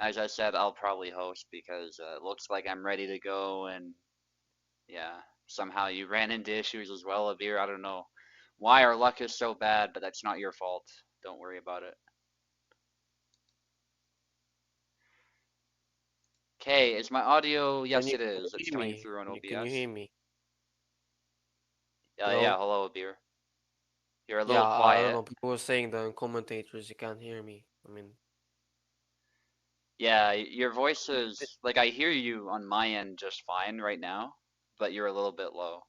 as I said, I'll probably host because it looks like I'm ready to go, and yeah, somehow you ran into issues as well, Abir. I don't know why our luck is so bad, but that's not your fault. Don't worry about it. Okay, is my audio? Can Yes, you it is. It's hear coming me? through on Can you OBS. hear me? Yeah, Hello? hello, Abir. You're a Yeah, little I don't quiet. know. People were saying that in commentators you can't hear me. I mean, Yeah, your voice is like I hear you on my end just fine right now, but you're a little bit low.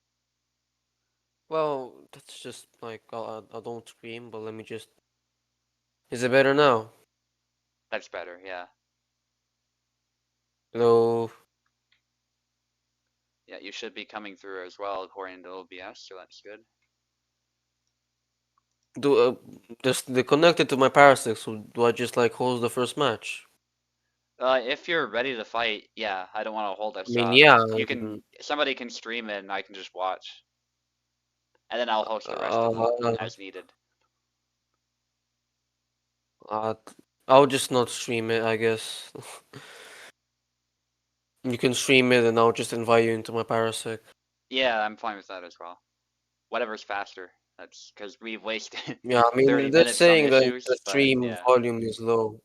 well, that's just like I don't scream, but let me just. Is it better now? That's better, yeah. Hello? Yeah, you should be coming through as well according to OBS, so that's good. Do just they connected to my parastic, so do I just like host the first match? If you're ready to fight, yeah, I don't want to hold I us mean, up. yeah. You can, somebody can stream it and I can just watch. And then I'll host the rest of them Uh, as needed. uh, I'll just not stream it, I guess. You can stream it, and I'll just invite you into my parasec. Yeah, I'm fine with that as well. Whatever's faster. That's because we've wasted Yeah, I 30 mean, they're minutes on saying that the issues, but stream yeah. volume is low.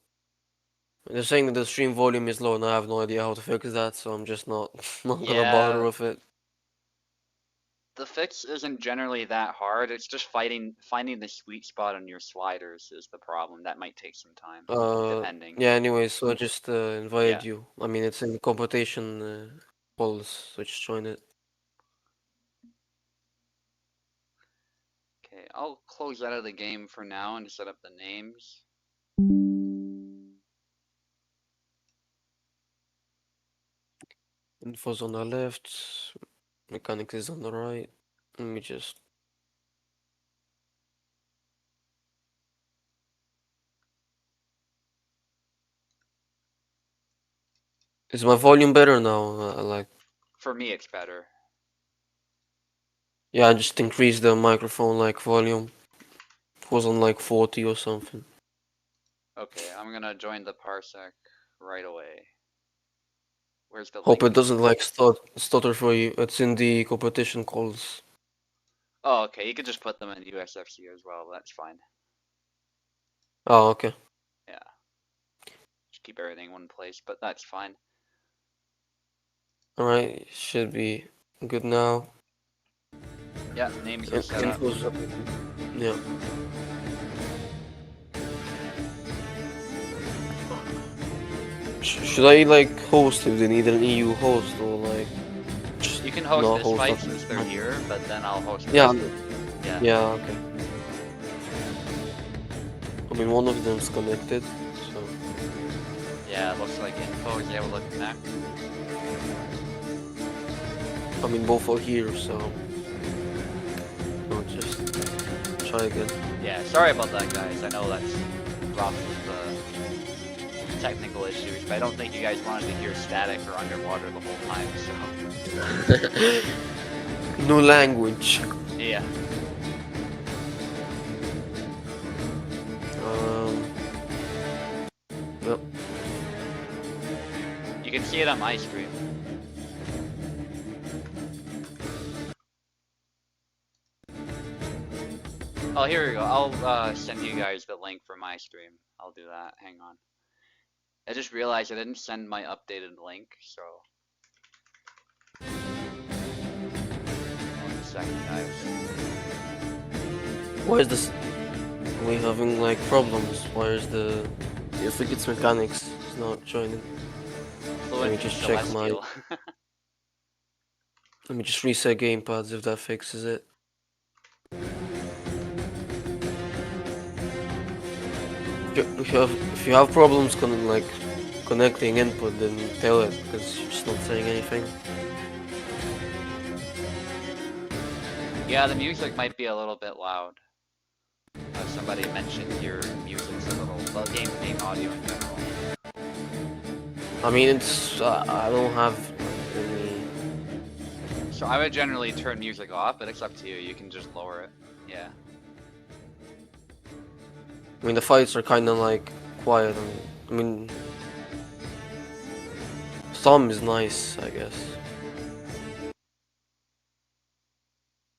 They're saying that the stream volume is low, and I have no idea how to fix that, so I'm just not not gonna bother Yeah, with it. the fix isn't generally that hard. It's just finding the sweet spot on your sliders is the problem. That might take some time, Uh, depending. yeah. Anyway, so I just invited Yeah. you. I mean, it's in the competition polls, so just join it. Okay, I'll close out of the game for now and set up the names. Info's on the left, mechanics is on the right. Let me just. Is my volume better now? Like, For me, it's better. yeah, I just increased the microphone like volume. It was on like 40 or something. Okay, I'm gonna join the parsec right away. Where's the Hope link? it doesn't like stutter for you. It's in the competition calls. Oh, okay, you could just put them in USFC as well, but that's fine. Oh, okay. Yeah, just keep everything in one place, but that's fine. Alright, should be good now. Yeah, names are set up. Info's up. Yeah. Should I like host if they need an EU host or like just You can host not this host fight that? since they're here, but then I'll host the Yeah, rest of them. Yeah. yeah, okay. I mean, one of them's connected, so. Yeah, it looks like info is able to connect. I mean, both are here, so. I'll just try again. Yeah, sorry about that, guys. I know that's rough with the technical issues, but I don't think you guys wanted to hear static or underwater the whole time, so. No language. Yeah. Yep. You can see it on my screen. Oh, here we go. I'll send you guys the link for my stream. I'll do that. Hang on. I just realized I didn't send my updated link, so. 1 second, guys. Why is this? Are we having like problems? Why is the? I think it's mechanics. It's not joining. Let me Fluent just check my. Celestial. Let me just reset gamepads if that fixes it. If you have problems like connecting input, then tell it because you're just not saying anything. Yeah, the music might be a little bit loud. Somebody mentioned your music's a little, well, game audio in general. I mean, it's I don't have any. So I would generally turn music off, but it's up to you. You can just lower it. Yeah. I mean, the fights are kind of like quiet. I mean, Thumb is nice, I guess.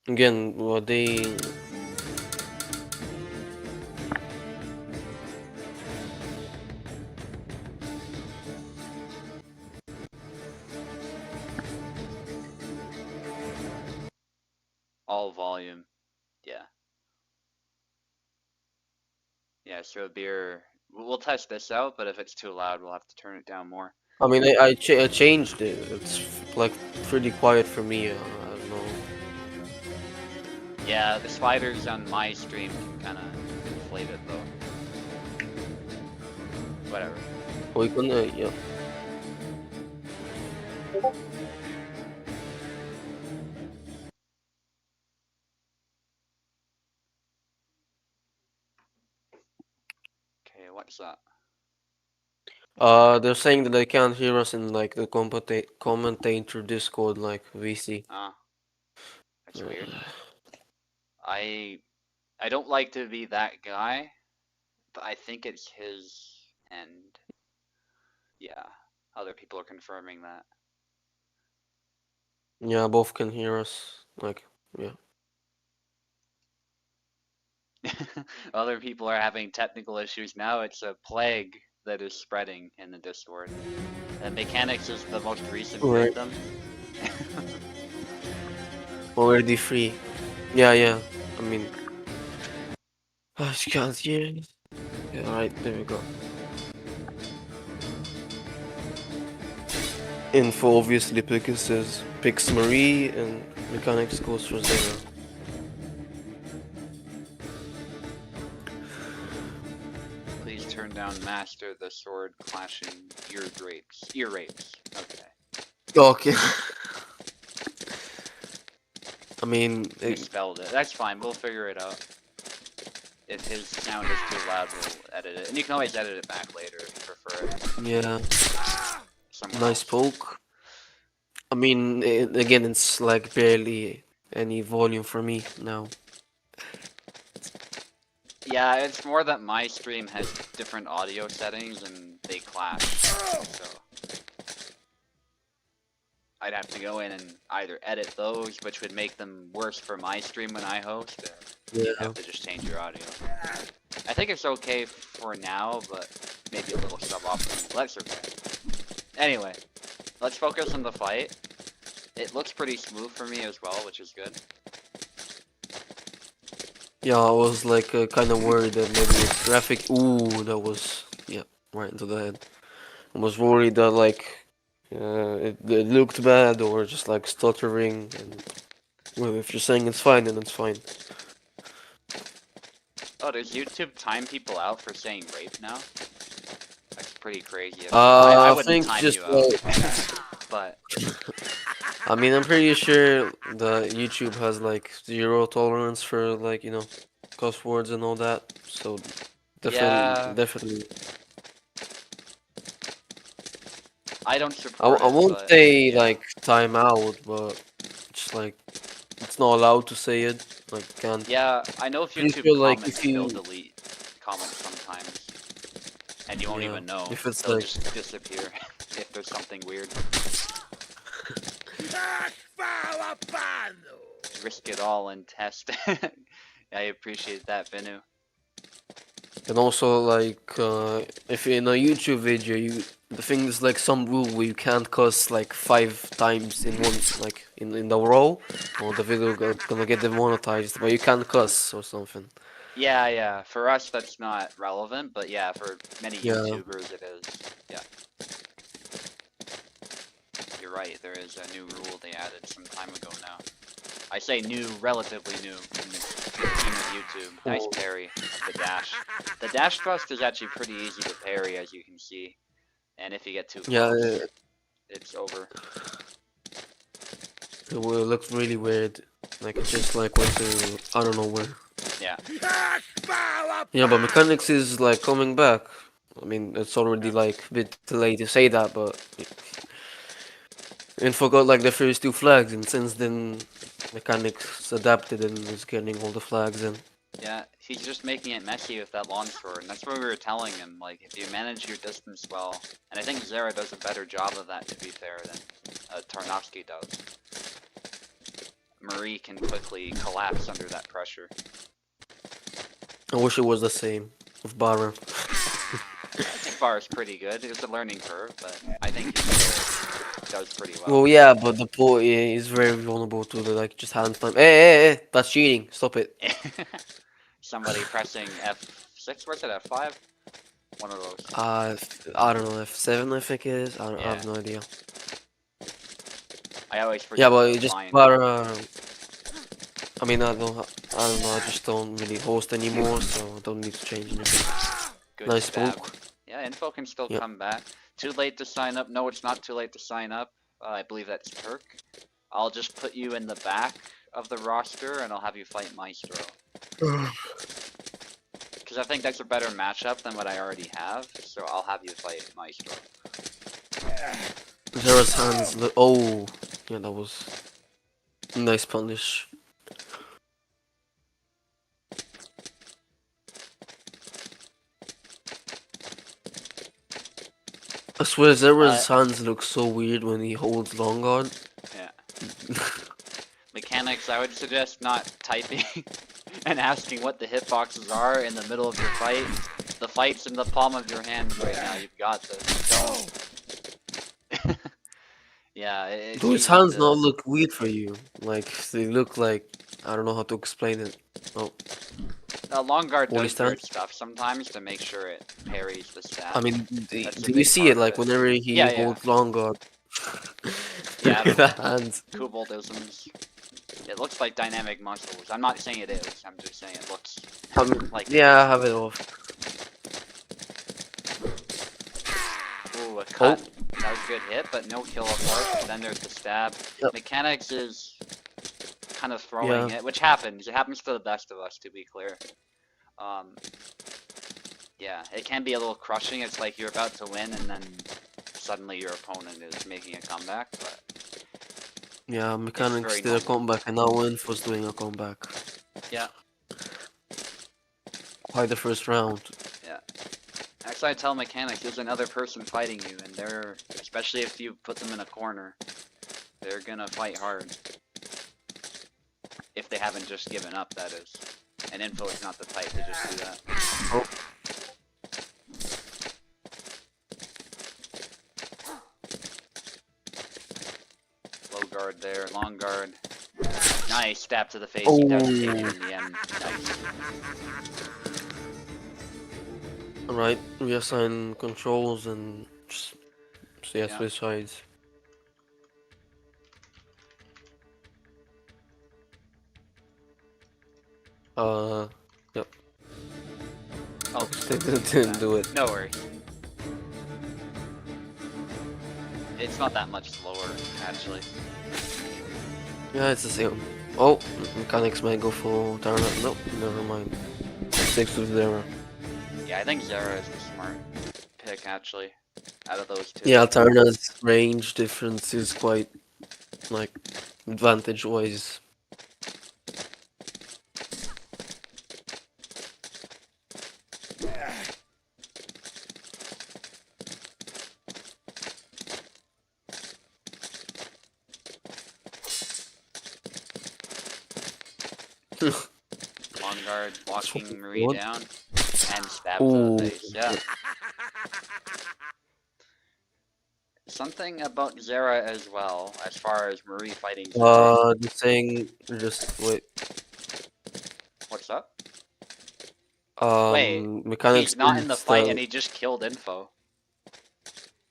Again, what they All volume. Yeah. Yeah, so beer. We'll test this out, but if it's too loud, we'll have to turn it down more. I mean, I changed it. It's like pretty quiet for me. I don't know. Yeah, the spiders on my stream can kind of inflate it though. Whatever. We can, yeah. Okay, what's that? They're saying that they can't hear us in like the commentator Discord, like VC. Ah, that's Uh, weird. I I don't like to be that guy, but I think it's his end. Yeah, other people are confirming that. yeah, both can hear us. Like, yeah. Other people are having technical issues now. It's a plague that is spreading in the Discord. Mechanics is the most recent Right. victim. Already free. Yeah, yeah. I mean, oh, she can't hear. Yeah, alright, there we go. Info obviously picks Marie and mechanics goes for Zera. Please turn down Master the Sword clashing ear rapes. Ear rapes. Okay. Okay. I mean, Misspelled it. That's fine. We'll figure it out. If his sound is too loud, we'll edit it. And you can always edit it back later if you prefer it. yeah, Somewhere nice else. poke. I mean, again, it's like barely any volume for me now. Yeah, it's more that my stream has different audio settings and they clash. So I'd have to go in and either edit those, which would make them worse for my stream when I host, or you Yeah. have to just change your audio. I think it's okay for now, but maybe a little suboptimal. That's okay. Anyway, let's focus on the fight. It looks pretty smooth for me as well, which is good. Yeah, I was like kind of worried that maybe it's graphic. Ooh, that was, yeah, right into the head. I was worried that like it looked bad or just like stuttering. And well, if you're saying it's fine, then it's fine. Oh, does YouTube time people out for saying rape now? That's pretty crazy. I I wouldn't think time just you out, but I mean, I'm pretty sure the YouTube has like zero tolerance for like, cuss words and all that. So yeah, definitely. I don't support I it, won't but say yeah. like time out, but it's like it's not allowed to say it. Like can't. Yeah, I know if Pretty YouTube sure like if comments, they'll you, delete comments sometimes, and you won't yeah, even know. if it's They'll like, just disappear if there's something weird. Risk it all and test. I appreciate that, Benu. and also like if in a YouTube video the thing is like some rule where you can't cuss like 5 times in one like in the row, or the video gonna get demonetized, but you can't cuss or something. Yeah, yeah. For us, that's not relevant, but yeah, for many Yeah. YouTubers, it is. Yeah. You're right. There is a new rule they added some time ago now. I say new, relatively new, in the team of YouTube. Nice Oh. parry. The dash. The dash thrust is actually pretty easy to parry, as you can see. And if you get too Yeah, close, it's over. it will look really weird. Like it just like went to I don't know where. Yeah. Yeah, but mechanics is like coming back. I mean, it's already Yeah. like a bit too late to say that, but Info got like the first 2 flags, and since then, mechanics adapted and is getting all the flags in. Yeah, he's just making it messy with that longsword, and that's what we were telling him. Like, if you manage your distance well, and I think Zera does a better job of that, to be fair, than Tarnowski does. Marie can quickly collapse under that pressure. I wish it was the same with Baron. I think Bar is pretty good. It's a learning curve, but I think he does pretty well. Well, yeah, but the boy is very vulnerable to the like just hand time. Hey, that's cheating. Stop it. Somebody pressing F6, where's it, F5? One of those. I don't know, F7 I think it is. I Yeah, have no idea. I always Yeah, forget but the it just line. I mean, I don't know. I just don't really host anymore, so I don't need to change anything. Good Nice stab. poke. Yeah, info can still Yep. come back. Too late to sign up. No, it's not too late to sign up. I believe that's Turk. I'll just put you in the back of the roster and I'll have you fight Maestro. Because I think that's a better matchup than what I already have, so I'll have you fight Maestro. Zera's hands. Oh, yeah, that was nice punish. I swear, Zera's hands look so weird when he holds long guard. Yeah. Mechanics, I would suggest not typing and asking what the hitboxes are in the middle of your fight. The fight's in the palm of your hand right now. You've got this. Yeah, it's Do his easy hands not to. look weird for you? Like, they look like, I don't know how to explain it. Oh, Long guard holy does weird stance? stuff sometimes to make sure it parries the I stab. mean, That's a do you big see it? part of Like, it. whenever he Yeah, yeah. holds long guard. Yeah, Look at the the hands. Kuboldisms. It looks like dynamic muscles. I'm not saying it is. I'm just saying it looks like it Yeah, I is. have it off. Ooh, a Oh, cut. That was a good hit, but no kill, of course. Then there's the stab. yep, Mechanics is kind of yeah. throwing it, which happens. It happens to the best of us, to be clear. Um, yeah, it can be a little crushing. It's like you're about to win, and then suddenly your opponent is making a comeback, but Yeah, it's Mechanics very did a normal. comeback, and now Info's doing a comeback. Yeah, Quite the first round. yeah. Actually, I tell mechanics there's another person fighting you, and they're, especially if you put them in a corner, they're gonna fight hard. If they haven't just given up, that is. And Info is not the type to just do that. Oh, Low guard there, long guard. Nice, stab to the face, he does take you oh. in the end. Nice. Alright, reassign controls and just, so yeah, Yeah. switch sides. Yep. Oh, They didn't do it. no worries. It's not that much slower, actually. Yeah, it's the same. Oh, Mechanics might go for Tarna. Nope, never mind. Sticks with Zera. Yeah, I think Zera is the smart pick, actually, out of those two. Yeah, Tarna's range difference is quite, like, advantage-wise. Long guard, blocking Marie What? down, and stab to Ooh. the face. Yeah. Something about Zera as well, as far as Marie fighting Zera. The thing, just wait. What's up? Wait, Mechanics he's not in the is fight the. and he just killed Info.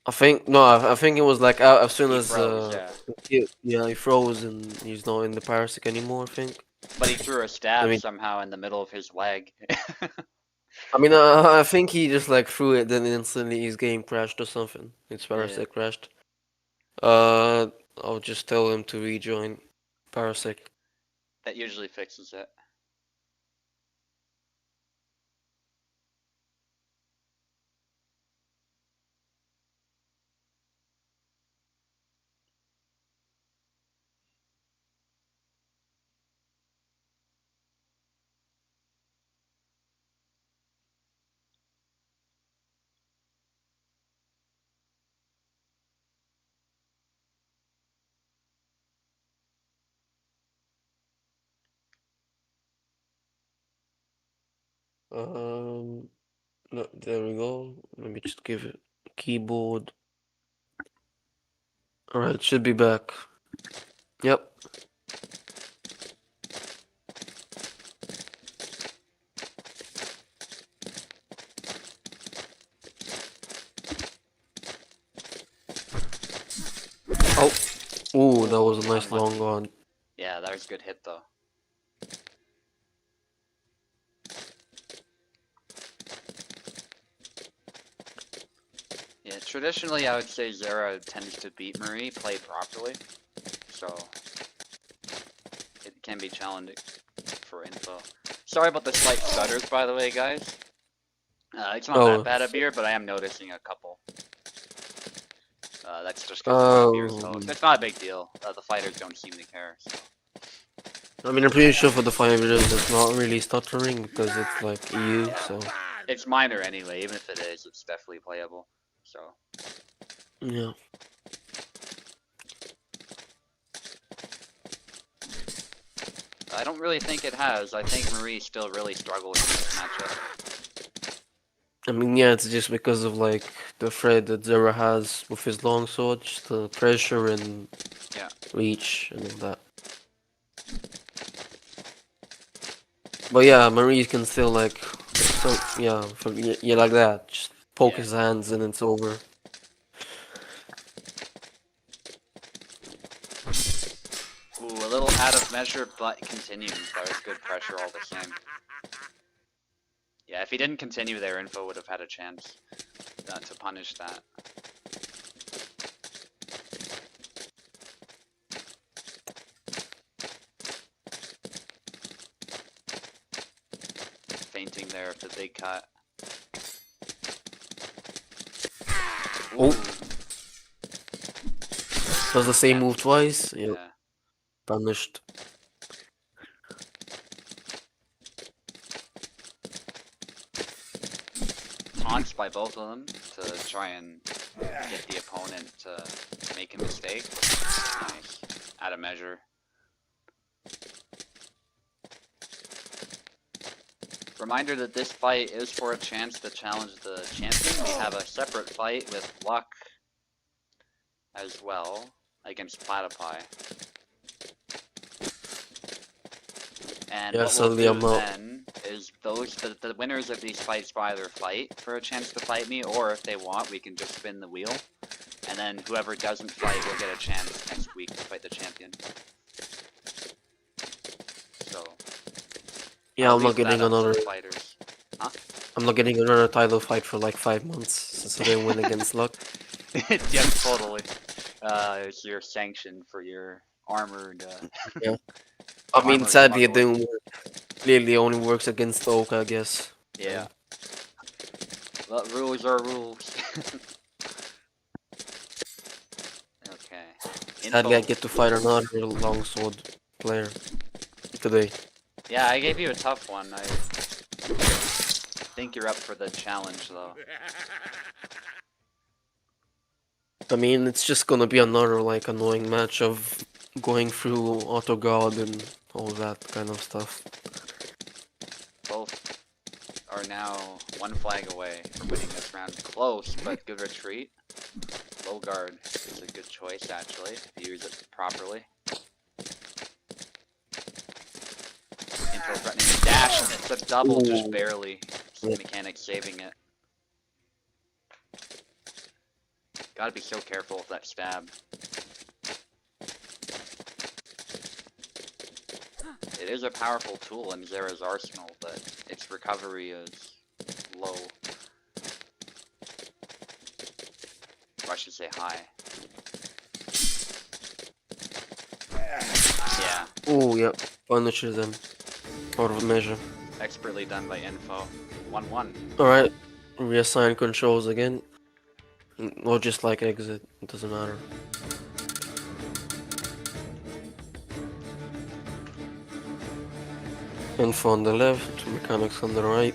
I think no, I think it was like as soon He as froze, yeah. he froze and he's not in the parasic anymore. I think. But he threw a I stab mean, somehow in the middle of his leg. I think he just like threw it, then instantly his game crashed or something. His Yeah, parasic crashed. Uh, I'll just tell him to rejoin parasic. that usually fixes it. Um, no, there we go. Let me just give it keyboard. All right, should be back. Yep. Oh, ooh, that was a Oh, nice long unlucky. one. Yeah, that was a good hit though. Yeah, traditionally I would say Zera tends to beat Marie, play properly, so it can be challenging for info. Sorry about the slight stutters, by the way, guys. It's not that Oh, bad a beer, but I am noticing a couple. That's just because one beer's host. um, It's not a big deal. The fighters don't seem to care. So. I mean, I'm pretty sure for the 5 years it's not really stuttering because it's like EU, Yeah, so it's minor anyway. Even if it is, it's definitely playable. So. yeah. I don't really think it has. I think Marie still really struggles in this matchup. I mean, yeah, it's just because of like the threat that Zera has with his longsword, just the pressure and Yeah. reach and all that. But yeah, Marie can still like, so, yeah, yeah, like that. Just poke Yeah. his hands and it's over. Ooh, a little out of measure, but continues. That was good pressure all the same. Yeah, if he didn't continue there, Info would have had a chance to punish that. Fainting there with the big cut. Ooh. Oh, does the same Yeah. move twice? Yep, Yeah. punished. Taunts by both of them to try and get the opponent to make a mistake. Nice. Out of measure. Reminder that this fight is for a chance to challenge the champion. We have a separate fight with Luck as well against Platypy. And Yeah, what we'll sadly I'm do not. then is the winners of these fights will either fight for a chance to fight me, or if they want, we can just spin the wheel. And then whoever doesn't fight will get a chance next week to fight the champion. So Yeah, I'll I'm not leave that getting up to another. the fighters. Huh? I'm not getting another title fight for like 5 months since I didn't win against Luck. Yeah, totally. It's your sanction for your armored, Yeah, I mean, armor sadly it smuggler. didn't work. Clearly, only works against Oak, I guess. Yeah. Well, rules are rules. Okay. Sadly, I Info. get to fight another longsword player today. Yeah, I gave you a tough one. I think you're up for the challenge, though. I mean, it's just gonna be another like annoying match of going through auto guard and all that kind of stuff. Both are now one flag away from winning this round. Close, but good retreat. Low guard is a good choice, actually, if you use it properly. Info threatening a dash, and it's a double, just Ooh. barely. Yeah. Mechanic saving it. Gotta be so careful with that stab. It is a powerful tool in Zera's arsenal, but its recovery is low. Or I should say high. Yeah. Oh, yep. Punishes them. Out of measure. Expertly done by Info. 1-1. Alright. Reassign controls again. Or just like exit. It doesn't matter. Info on the left, mechanics on the right.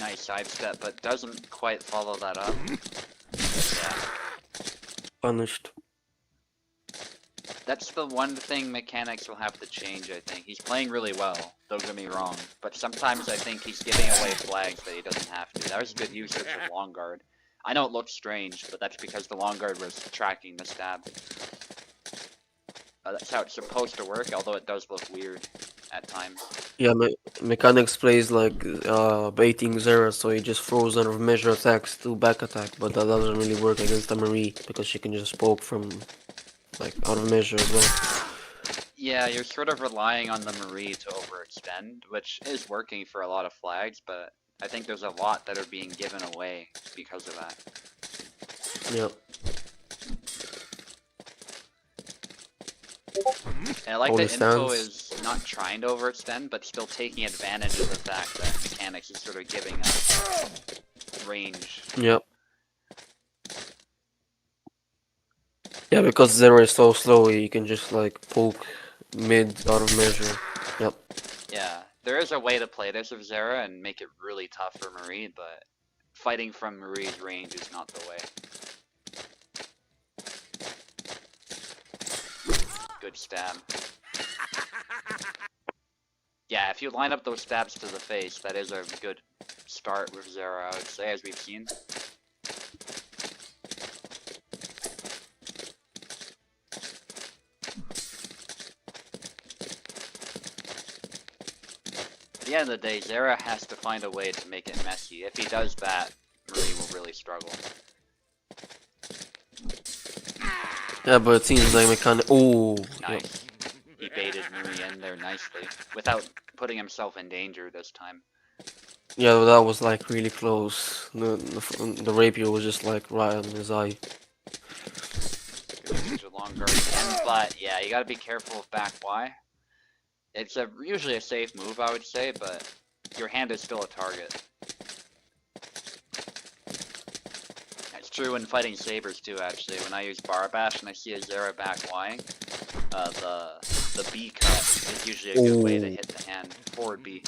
Nice sidestep, but doesn't quite follow that up. Yeah. Punished. That's the one thing mechanics will have to change, I think. He's playing really well, don't get me wrong, but sometimes I think he's giving away flags that he doesn't have to. That was a good usage of long guard. I know it looks strange, but that's because the long guard was tracking the stab. That's how it's supposed to work, although it does look weird at times. Yeah, mechanics plays like baiting Zera, so he just throws out of measure attacks to back attack, but that doesn't really work against Marie because she can just poke from like out of measure as well. Yeah, you're sort of relying on the Marie to overextend, which is working for a lot of flags, but I think there's a lot that are being given away because of that. Yeah. And I like All that the Info stands. is not trying to overextend, but still taking advantage of the fact that mechanics is sort of giving us range. Yep. Yeah, because Zero is so slow, you can just like poke mid out of measure. Yep. Yeah, there is a way to play this with Zera and make it really tough for Marie, but fighting from Marie's range is not the way. Good stab. Yeah, if you line up those stabs to the face, that is a good start with Zera, I would say, as we've seen. At the end of the day, Zera has to find a way to make it messy. If he does that, Marie will really struggle. Yeah, but it seems like mechanic. Oh, Nice. yep. He baited Marie in there nicely, without putting himself in danger this time. Yeah, but that was like really close. The rapier was just like right on his eye. Good usage of long guard again, but yeah, you gotta be careful of back Y. It's usually a safe move, I would say, but your hand is still a target. That's true when fighting sabers too, actually. When I use bar bash and I see a Zera back Y, the B cut is usually a good way to hit the hand. Forward B.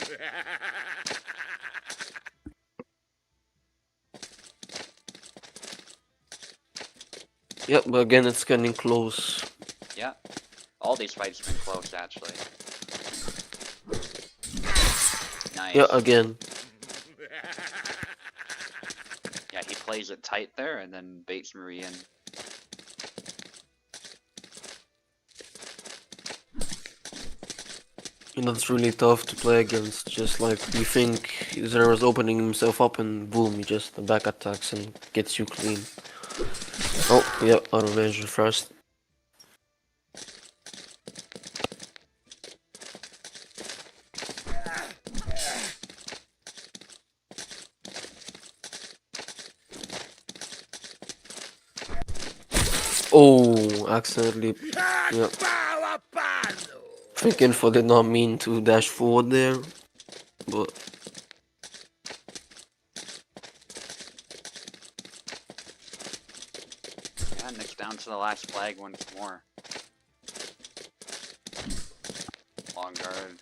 Yep, but again, it's getting close. Yeah. All these fights have been close, actually. Nice. Yeah, again. Yeah, he plays it tight there and then baits Marie in. And that's really tough to play against. Just like you think Zero's opening himself up and boom, he just back attacks and gets you clean. Oh, yeah, out of measure first. Oh, accidentally. Yeah. Think Info did not mean to dash forward there, but Yeah, Nick's down to the last flag once more. Long guard.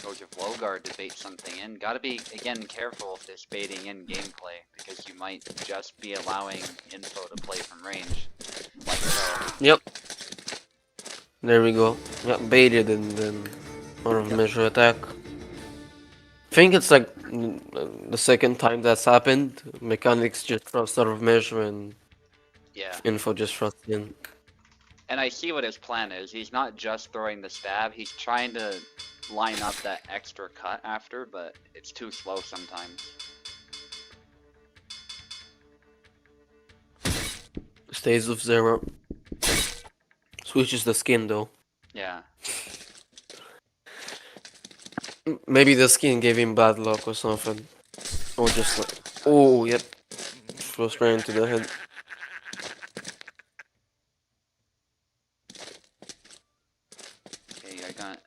Goes with low guard to bait something in. Gotta be, again, careful with this baiting in gameplay, because you might just be allowing Info to play from range. Like so. yep. There we go. Yeah, baited and then out of measure attack. I think it's like the second time that's happened. Mechanics just thrust out of measure and Yeah. Info just thrust in. And I see what his plan is. He's not just throwing the stab, he's trying to line up that extra cut after, but it's too slow sometimes. Stays with Zero. Switches the skin though. Yeah. Maybe the skin gave him bad luck or something. Or just like... Oh, yep. Throw straight into the head. Okay, I got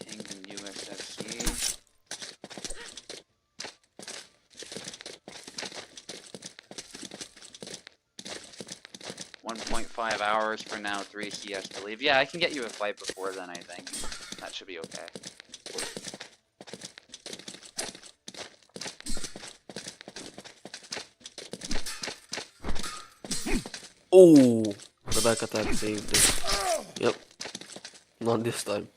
pinged in USFC. 1.5 hours for now, 3 CS to leave. Yeah, I can get you a fight before then, I think. That should be okay. Oh, the back attack saved it. Yep, not this time.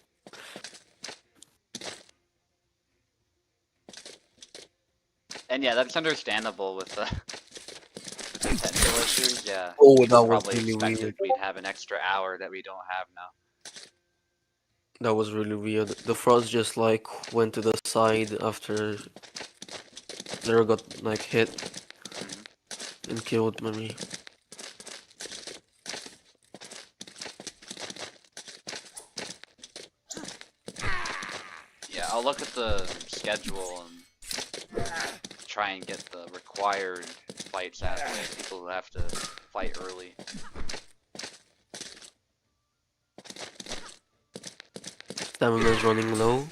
And yeah, that's understandable with the technical issues. Yeah, Oh, we that just was probably really expected weird. we'd have an extra hour that we don't have now. That was really weird. The frost just like went to the side after Zero got like hit Mhm. and killed Marie. Yeah, I'll look at the schedule and try and get the required fights out of the way. People who have to fight early. Stamina's running low.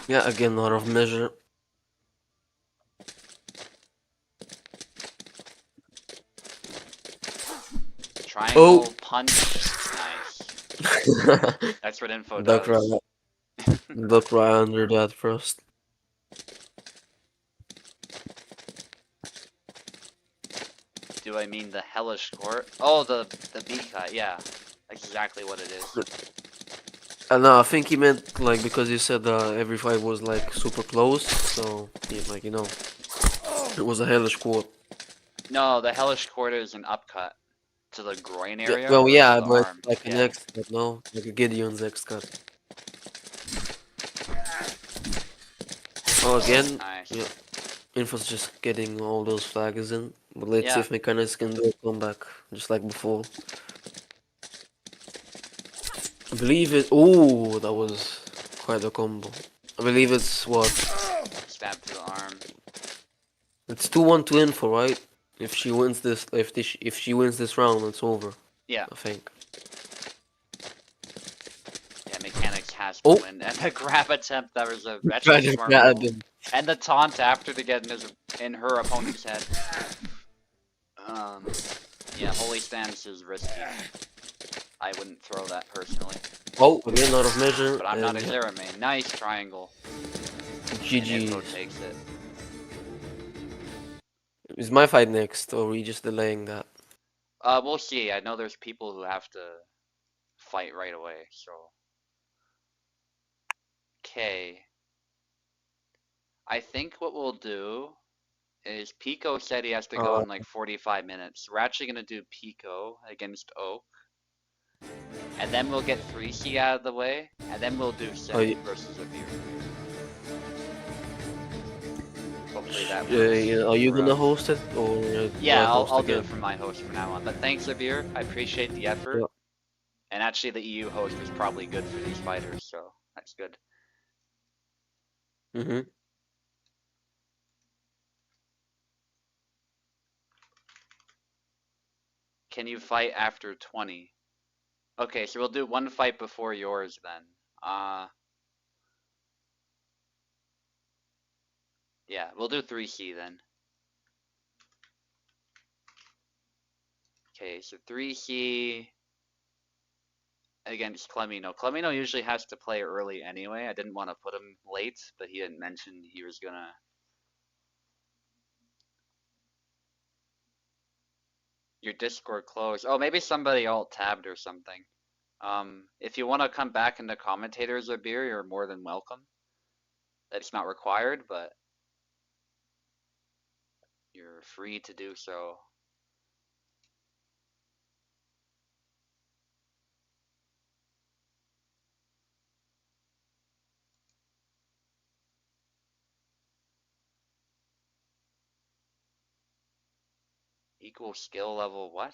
Yeah, again, out of measure. Oh! Triangle punch. Nice. That's what info Duck right, does. duck right under that frost. Do I mean the Hellish Quart? Oh, the Pico. Yeah, that's exactly what it is. No, I think he meant like because you said every fight was like super close, so yeah, like it was a hellish quote. No, the Hellish Quart is an upcut to the groin Yeah, area well, or to yeah, the but arm. like an Yeah. X cut, no, like a Gideon's X cut. Oh, again, yeah, Nice. Info's just getting all those flags in. But let's see Yeah. if Mechanics can do a comeback just like before. I believe it. Oh, that was quite a combo. I believe it's what? Stab to the arm. It's 2-1 to Info, right? If she wins this, if she wins this round, it's over. Yeah. I think. Yeah, Mechanics has to Oh, win. And the grab attempt, that's a try to smart grab move. him. And the taunt after to get in her opponent's head. Yeah, Holy Stance is risky. I wouldn't throw that personally. Oh, again out of measure, But I'm not and a yeah, Zero main. Nice triangle. And Info GG's. takes it. Is my fight next, or are we just delaying that? We'll see. I know there's people who have to fight right away, so. Okay. I think what we'll do is Pico said he has to go Uh, in like 45 minutes. We're actually gonna do Pico against Oak. And then we'll get 3C out of the way, and then we'll do are Synth you, versus Avir. Hopefully that works yeah, are you for gonna us. host it, or do I Yeah, host I'll do it again? from my host from now on. But thanks, Avir. I appreciate the effort. Yeah. And actually, the EU host is probably good for these fighters, so that's good. Mhm. Can you fight after 20? Okay, so we'll do one fight before yours then. Yeah, we'll do 3C then. Okay, so 3C against Cleamino. Cleamino usually has to play early anyway. I didn't want to put him late, but he had mentioned he was gonna. Your Discord closed. Oh, maybe somebody alt tabbed or something. If you want to come back in the commentators of beer, you're more than welcome. That's not required, but you're free to do so. Equal skill level, what?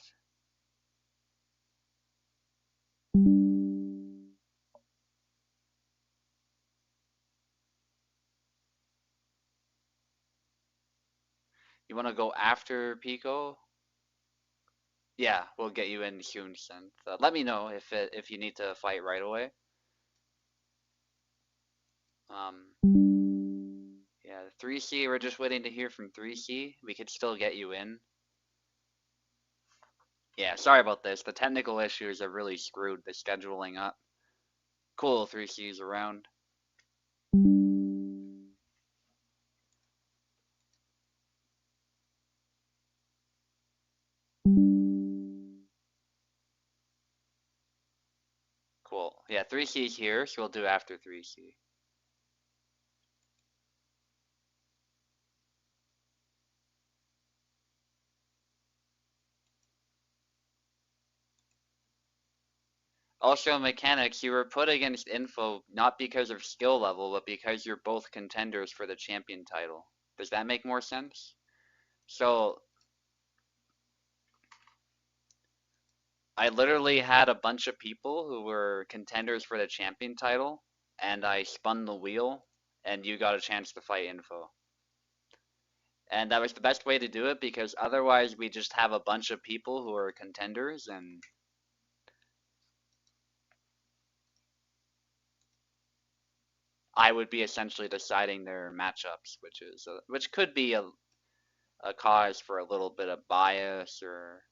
You want to go after Pico? Yeah, we'll get you in soon, Synth. Let me know if you need to fight right away. Yeah, 3C, we're just waiting to hear from 3C. We could still get you in. Yeah, sorry about this. The technical issues have really screwed the scheduling up. Cool, 3Cs around. Cool. Yeah, 3C's here, so we'll do after 3C. Also, mechanics, you were put against Info not because of skill level, but because you're both contenders for the champion title. Does that make more sense? So, I literally had a bunch of people who were contenders for the champion title, and I spun the wheel, and you got a chance to fight Info. And that was the best way to do it because otherwise we just have a bunch of people who are contenders and I would be essentially deciding their matchups, which could be a cause for a little bit of bias or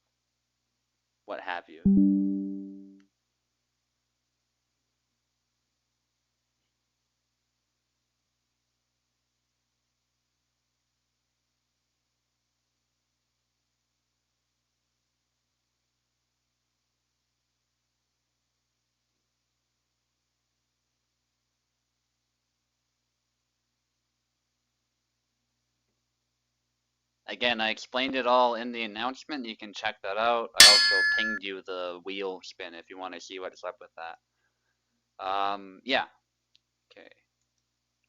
what have you. Again, I explained it all in the announcement. You can check that out. I also pinged you the wheel spin if you want to see what's up with that. Yeah. Okay.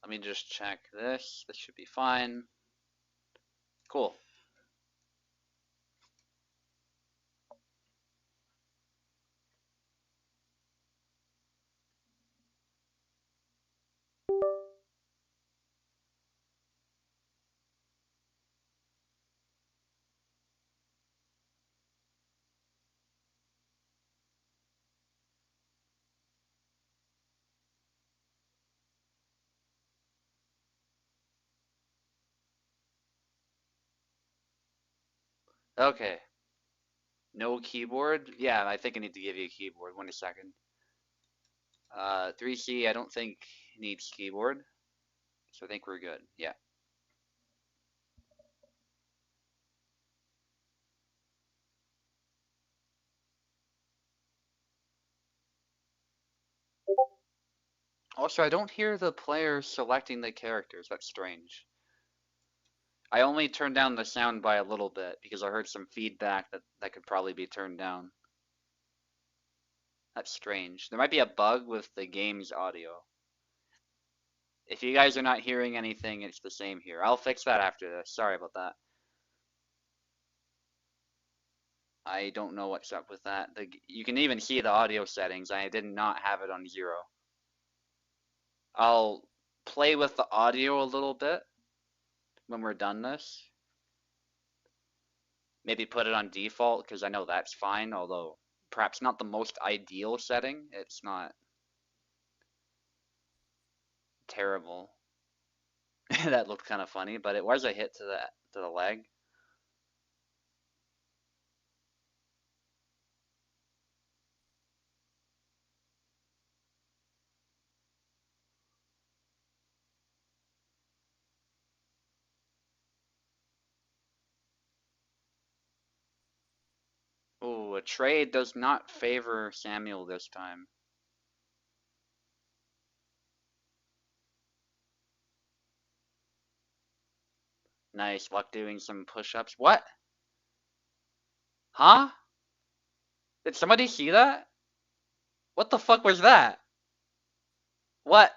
Let me just check this. This should be fine. Cool. Okay. No keyboard? Yeah, I think I need to give you a keyboard. 1 second. 3C, I don't think needs keyboard. So I think we're good. Yeah. Also, I don't hear the players selecting the characters. That's strange. I only turned down the sound by a little bit because I heard some feedback that could probably be turned down. That's strange. There might be a bug with the game's audio. If you guys are not hearing anything, it's the same here. I'll fix that after this. Sorry about that. I don't know what's up with that. You can even see the audio settings. I did not have it on 0. I'll play with the audio a little bit when we're done this. Maybe put it on default because I know that's fine, although perhaps not the most ideal setting. It's not terrible. That looked kind of funny, but it was a hit to the leg. Ooh, a trade does not favor Samuel this time. Nice, Luck doing some push-ups. What? Huh? Did somebody see that? What the fuck was that? What?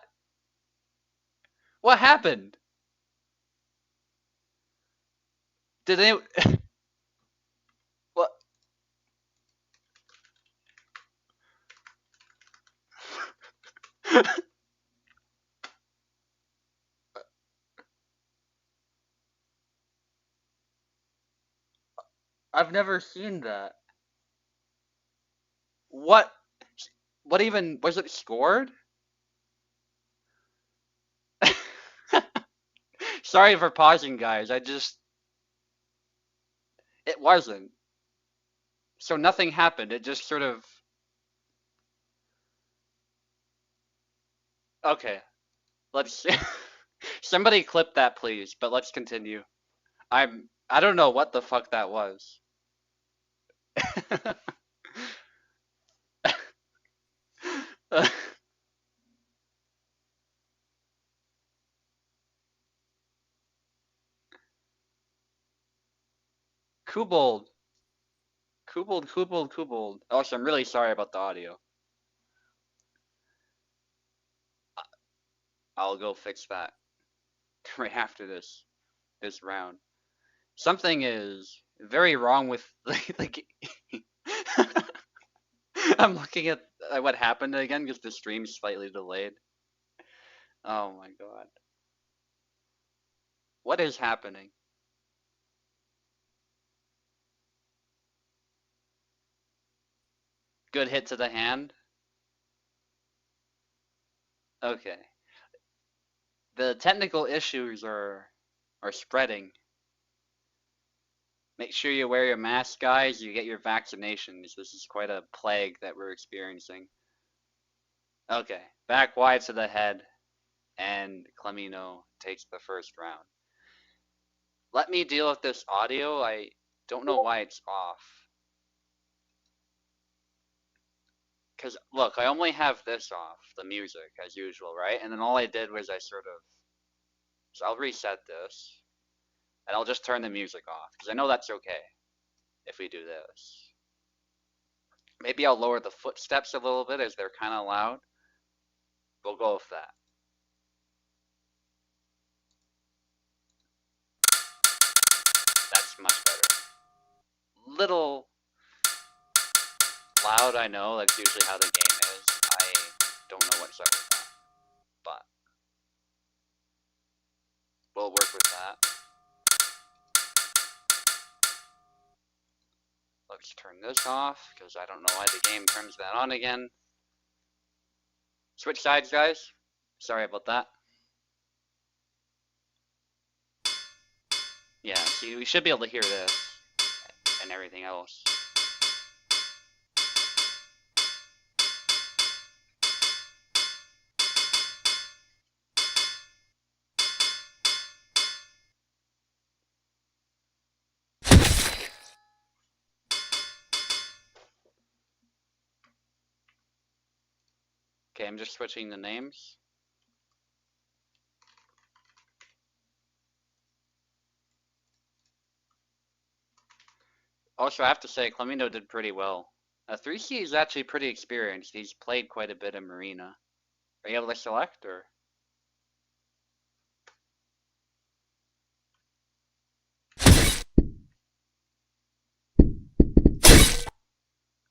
What happened? Did they? What? I've never seen that. What? What even was it scored? Sorry for pausing, guys. It wasn't. So nothing happened. It just sort of. Okay, let's. Somebody clip that, please. But let's continue. I don't know what the fuck that was. Kubold. Kubold. Also, I'm really sorry about the audio. I'll go fix that right after this round. Something is very wrong with like I'm looking at what happened again because the stream's slightly delayed. Oh my god. What is happening? Good hit to the hand. Okay. The technical issues are spreading. Make sure you wear your mask, guys. You get your vaccinations. This is quite a plague that we're experiencing. Okay, back wide to the head, and Cleamino takes the first round. Let me deal with this audio. I don't know why it's off. Because, look, I only have this off, the music, as usual, right? And then all I did was I sort of... So I'll reset this, and I'll just turn the music off, because I know that's okay if we do this. Maybe I'll lower the footsteps a little bit, as they're kind of loud. We'll go with that. That's much better. Little loud, I know, that's usually how the game is. I don't know what's up with that, but we'll work with that. Let's turn this off, because I don't know why the game turns that on again. Switch sides, guys. Sorry about that. Yeah, see, we should be able to hear this and everything else. Okay, I'm just switching the names. Also, I have to say, Cleamino did pretty well. 3C is actually pretty experienced. He's played quite a bit in Marina. Are you able to select, or?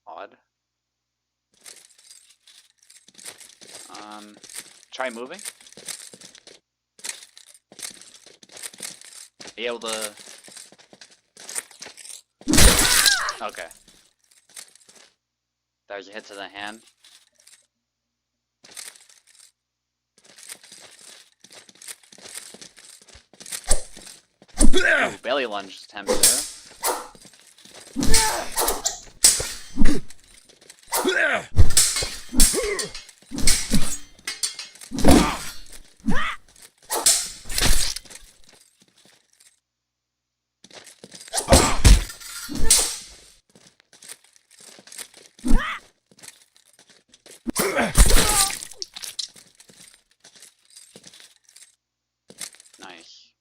Odd. Try moving. Are you able to... Okay. There's a hit to the hand. Ooh, belly lunge attempt there. Nice.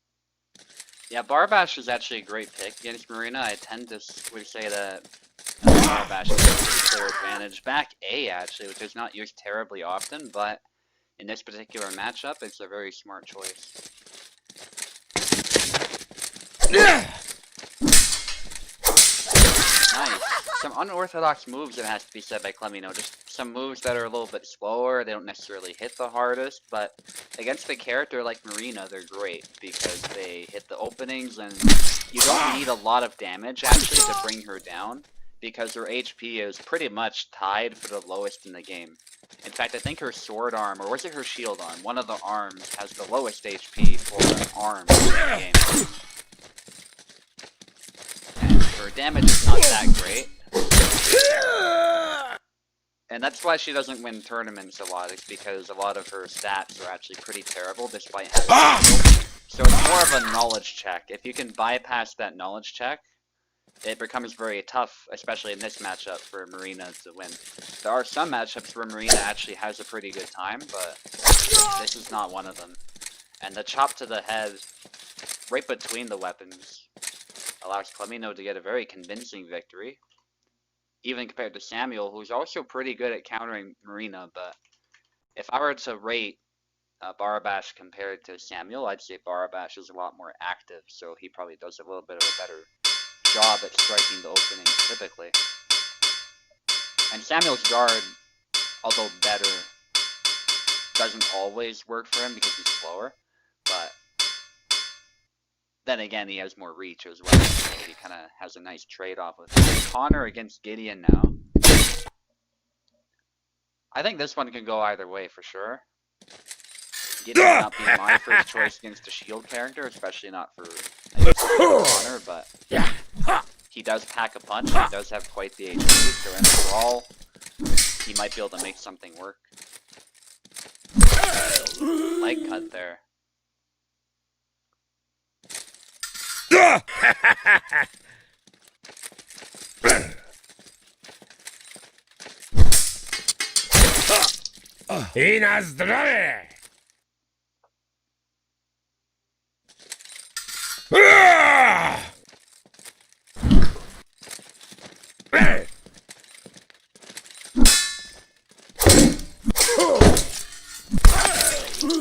Yeah, Barbash is actually a great pick against Marina. I tend to would say that Barbash is a pretty clear advantage. Back A, actually, which is not used terribly often, but in this particular matchup, it's a very smart choice. Nice. Some unorthodox moves, it has to be said by Cleamino. Just some moves that are a little bit slower, they don't necessarily hit the hardest, but against a character like Marina, they're great because they hit the openings and you don't need a lot of damage actually to bring her down because her HP is pretty much tied for the lowest in the game. In fact, I think her sword arm, or was it her shield arm? One of the arms has the lowest HP for an arm in the game. And her damage is not that great, And that's why she doesn't win tournaments a lot, is because a lot of her stats are actually pretty terrible despite having skill. So it's more of a knowledge check. If you can bypass that knowledge check, it becomes very tough, especially in this matchup, for Marina to win. There are some matchups where Marina actually has a pretty good time, but this is not one of them. And the chop to the head, right between the weapons, allows Cleamino to get a very convincing victory. Even compared to Samuel, who's also pretty good at countering Marina, but if I were to rate Barabash compared to Samuel, I'd say Barabash is a lot more active, so he probably does a little bit of a better job at striking the opening, typically. And Samuel's guard, although better, doesn't always work for him because he's slower, but then again, he has more reach as well, so he kind of has a nice trade-off with him. Connor against Gideon now. I think this one can go either way for sure. Gideon would not be my first choice against a shield character, especially not for Connor, but he does pack a punch, he does have quite the HP, so in a brawl, he might be able to make something work. Leg cut there. I na zdrowie!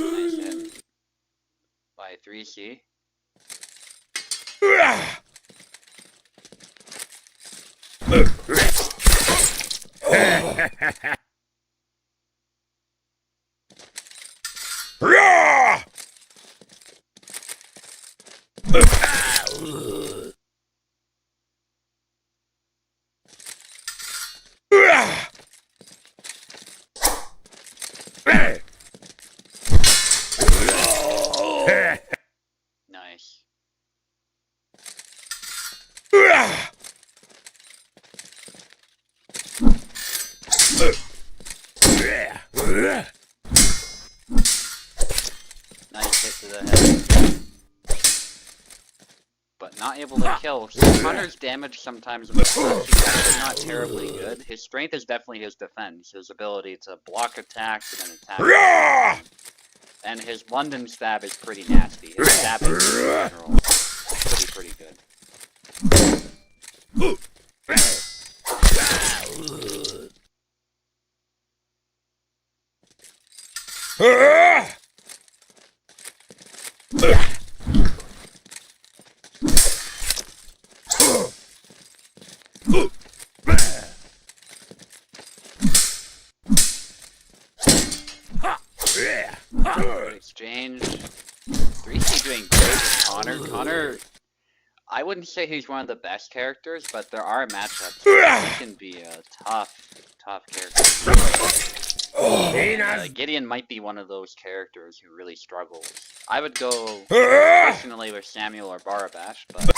Nice hit by 3C. Nice. Nice hit to the head. But not able to kill. So Connor's damage sometimes is actually not terribly good. His strength is definitely his defense, his ability to block attacks and then attack. And his London stab is pretty nasty. His stabbing in general is pretty good. Exchange. 3C doing great with Connor. Connor, I wouldn't say he's one of the best characters, but there are matchups where he can be a tough character. Gideon might be one of those characters who really struggles. I would go personally with Samuel or Barabash, but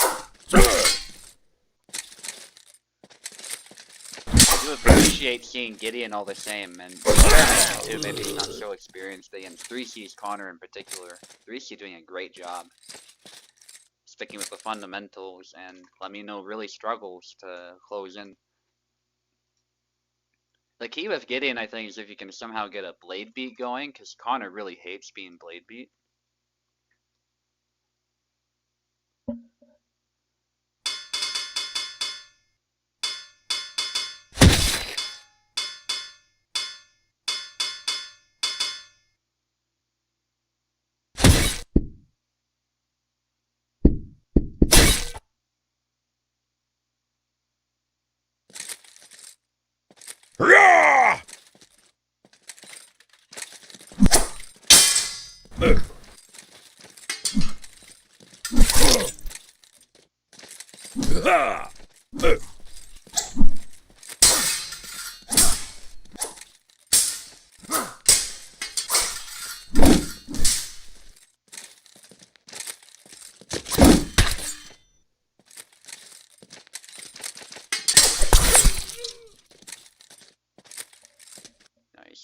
I do appreciate seeing Gideon all the same, and too, maybe he's not so experienced against 3C's Connor in particular. 3C doing a great job sticking with the fundamentals, and Cleamino really struggles to close in. The key with Gideon, I think, is if you can somehow get a blade beat going, because Connor really hates being blade beat.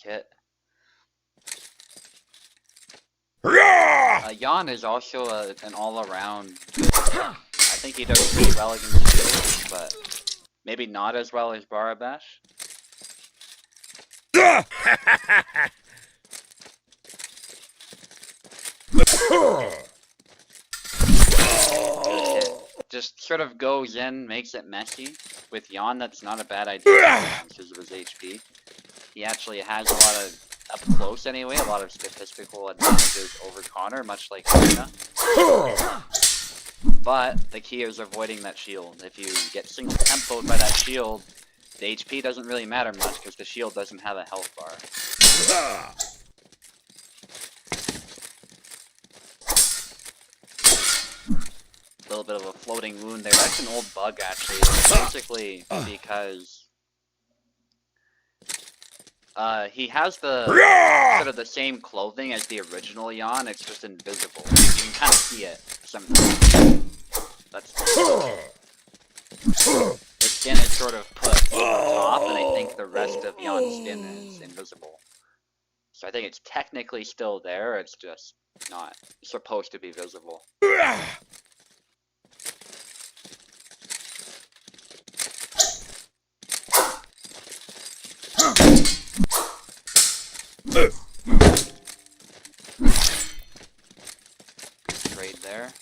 kit. Jan is also an all-around good kit. I think he does pretty well against shields, but maybe not as well as Barabash. Good kit. Just sort of goes in, makes it messy. With Jan, that's not a bad idea because of his HP. He actually has a lot of, up close anyway, a lot of statistical advantages over Connor, much like Luna. But the key is avoiding that shield. If you get single tempoed by that shield, the HP doesn't really matter much because the shield doesn't have a health bar. A little bit of a floating wound there. That's an old bug actually. It's basically because he has the sort of the same clothing as the original Jan, it's just invisible. You can kind of see it sometimes. That's his skin is sort of put over top, and I think the rest of Jan's skin is invisible. So I think it's technically still there, it's just not supposed to be visible. Trade there.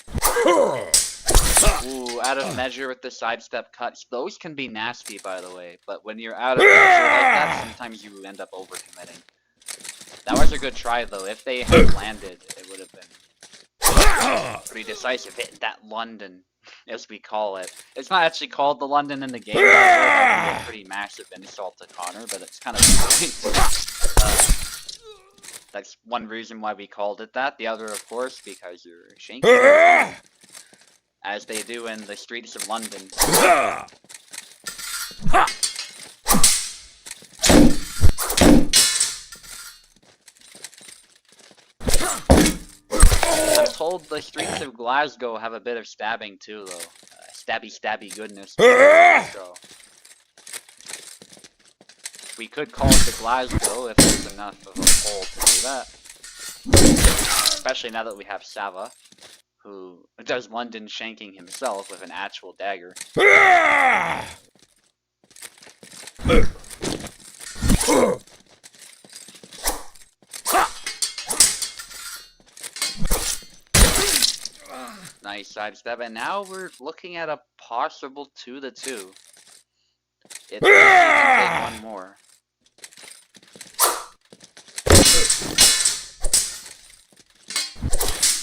Ooh, out of measure with the sidestep cuts. Those can be nasty, by the way, but when you're out of measure like that, sometimes you end up overcommitting. That was a good try, though. If they had landed, it would have been pretty decisive. Hit that London, as we call it. It's not actually called the London in the game, but that would be a pretty massive insult to Connor, but it's kind of that's one reason why we called it that. The other, of course, because you're shanking, as they do in the streets of London. I'm told the streets of Glasgow have a bit of stabbing too, though. Stabby goodness. So we could call it the Glasgow if there's enough of a pull to do that. Especially now that we have Sava, who does London shanking himself with an actual dagger. Nice sidestep, and now we're looking at a possible 2-2. It's can take one more.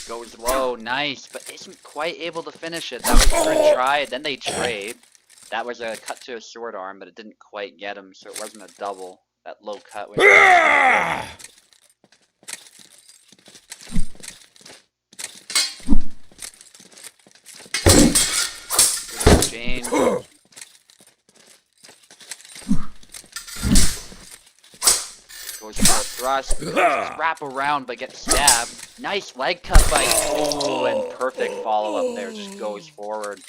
Goes low, nice, but isn't quite able to finish it. That was a good try, then they trade. That was a cut to a short arm, but it didn't quite get him, so it wasn't a double. That low cut was exchange. Goes for a thrust, wrap around but gets stabbed. Nice leg cut by and perfect follow-up there, just goes forward.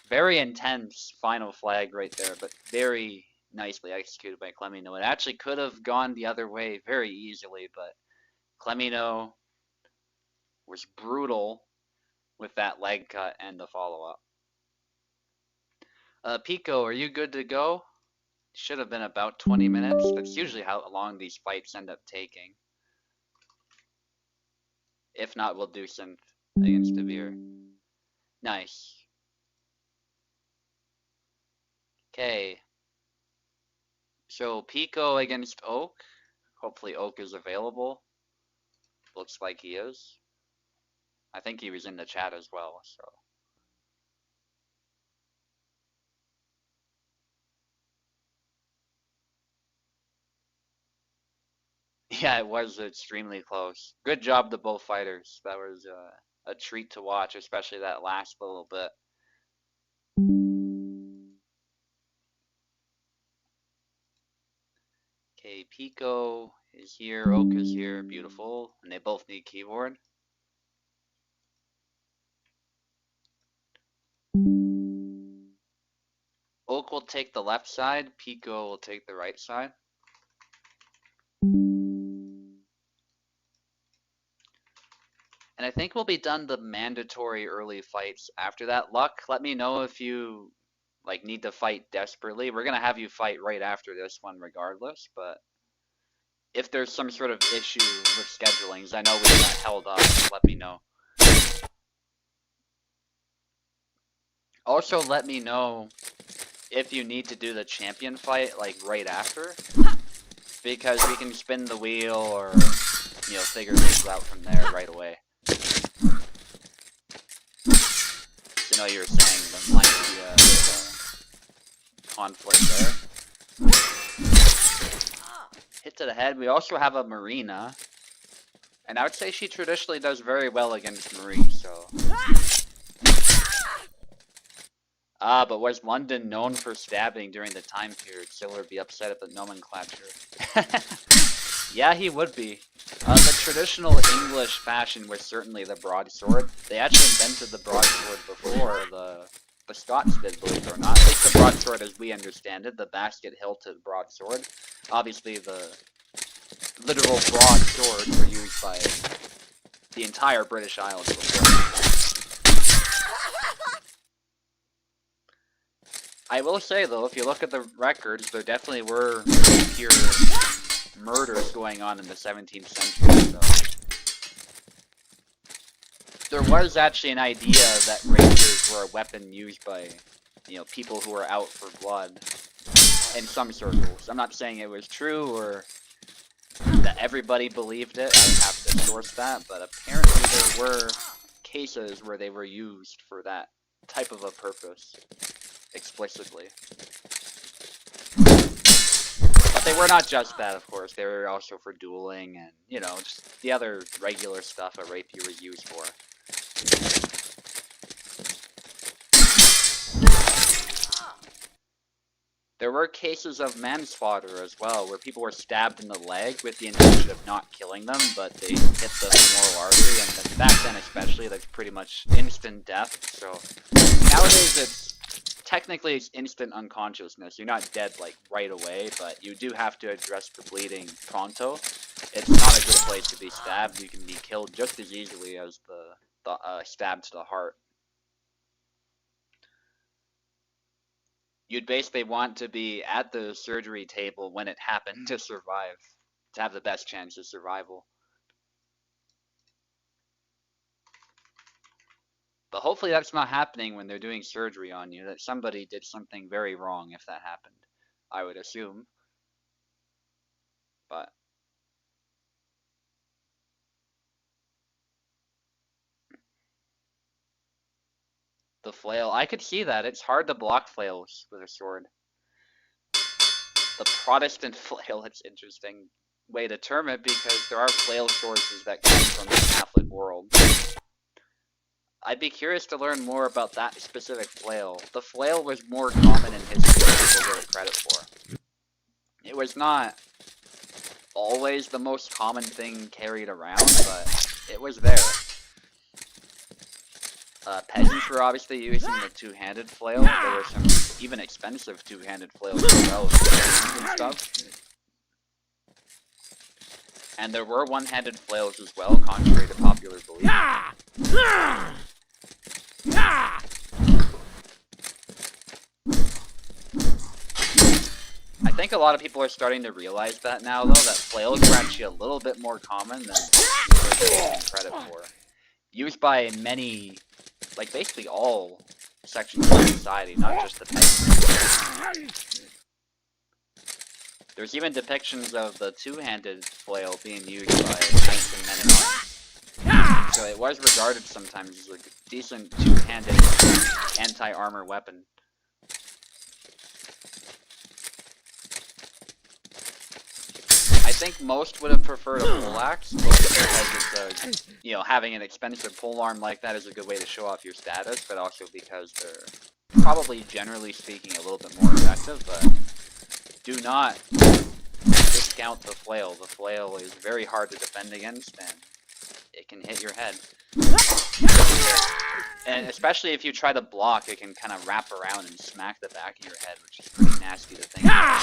Very intense final flag right there, but very nicely executed by Cleamino. It actually could have gone the other way very easily, but Cleamino was brutal with that leg cut and the follow-up. Pico, are you good to go? Should have been about 20 minutes. That's usually how long these fights end up taking. If not, we'll do Synth against Devere. Nice. Okay. So Pico against Oak. Hopefully Oak is available. Looks like he is. I think he was in the chat as well, so. Yeah, it was extremely close. Good job to both fighters. That was a treat to watch, especially that last little bit. Okay, Pico is here, Oak is here, beautiful, and they both need keyboard. Oak will take the left side, Pico will take the right side. And I think we'll be done the mandatory early fights after that. Luck, let me know if you like need to fight desperately. We're gonna have you fight right after this one regardless, but if there's some sort of issue with schedulings, I know we got held up, let me know. Also let me know if you need to do the champion fight like right after, because we can spin the wheel or, you know, figure things out from there right away. You know, you were saying there might be a bit of a conflict there. Hit to the head. We also have a Marina, and I would say she traditionally does very well against Marie, so. But was London known for stabbing during the time period? Siller would be upset at the nomenclature. Yeah, he would be. The traditional English fashion was certainly the broadsword. They actually invented the broadsword before the Scots did, believe it or not. At least the broadsword as we understand it, the basket-hilted broadsword. Obviously, the literal broadswords were used by the entire British Isles before. I will say, though, if you look at the records, there definitely were pure murders going on in the 17th century, so. There was actually an idea that rapiers were a weapon used by, you know, people who were out for blood in some circles. I'm not saying it was true or that everybody believed it. I would have to source that, but apparently there were cases where they were used for that type of a purpose explicitly. But they were not just that, of course. They were also for dueling and, you know, just the other regular stuff a rapier was used for. There were cases of manslaughter as well, where people were stabbed in the leg with the intention of not killing them, but they hit the femoral artery, and then back then especially, that's pretty much instant death, so nowadays technically it's instant unconsciousness. You're not dead, like, right away, but you do have to address the bleeding pronto. It's not a good place to be stabbed. You can be killed just as easily as the stab to the heart. You'd basically want to be at the surgery table when it happened to survive, to have the best chance of survival. But hopefully that's not happening when they're doing surgery on you, that somebody did something very wrong if that happened, I would assume. But the flail, I could see that. It's hard to block flails with a sword. The Protestant flail, it's interesting way to term it because there are flail sources that come from the Catholic world. I'd be curious to learn more about that specific flail. The flail was more common in history than people give it credit for. It was not always the most common thing carried around, but it was there. Peasants were obviously using the two-handed flail. There were some even expensive two-handed flails as well, and stuff. And there were one-handed flails as well, contrary to popular belief. I think a lot of people are starting to realize that now, though, that flails are actually a little bit more common than we're giving credit for. Used by many, like basically all sections of society, not just the peasants. There's even depictions of the two-handed flail being used by knights and men-at-arms. So it was regarded sometimes as a decent two-handed anti-armor weapon. I think most would have preferred a poleaxe, because it's you know, having an expensive polearm like that is a good way to show off your status, but also because they're probably, generally speaking, a little bit more effective, but do not discount the flail. The flail is very hard to defend against, and it can hit your head. And especially if you try to block, it can kind of wrap around and smack the back of your head, which is pretty nasty to think about.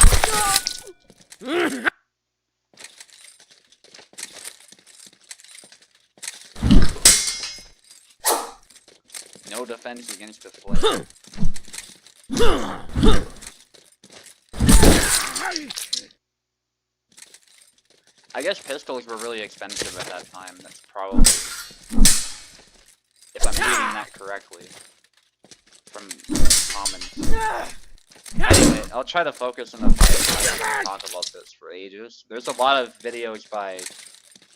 defense against the flare. I guess pistols were really expensive at that time. That's probably, if I'm reading that correctly, from comments. Anyway, I'll try to focus on the fight. I can talk about this for ages. There's a lot of videos by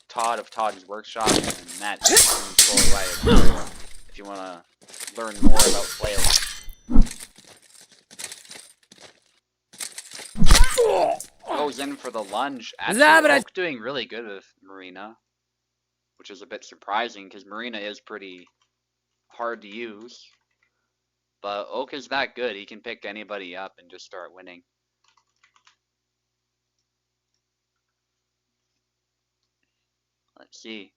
Todd of Todd's Workshop and Matt if you want to learn more about flailing. Goes in for the lunge. Actually, Oak doing really good with Marina, which is a bit surprising because Marina is pretty hard to use. But Oak is that good, he can pick anybody up and just start winning. Let's see.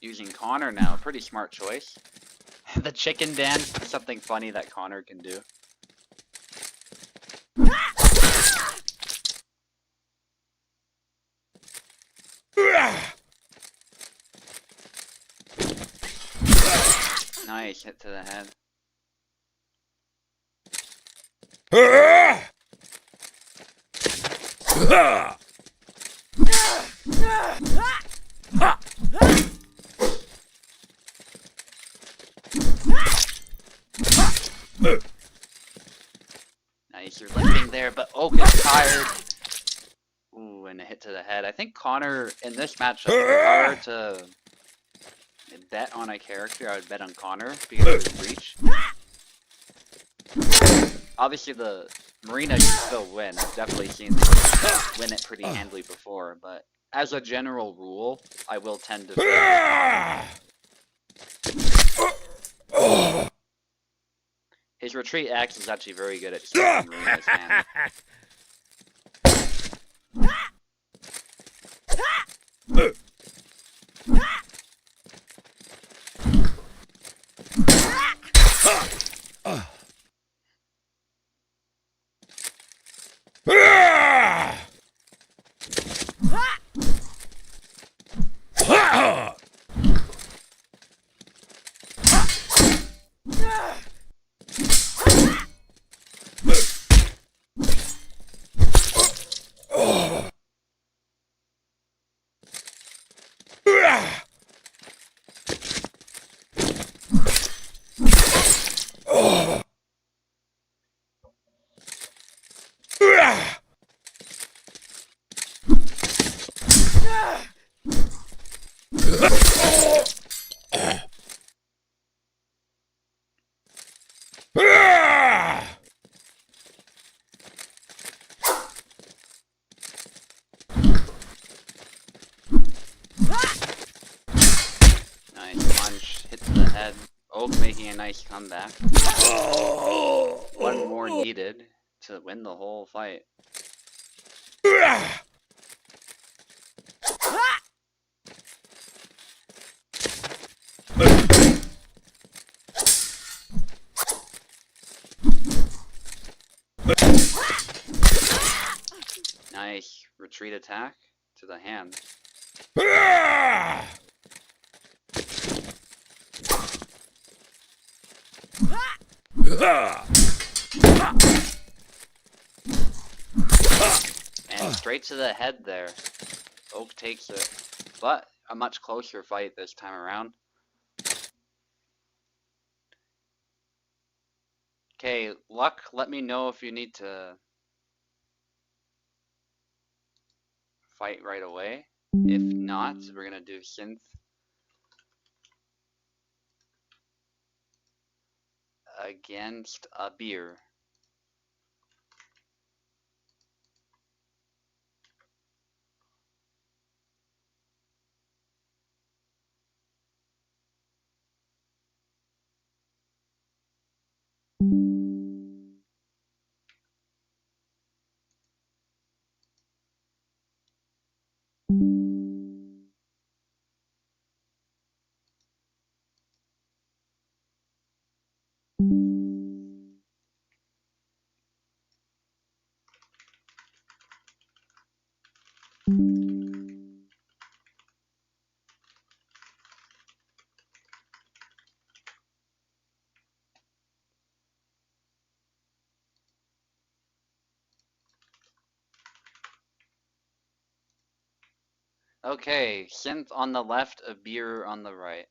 Using Connor now, pretty smart choice. The chicken dance is something funny that Connor can do. Nice, hit to the head. Nice, you're limping there, but Oak is tired. Ooh, and a hit to the head. I think Connor, in this matchup, if I were to bet on a character, I would bet on Connor because of his reach. Obviously, the Marina can still win. I've definitely seen them win it pretty handily before, but as a general rule, I will tend to favor Connor. His retreat X is actually very good at stopping Marina's hand. Nice punch, hit to the head. Oak making a nice comeback. One more needed to win the whole fight. Nice retreat attack to the hand. And straight to the head there. Oak takes it, but a much closer fight this time around. Okay, Luck, let me know if you need to fight right away. If not, we're gonna do Synth against a beer. Okay, Synth on the left, a beer on the right.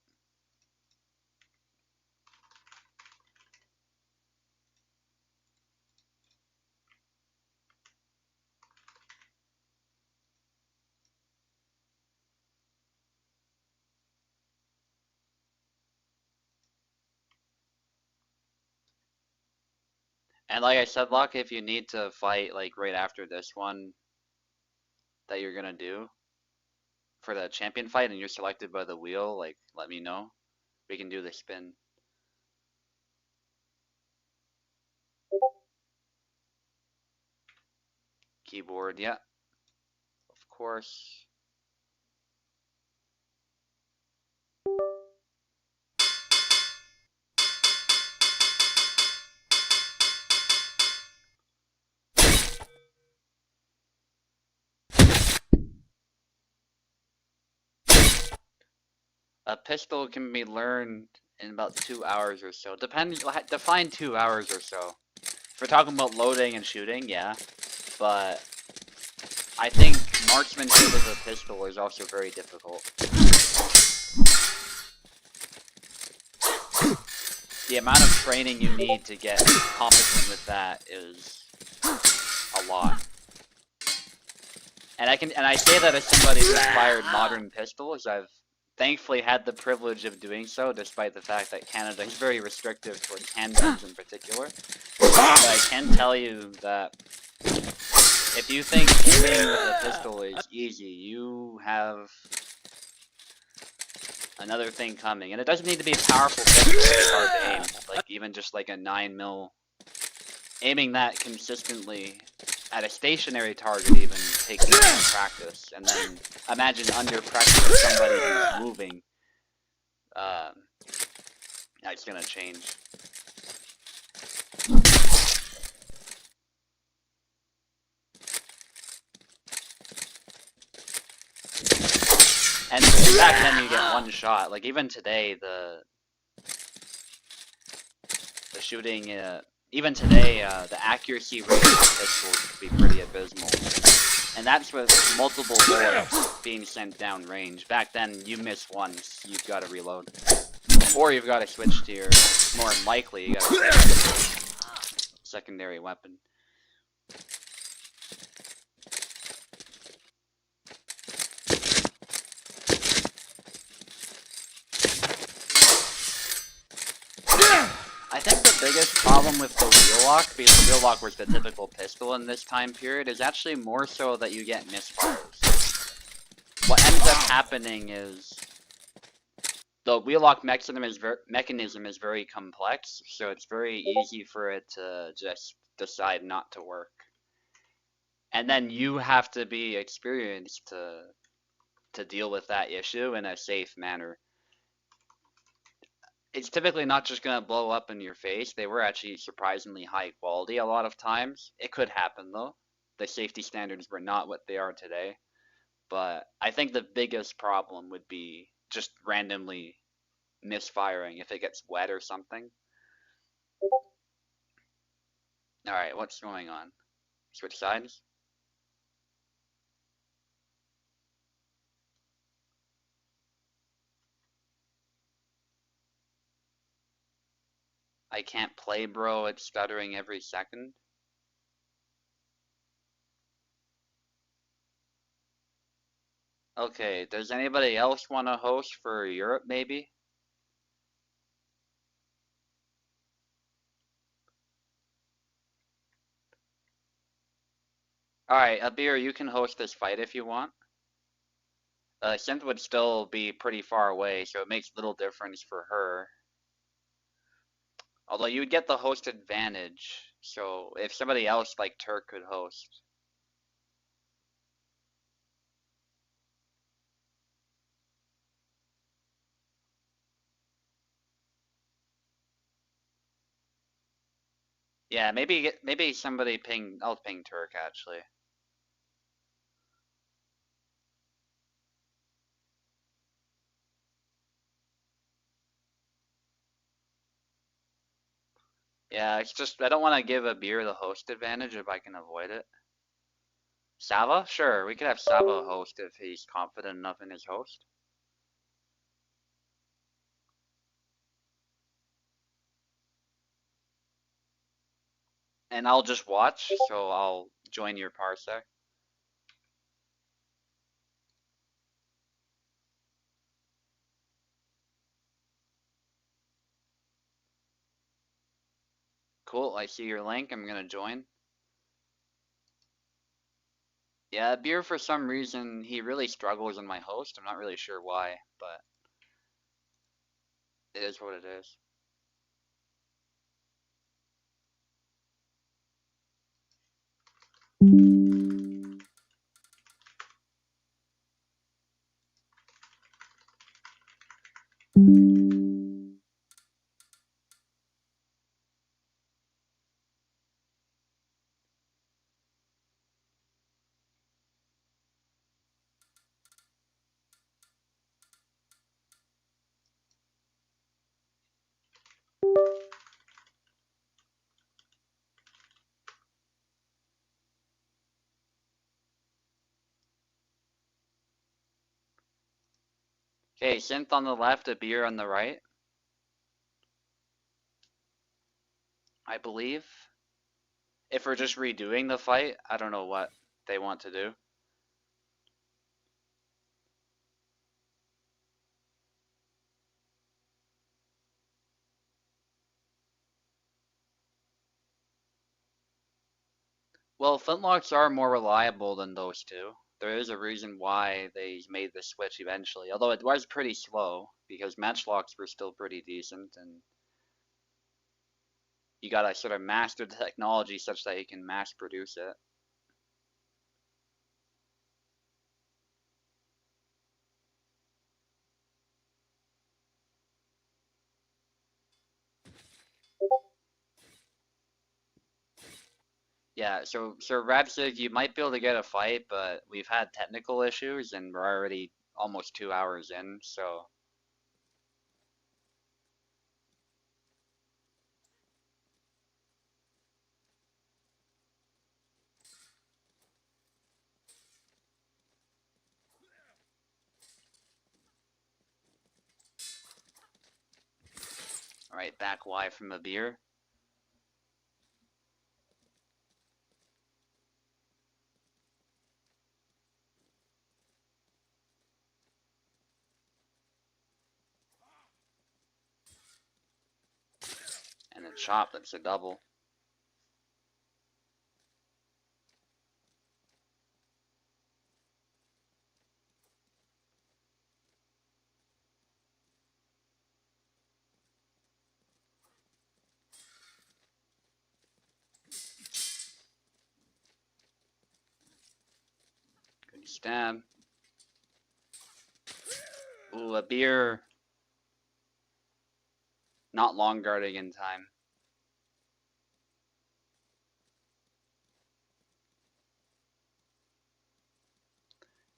And like I said, Luck, if you need to fight like right after this one that you're gonna do for the champion fight and you're selected by the wheel, like let me know. We can do the spin. Keyboard, yeah, of course. A pistol can be learned in about 2 hours or so. Depends, define 2 hours or so. If we're talking about loading and shooting, yeah. But I think marksmanship with a pistol is also very difficult. The amount of training you need to get competent with that is a lot. And I say that as somebody who's fired modern pistols. I've thankfully had the privilege of doing so, despite the fact that Canada is very restrictive towards handguns in particular. But I can tell you that if you think aiming with a pistol is easy, you have another thing coming. And it doesn't need to be a powerful pistol to be hard to aim. Like, even just like a 9mm. Aiming that consistently at a stationary target even takes some practice. And then imagine under pressure somebody who's moving. That's gonna change. And back then you get one shot. Like even today, the shooting, even today, the accuracy rate of pistols could be pretty abysmal. And that's with multiple bullets being sent down range. Back then, you miss once, you've got to reload. Or you've got to switch to your, more likely, you got to switch to your secondary weapon. I think the biggest problem with the wheel lock, because the wheel lock was the typical pistol in this time period, is actually more so that you get misfires. What ends up happening is the wheel lock mechanism is very complex, so it's very easy for it to just decide not to work. And then you have to be experienced to deal with that issue in a safe manner. It's typically not just going to blow up in your face. They were actually surprisingly high quality a lot of times. It could happen though. The safety standards were not what they are today. But I think the biggest problem would be just randomly misfiring if it gets wet or something. Alright, what's going on? Switch sides? I can't play, bro. It's stuttering every second. Okay, does anybody else want to host for Europe, maybe? Alright, Abir, you can host this fight if you want. Synth would still be pretty far away, so it makes little difference for her. Although you would get the host advantage, so if somebody else like Turk could host. Yeah, maybe somebody ping. I'll ping Turk actually. Yeah, it's just I don't want to give Abir the host advantage if I can avoid it. Sava? Sure, we could have Sava host if he's confident enough in his host. And I'll just watch, so I'll join your parsec. Cool, I see your link, I'm gonna join. Yeah, Beer, for some reason, he really struggles in my host. I'm not really sure why, but it is what it is. Okay, Synth on the left, a Beer on the right, I believe. If we're just redoing the fight, I don't know what they want to do. Well, flintlocks are more reliable than those two. There is a reason why they made the switch eventually, although it was pretty slow because matchlocks were still pretty decent, and you gotta sort of master the technology such that you can mass produce it. Yeah, so Radzig, you might be able to get a fight, but we've had technical issues and we're already almost 2 hours in, so alright, back Y from a beer. And a chop, that's a double. Good stab. Ooh, a beer. Not long guarding in time.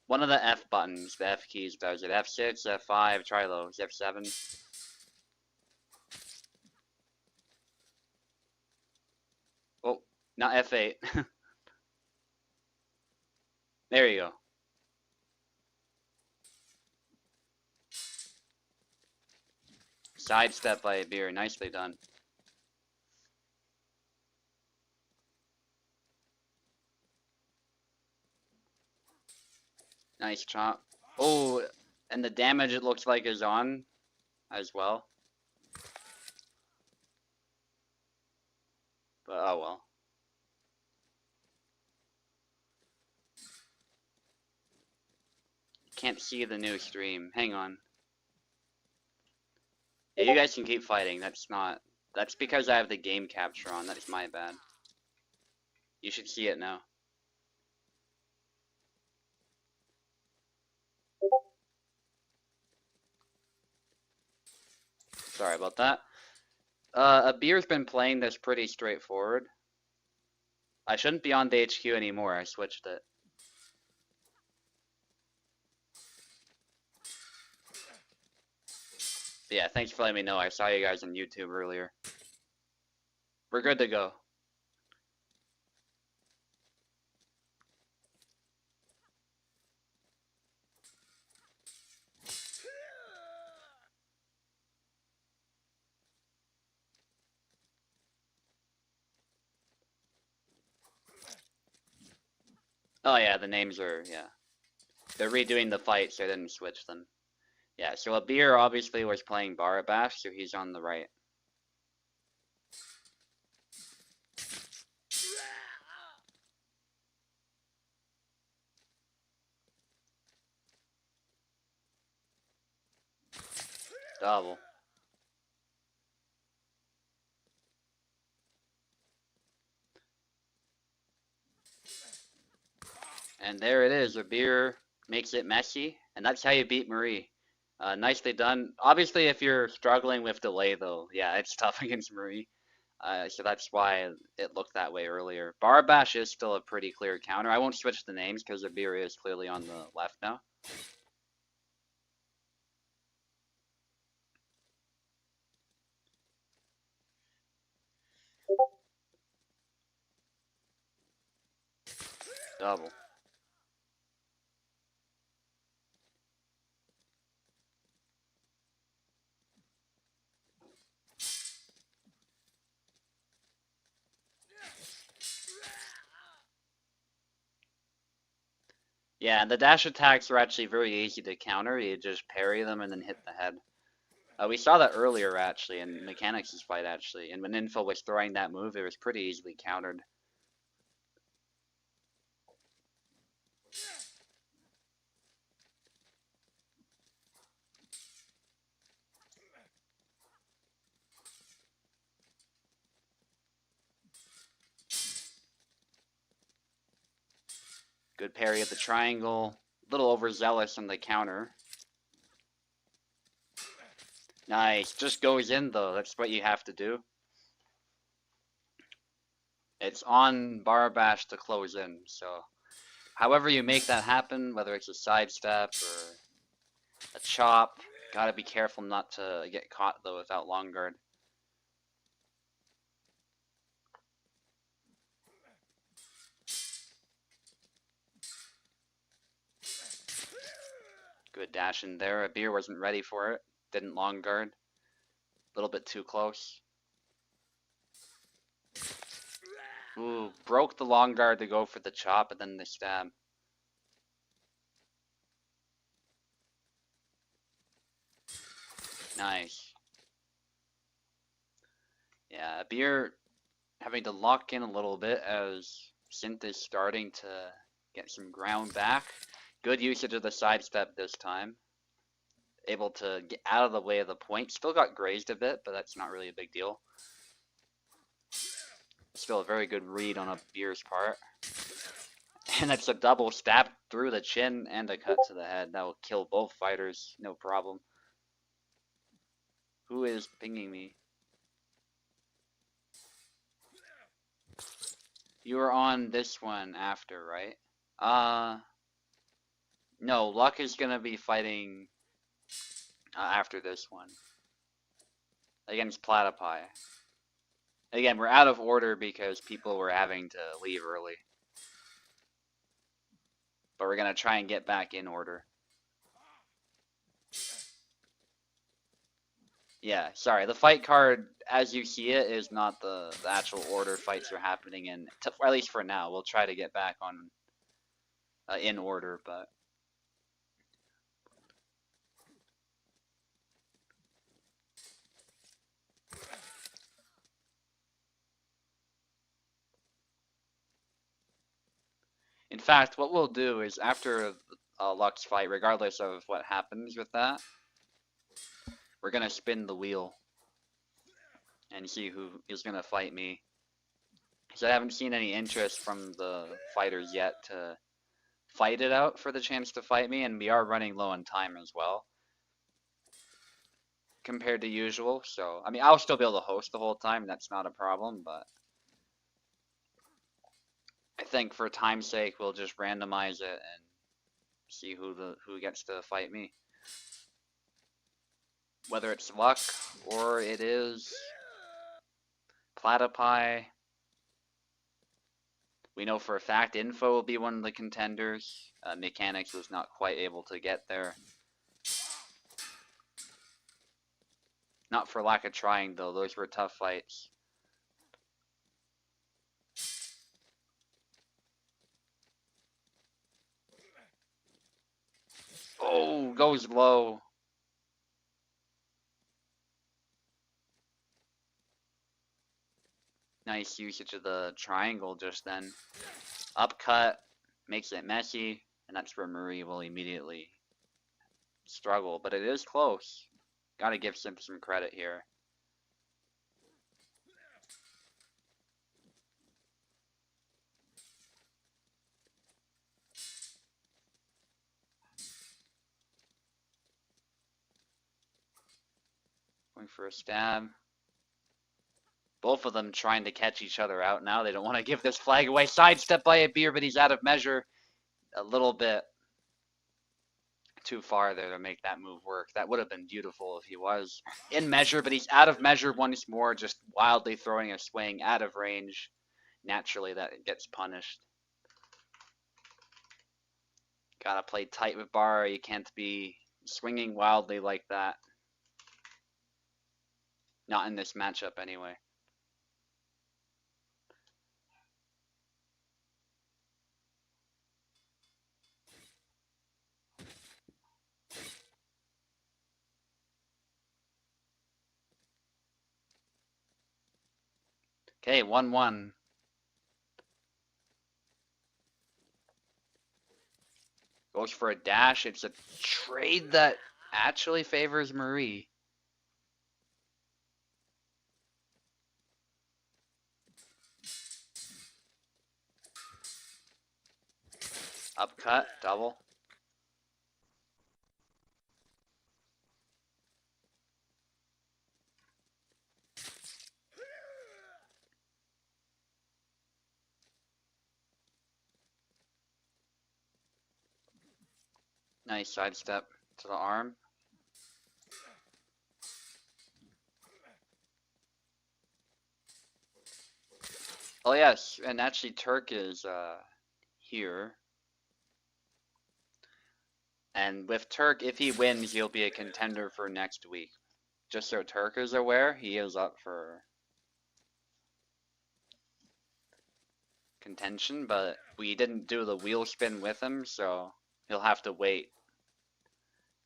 One of the F buttons, the F keys does it. F6, F5, try those. F7. Oh, not F8. There you go. Sidestep by a beer, nicely done. Nice chop. Oh, and the damage it looks like is on as well. But oh well. Can't see the new stream. Hang on. Yeah, you guys can keep fighting. That's because I have the game capture on. That's my bad. You should see it now. Sorry about that. A beer's been playing this pretty straightforward. I shouldn't be on the HQ anymore. I switched it. But yeah, thanks for letting me know. I saw you guys on YouTube earlier. We're good to go. Oh yeah, the names are, yeah. They're redoing the fight, so I didn't switch them. Yeah, so Abir obviously was playing Barabash, so he's on the right. Double. And there it is. Abir makes it messy, and that's how you beat Marie. Nicely done. Obviously, if you're struggling with delay, though, yeah, it's tough against Marie. So that's why it looked that way earlier. Barbash is still a pretty clear counter. I won't switch the names because Abir is clearly on the left now. Double. Yeah, and the dash attacks are actually very easy to counter. You just parry them and then hit the head. We saw that earlier, actually, in Mechanics' fight, actually. And when Info was throwing that move, it was pretty easily countered. Good parry at the triangle. A little overzealous on the counter. Nice. Just goes in, though. That's what you have to do. It's on Barabash to close in, so however you make that happen, whether it's a sidestep or a chop, gotta be careful not to get caught, though, without long guard. Good dash in there. Abir wasn't ready for it. Didn't long guard. A little bit too close. Ooh, broke the long guard to go for the chop and then the stab. Nice. Yeah, Abir having to lock in a little bit as Synth is starting to get some ground back. Good usage of the sidestep this time. Able to get out of the way of the point. Still got grazed a bit, but that's not really a big deal. Still a very good read on Abir's part. And that's a double stab through the chin and a cut to the head. That will kill both fighters, no problem. Who is pinging me? You were on this one after, right? No, Luck is gonna be fighting after this one. Against Platypy. Again, we're out of order because people were having to leave early. But we're gonna try and get back in order. Yeah, sorry. The fight card, as you see it, is not the actual order fights are happening in. At least for now, we'll try to get back on in order, but in fact, what we'll do is after Luck's fight, regardless of what happens with that, we're gonna spin the wheel and see who is gonna fight me. Because I haven't seen any interest from the fighters yet to fight it out for the chance to fight me, and we are running low on time as well compared to usual. So, I mean, I'll still be able to host the whole time. That's not a problem, but I think for time's sake, we'll just randomize it and see who gets to fight me. Whether it's Luck or it is Platypy. We know for a fact Info will be one of the contenders. Mechanics was not quite able to get there. Not for lack of trying, though. Those were tough fights. Oh, goes low. Nice usage of the triangle just then. Upcut makes it messy, and that's where Marie will immediately struggle, but it is close. Gotta give Synth some credit here. Going for a stab. Both of them trying to catch each other out now. They don't want to give this flag away. Sidestep by a beer, but he's out of measure. A little bit too far there to make that move work. That would have been beautiful if he was in measure, but he's out of measure once more, just wildly throwing a swing out of range. Naturally, that gets punished. Gotta play tight with bar. You can't be swinging wildly like that. Not in this matchup, anyway. Okay, 1-1. Goes for a dash. It's a trade that actually favors Marie. Upcut, double. Nice sidestep to the arm. Oh yes, and actually Turk is here. And with Turk, if he wins, he'll be a contender for next week. Just so Turk is aware, he is up for contention, but we didn't do the wheel spin with him, so he'll have to wait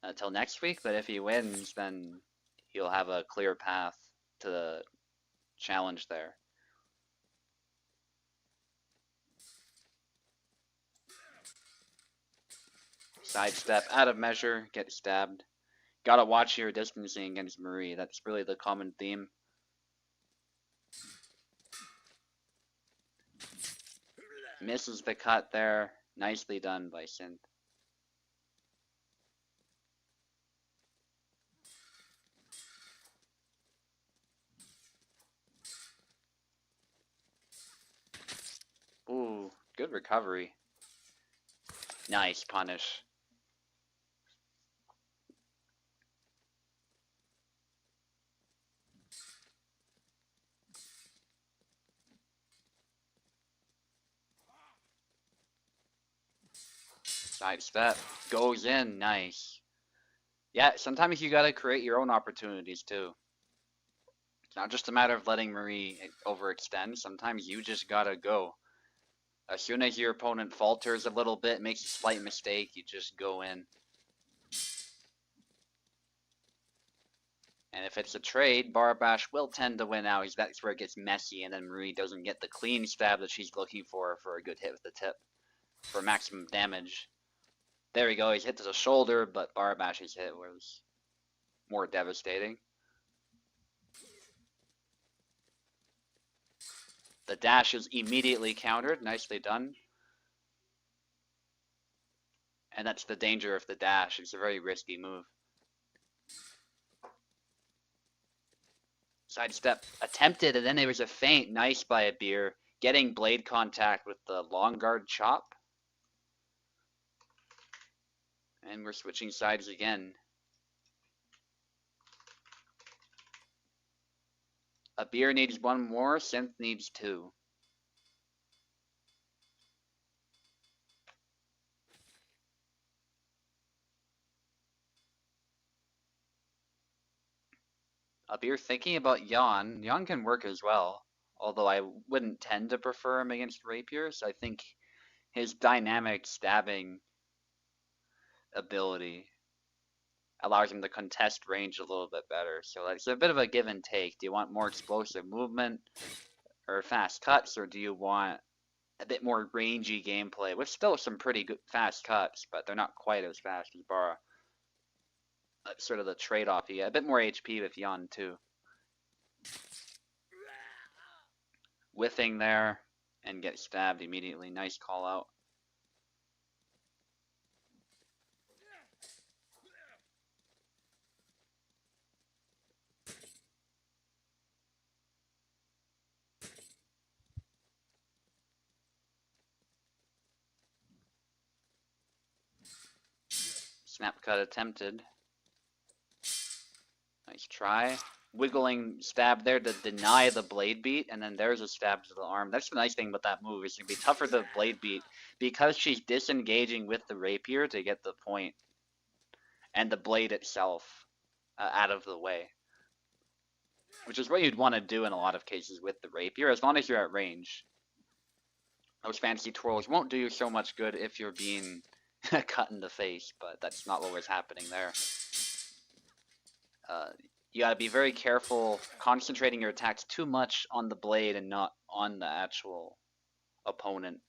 until next week. But if he wins, then he'll have a clear path to the challenge there. Sidestep, out of measure, get stabbed. Gotta watch your distancing against Marie. That's really the common theme. Misses the cut there. Nicely done by Synth. Ooh, good recovery. Nice punish. Sidestep. Goes in. Nice. Yeah, sometimes you gotta create your own opportunities too. It's not just a matter of letting Marie overextend. Sometimes you just gotta go. As soon as your opponent falters a little bit, makes a slight mistake, you just go in. And if it's a trade, Barbash will tend to win out. That's where it gets messy, and then Marie doesn't get the clean stab that she's looking for a good hit with the tip for maximum damage. There we go. He's hit to the shoulder, but Barbash's hit was more devastating. The dash is immediately countered. Nicely done. And that's the danger of the dash. It's a very risky move. Sidestep attempted, and then there was a feint. Nice by a beer. Getting blade contact with the long guard chop. And we're switching sides again. A beer needs one more. Synth needs two. A beer thinking about Yon. Yon can work as well. Although I wouldn't tend to prefer him against rapiers. I think his dynamic stabbing ability allows him to contest range a little bit better. So it's a bit of a give and take. Do you want more explosive movement or fast cuts, or do you want a bit more rangy gameplay with still some pretty good fast cuts, but they're not quite as fast as Bara? That's sort of the trade-off. You get a bit more HP with Yun too. Whiffing there and get stabbed immediately. Nice call out. Snap cut attempted. Nice try. Wiggling stab there to deny the blade beat, and then there's a stab to the arm. That's the nice thing about that move, is it can be tougher to blade beat because she's disengaging with the rapier to get the point and the blade itself out of the way. Which is what you'd want to do in a lot of cases with the rapier, as long as you're at range. Those fancy twirls won't do you so much good if you're being cut in the face, but that's not what was happening there. You gotta be very careful concentrating your attacks too much on the blade and not on the actual opponent.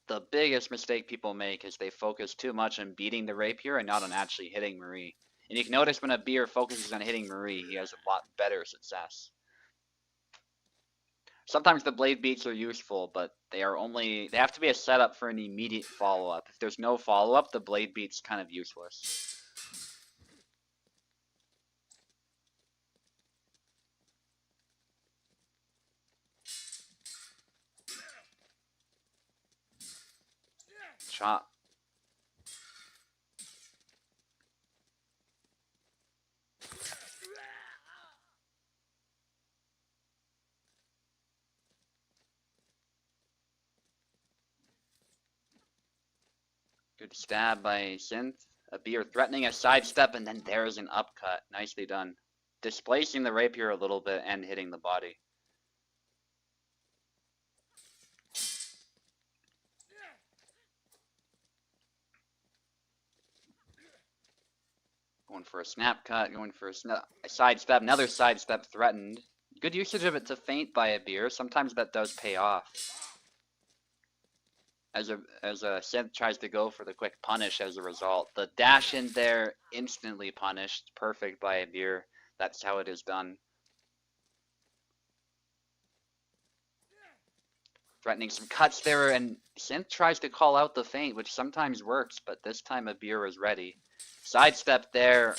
The biggest mistake people make is they focus too much on beating the rapier and not on actually hitting Marie. And you can notice when a beer focuses on hitting Marie, he has a lot better success. Sometimes the blade beats are useful, but they have to be a setup for an immediate follow-up. If there's no follow-up, the blade beat's kind of useless. Chop. Good stab by Synth. A beer threatening a sidestep, and then there's an upcut. Nicely done. Displacing the rapier a little bit and hitting the body. Going for a snap cut, going for a sidestep, another sidestep threatened. Good usage of it to feint by a beer. Sometimes that does pay off. As a Synth tries to go for the quick punish as a result. The dash in there instantly punished. Perfect by a beer. That's how it is done. Threatening some cuts there, and Synth tries to call out the feint, which sometimes works, but this time a beer is ready. Sidestep there,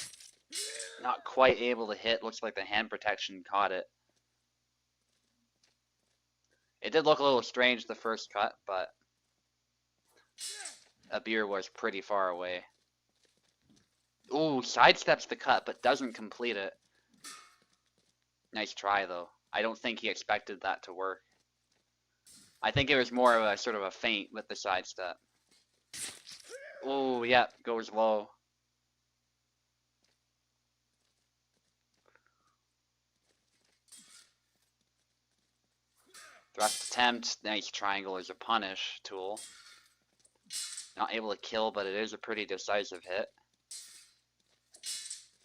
not quite able to hit. Looks like the hand protection caught it. It did look a little strange the first cut, but a beer was pretty far away. Ooh, sidesteps the cut, but doesn't complete it. Nice try, though. I don't think he expected that to work. I think it was more of a sort of a feint with the sidestep. Ooh, yeah, goes low. Thrust attempt, nice triangle is a punish tool. Not able to kill, but it is a pretty decisive hit.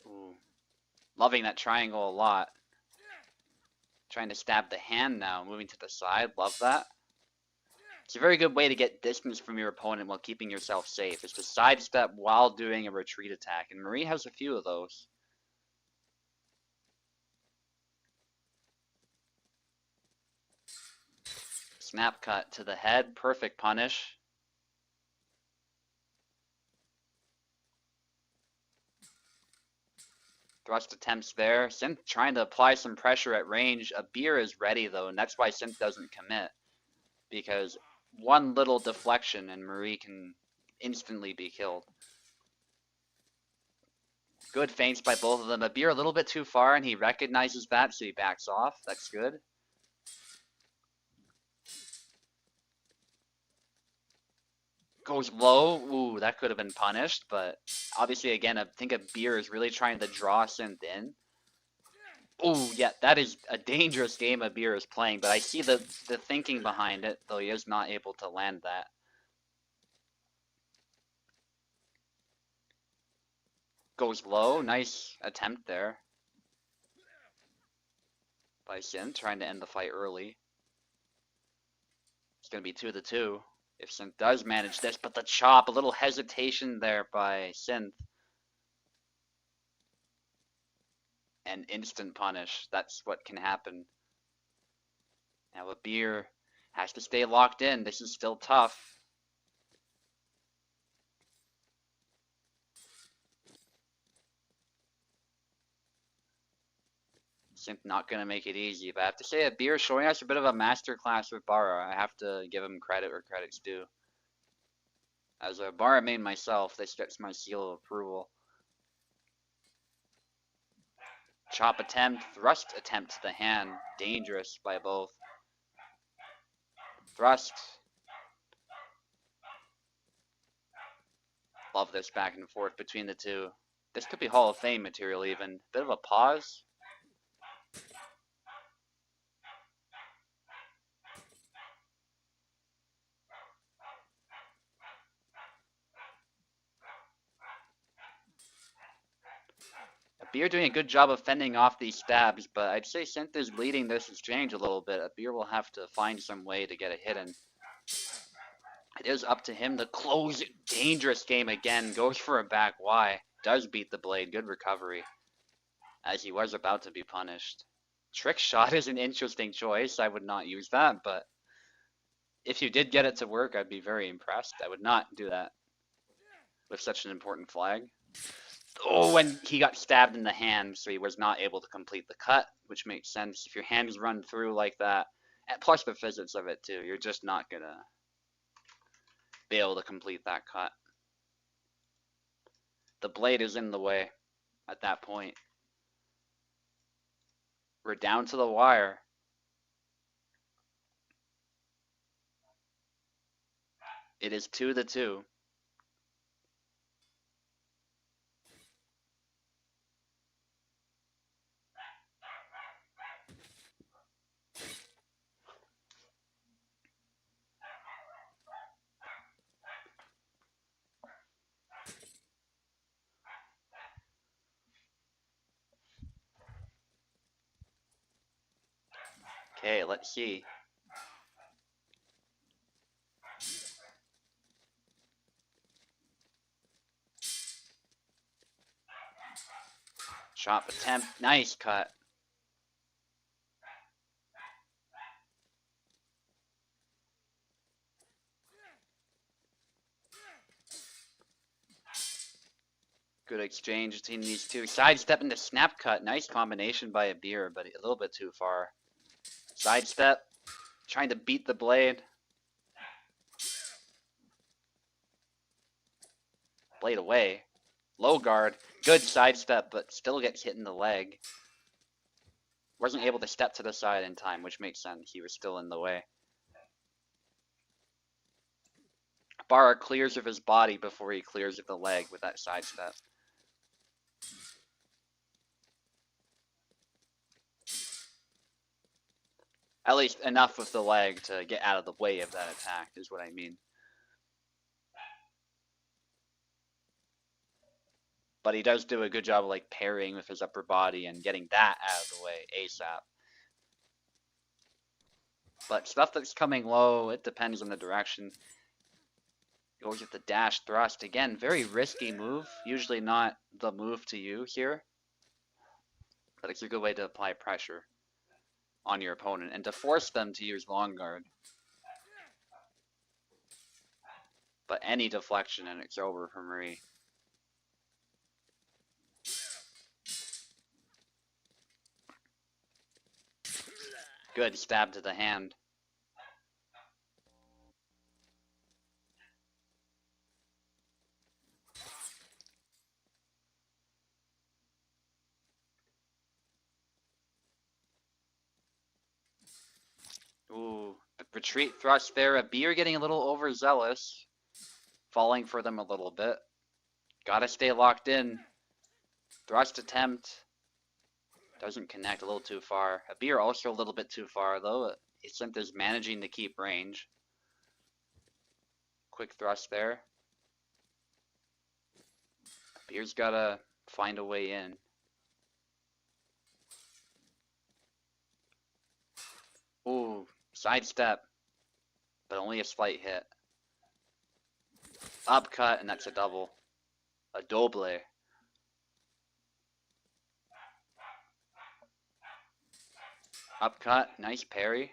Ooh. Loving that triangle a lot. Trying to stab the hand now, moving to the side, love that. It's a very good way to get distance from your opponent while keeping yourself safe, is to sidestep while doing a retreat attack, and Marie has a few of those. Snap cut to the head, perfect punish. Thrust attempts there. Synth trying to apply some pressure at range. A beer is ready though, and that's why Synth doesn't commit. Because one little deflection and Marie can instantly be killed. Good feints by both of them. A beer a little bit too far, and he recognizes that, so he backs off. That's good. Goes low. Ooh, that could have been punished, but obviously, again, I think a beer is really trying to draw Synth in. Ooh, yeah, that is a dangerous game a beer is playing, but I see the thinking behind it, though he is not able to land that. Goes low. Nice attempt there by Synth, trying to end the fight early. It's going to be 2-2 if Synth does manage this, but the chop, a little hesitation there by Synth. And instant punish. That's what can happen. Now a beer has to stay locked in. This is still tough. Synth not going to make it easy, but I have to say, a beer showing us a bit of a masterclass with Bara. I have to give him credit where credit's due. As a Bara main myself, this gets my seal of approval. Chop attempt, thrust attempt to the hand. Dangerous by both. Thrust. Love this back and forth between the two. This could be Hall of Fame material even. Bit of a pause. Beer doing a good job of fending off these stabs, but I'd say Synth is leading this exchange a little bit. Beer will have to find some way to get a hit in. It is up to him to close it. Dangerous game again. Goes for a back Y. Does beat the blade. Good recovery. As he was about to be punished. Trick shot is an interesting choice. I would not use that, but if you did get it to work, I'd be very impressed. I would not do that with such an important flag. Oh, and he got stabbed in the hand, so he was not able to complete the cut, which makes sense. If your hands run through like that, and plus the physics of it too, you're just not gonna be able to complete that cut. The blade is in the way at that point. We're down to the wire. It is 2-2. Okay, let's see. Chop attempt. Nice cut. Good exchange between these two. Sidestep into snap cut. Nice combination by a beer, but a little bit too far. Sidestep. Trying to beat the blade. Blade away. Low guard. Good sidestep, but still gets hit in the leg. Wasn't able to step to the side in time, which makes sense. He was still in the way. Bara clears of his body before he clears of the leg with that sidestep. At least enough with the leg to get out of the way of that attack, is what I mean. But he does do a good job of like parrying with his upper body and getting that out of the way ASAP. But stuff that's coming low, it depends on the direction. Goes with the dash thrust. Again, very risky move. Usually not the move to use here. But it's a good way to apply pressure on your opponent and to force them to use long guard. But any deflection and it's over for Marie. Good stab to the hand. Ooh, retreat thrust there. A beer getting a little overzealous. Falling for them a little bit. Gotta stay locked in. Thrust attempt. Doesn't connect, a little too far. A beer also a little bit too far though. Synth is managing to keep range. Quick thrust there. Beer's gotta find a way in. Ooh, sidestep, but only a slight hit. Upcut, and that's a double. A double. Upcut, nice parry.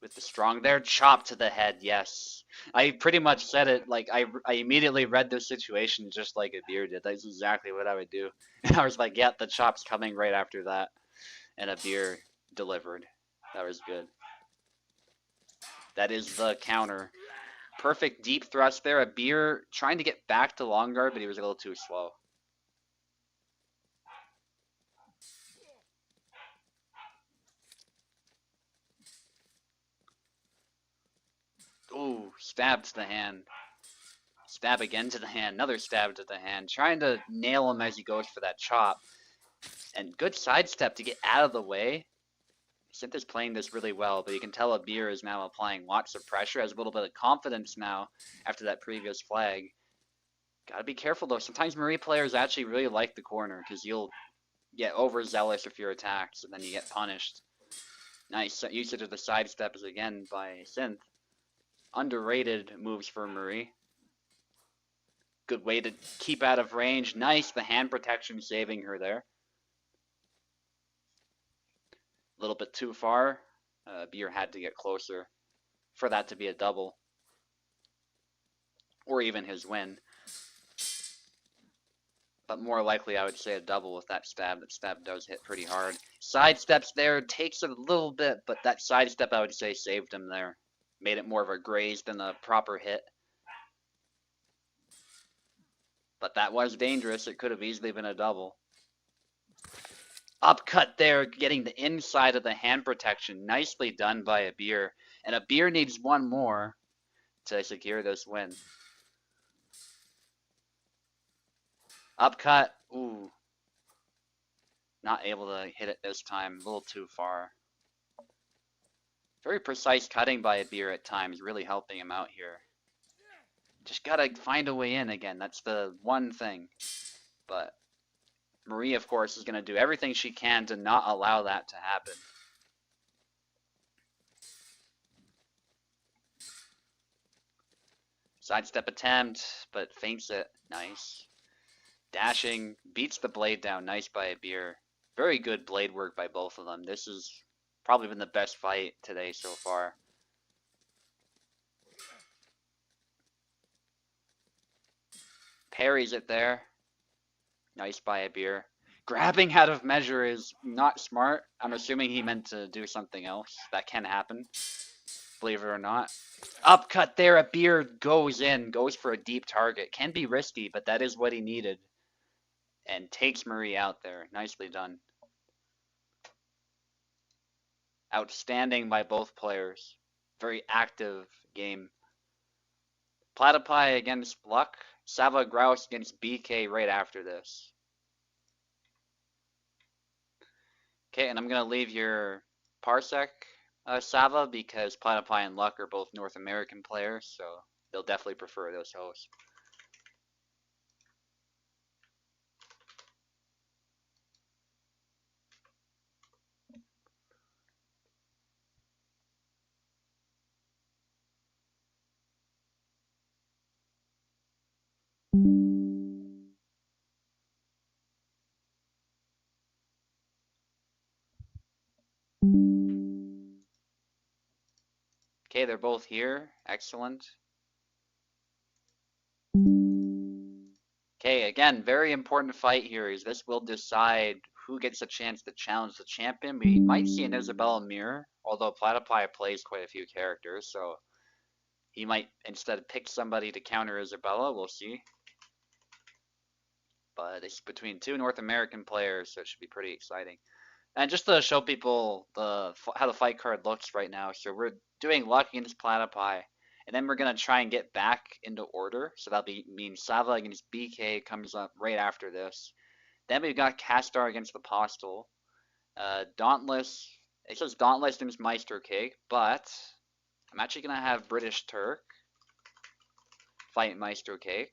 With the strong there, chop to the head, yes. I pretty much said it, like, I immediately read the situation just like a beer did. That's exactly what I would do. I was like, yeah, the chop's coming right after that. And a beer delivered. That was good. That is the counter. Perfect deep thrust there. A beer trying to get back to long guard, but he was a little too slow. Ooh, stab to the hand. Stab again to the hand. Another stab to the hand. Trying to nail him as he goes for that chop. And good sidestep to get out of the way. Synth is playing this really well, but you can tell Abir is now applying lots of pressure, has a little bit of confidence now after that previous flag. Gotta be careful though. Sometimes Marie players actually really like the corner because you'll get overzealous if you're attacked, and then you get punished. Nice usage of the sidesteps again by Synth. Underrated moves for Marie. Good way to keep out of range. Nice, the hand protection saving her there. A little bit too far. Beer had to get closer for that to be a double. Or even his win. But more likely, I would say a double with that stab. That stab does hit pretty hard. Sidesteps there, takes a little bit, but that sidestep, I would say, saved him there. Made it more of a graze than a proper hit. But that was dangerous. It could have easily been a double. Upcut there, getting the inside of the hand protection. Nicely done by Abir. And Abir needs one more to secure this win. Upcut. Ooh. Not able to hit it this time. A little too far. Very precise cutting by Abir at times. Really helping him out here. Just gotta find a way in again. That's the one thing. But Marie, of course, is going to do everything she can to not allow that to happen. Sidestep attempt, but feints it. Nice. Dashing, beats the blade down. Nice by Abir. Very good blade work by both of them. This has probably been the best fight today so far. Parries it there. Nice by Abir. Grabbing out of measure is not smart. I'm assuming he meant to do something else. That can happen, believe it or not. Upcut there, Abir goes in, goes for a deep target. Can be risky, but that is what he needed. And takes Marie out there. Nicely done. Outstanding by both players. Very active game. Platypy against Luck. Sava Grous against BK right after this. Okay, and I'm going to leave your Parsec, Sava, because Platypy and Luck are both North American players, so they'll definitely prefer those hosts. Okay, they're both here. Excellent. Okay, again, very important fight here, is this will decide who gets a chance to challenge the champion. We might see an Isabella mirror, although Platypy plays quite a few characters, so he might instead pick somebody to counter Isabella. We'll see. But it's between two North American players, so it should be pretty exciting. And just to show people how the fight card looks right now, so we're doing Luck against Platypy, and then we're going to try and get back into order. So that'll mean Sava against BK comes up right after this. Then we've got Castar against the Apostle. Dauntless, it says Dauntless against Meister Cake, but I'm actually going to have British Turk fight Meister Cake.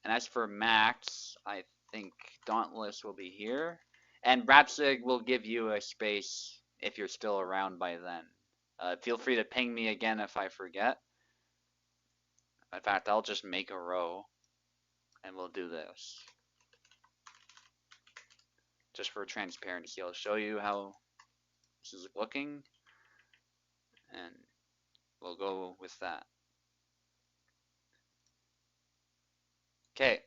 And as for Max, I think Dauntless will be here. And Radzig will give you a space if you're still around by then. Feel free to ping me again if I forget. In fact, I'll just make a row and we'll do this. Just for transparency, I'll show you how this is looking and we'll go with that. Okay.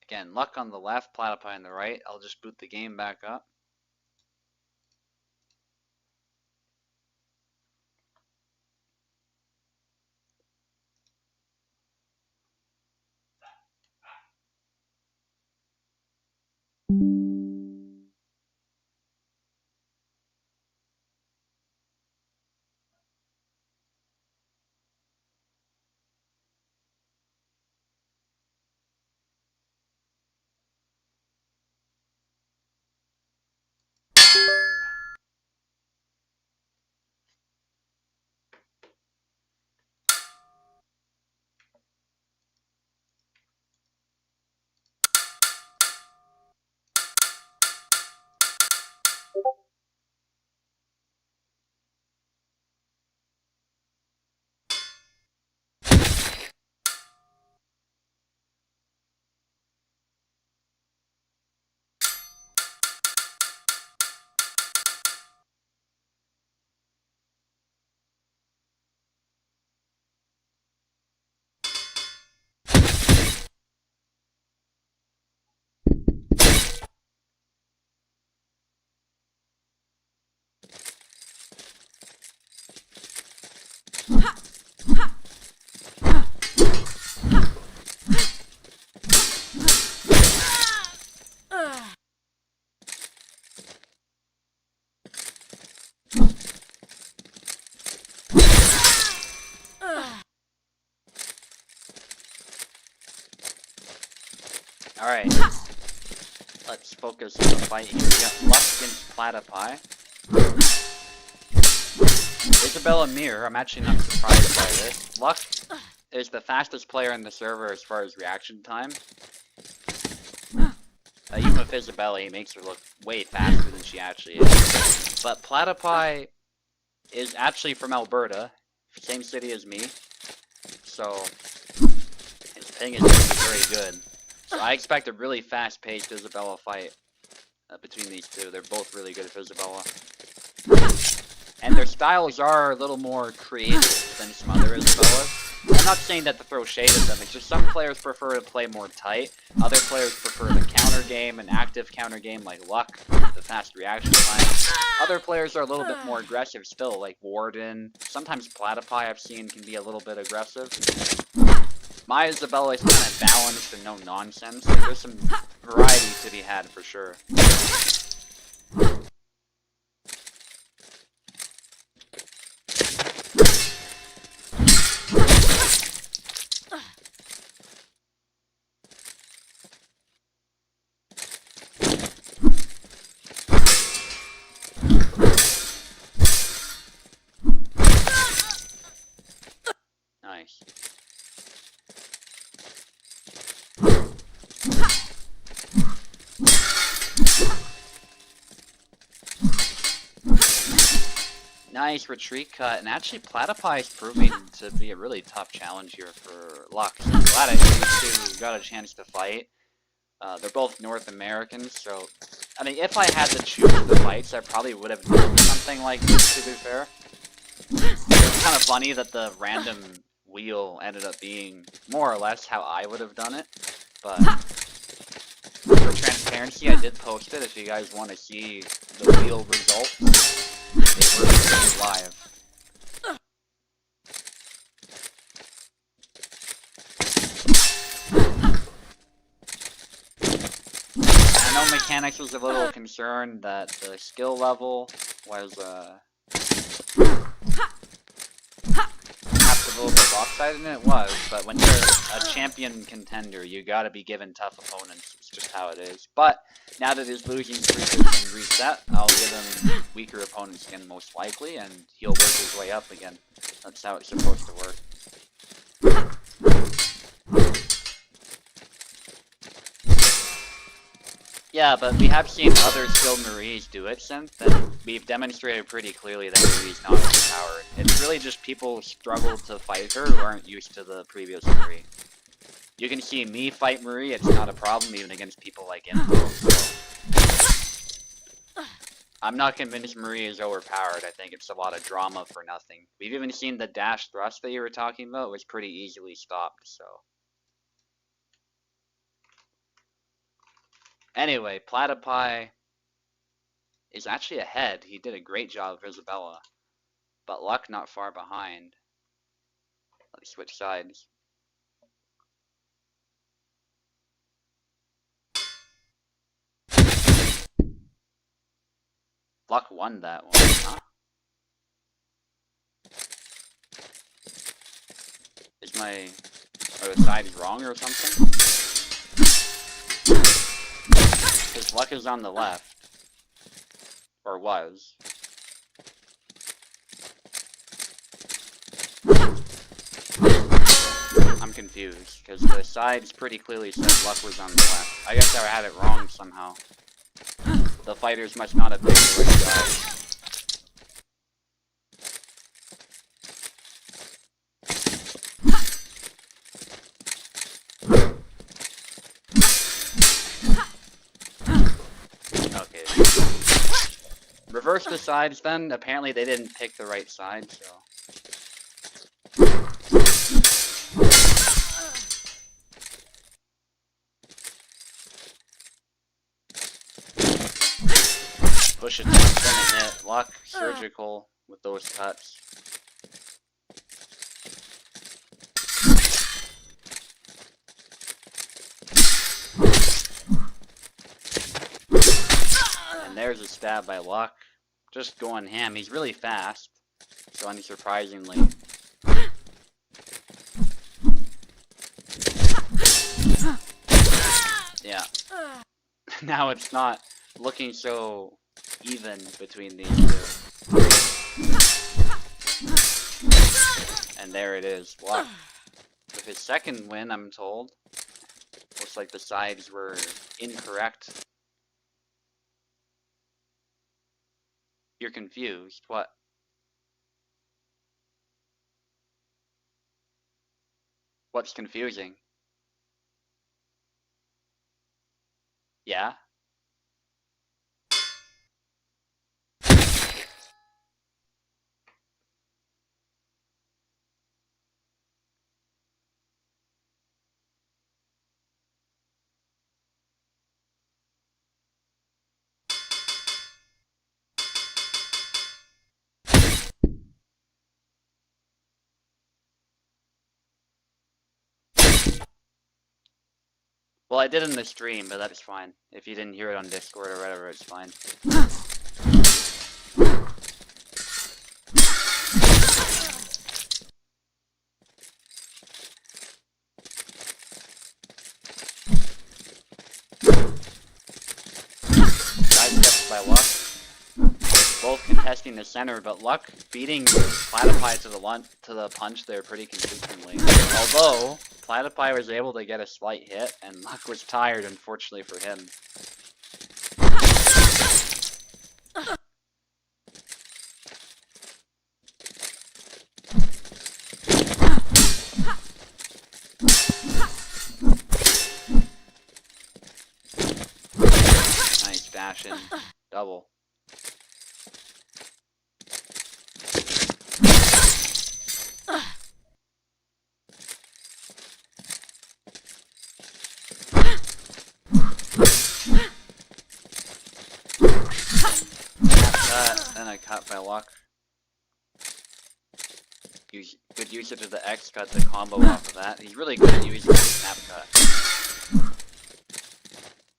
Again, Luck on the left, Platypy on the right. I'll just boot the game back up. Alright, let's focus on the fight here. We got Luck against Platypy. Isabella Mir, I'm actually not surprised by this. Luck is the fastest player in the server as far as reaction time. Even with Isabella, he makes her look way faster than she actually is. But Platypy is actually from Alberta, same city as me, so his ping is going to be very good. So I expect a really fast-paced Isabella fight between these two. They're both really good at Isabella. And their styles are a little more creative than some other Isabellas. I'm not saying that to throw shade at them, it's just some players prefer to play more tight, other players prefer the counter game, an active counter game like Luck, the fast reaction time. Other players are a little bit more aggressive still, like Warden. Sometimes Platypy I've seen can be a little bit aggressive. My Isabella is kind of balanced and no nonsense. Like, there's some variety to be had for sure. Nice. Nice retreat cut, and actually Platypy is proving to be a really tough challenge here for Luck. So I'm glad these two got a chance to fight. They're both North Americans, so I mean, if I had to choose the fights, I probably would have done something like this, to be fair. It's kind of funny that the random wheel ended up being more or less how I would have done it, but for transparency, I did post it if you guys want to see the wheel results. They were streamed live. I know Mechanics was a little concerned that the skill level was perhaps a little bit lopsided, and it was, but when you're a champion contender, you gotta be given tough opponents. It's just how it is. But now that his losing streak has been reset, I'll give him weaker opponents again, most likely, and he'll work his way up again. That's how it's supposed to work. Yeah, but we have seen other skilled Maries do it, Synth, and we've demonstrated pretty clearly that Marie's not overpowered. It's really just people struggle to fight her who aren't used to the previous Marie. You can see me fight Marie, it's not a problem even against people like him. So. I'm not convinced Marie is overpowered. I think it's a lot of drama for nothing. We've even seen the dash thrust that you were talking about was pretty easily stopped, so. Anyway, Platypy is actually ahead. He did a great job of Isabella. But Luck not far behind. Let's switch sides. Luck won that one, huh? Are the sides wrong or something? Because Luck is on the left. Or was. I'm confused, because the sides pretty clearly said Luck was on the left. I guess I had it wrong somehow. The fighters must not have picked the right side. Okay. Reverse the sides then. Apparently they didn't pick the right side, so. Push attack, then hit. Luck, surgical with those cuts. And there's a stab by Luck. Just going ham. He's really fast. So unsurprisingly. Yeah. Now it's not looking so even between these two. And there it is. Luck. With his second win, I'm told. Looks like the sides were incorrect. You're confused. What? What's confusing? Yeah? Well, I did in the stream, but that's fine. If you didn't hear it on Discord or whatever, it's fine. Sidesteps by Luck. Both contesting the center, but Luck beating Platypy to the punch there pretty consistently. Although, Platypy was able to get a slight hit, and Luck was tired, unfortunately for him. Nice dash in. Double. Then a cut by Luck. Good usage of the X cut to combo off of that. He's really good at using the snap cut.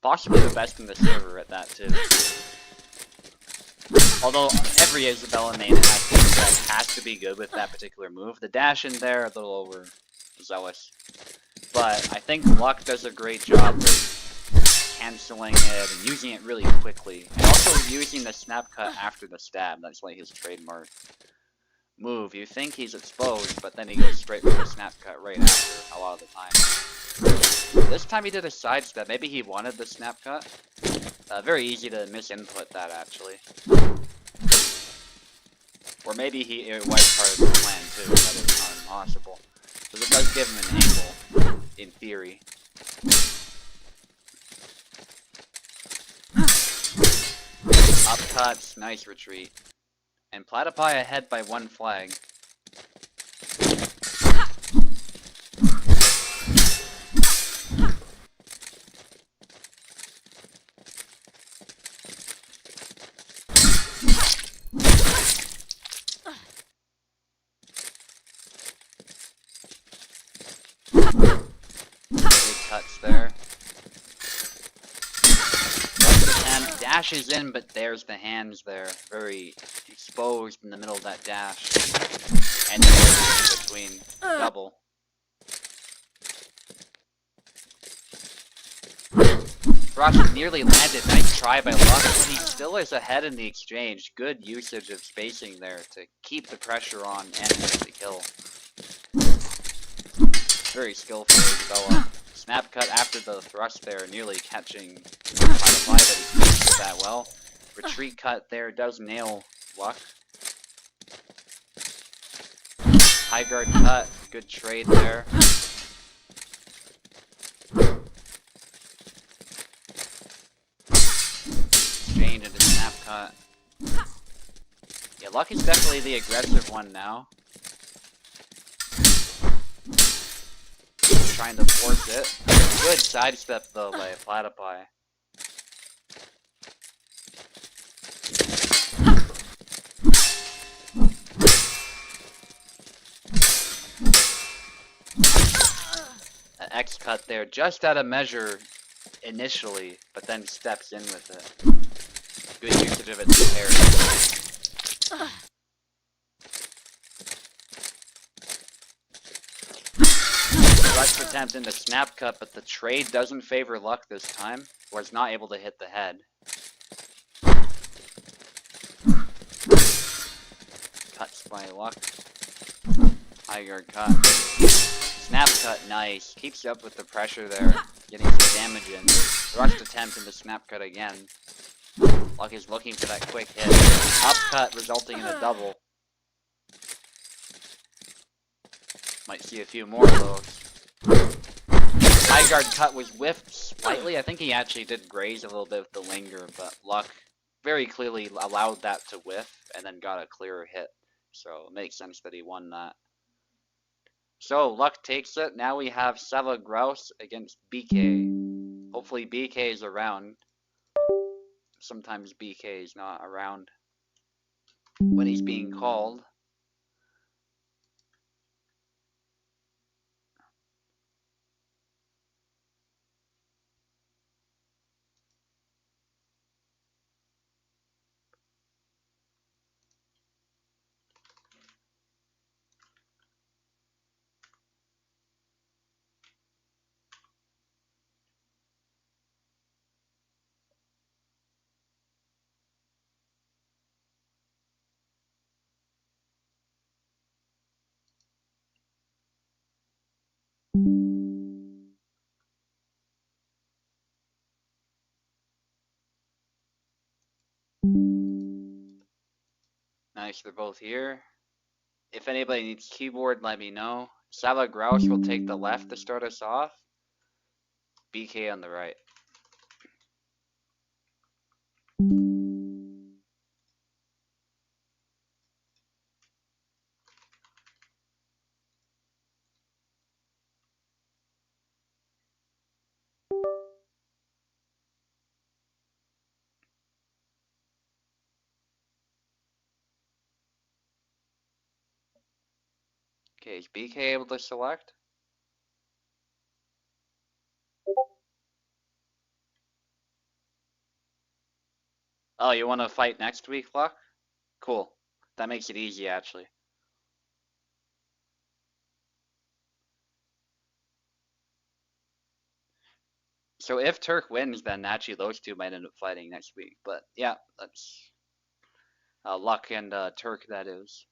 Possibly the best in the server at that too. Although every Isabella main has to be good with that particular move. The dash in there a little overzealous. But I think Luck does a great job with canceling it and using it really quickly. And also using the snap cut after the stab. That's like his trademark move. You think he's exposed, but then he goes straight for the snap cut right after a lot of the time. This time he did a sidestep. Maybe he wanted the snap cut. Very easy to misinput that, actually. Or maybe it was part of the plan, too. That is not impossible. Because it does give him an angle, in theory. Upcuts, nice retreat. And Platypy ahead by 1 flag. Cuts there. And dashes in, but there's the hands there. Very exposed in the middle of that dash. And then in between. Double. Rush nearly landed. Nice try by Luck, but he still is ahead in the exchange. Good usage of spacing there to keep the pressure on and get the kill. Very skillful Isabella. Snap cut after the thrust there, nearly catching Platypy, but he finishes that well. Retreat cut there does nail Luck. High guard cut, good trade there. Exchange into snap cut. Yeah, Luck is definitely the aggressive one now. Trying to force it. Good sidestep though by Platypy. An X cut there, just out of measure initially, but then steps in with it. Good usage of its parry. Rush attempt into snap cut, but the trade doesn't favor Luck this time. Was not able to hit the head. Cuts by Luck. High guard cut. Snap cut, nice. Keeps up with the pressure there. Getting some damage in. Rushed attempt into snap cut again. Luck is looking for that quick hit. Upcut resulting in a double. Might see a few more of those. High guard cut was whiffed slightly. I think he actually did graze a little bit with the linger, but Luck very clearly allowed that to whiff and then got a clearer hit. So it makes sense that he won that. So Luck takes it. Now we have Sava Grous against BK. Hopefully BK is around. Sometimes BK is not around when he's being called. Nice, they're both here. If anybody needs keyboard, let me know. Sava Grous will take the left to start us off. BK on the right. Okay, is BK able to select? Oh, you want to fight next week, Luck? Cool. That makes it easy, actually. So if Turk wins, then actually those two might end up fighting next week. But yeah, that's Luck and Turk, that is.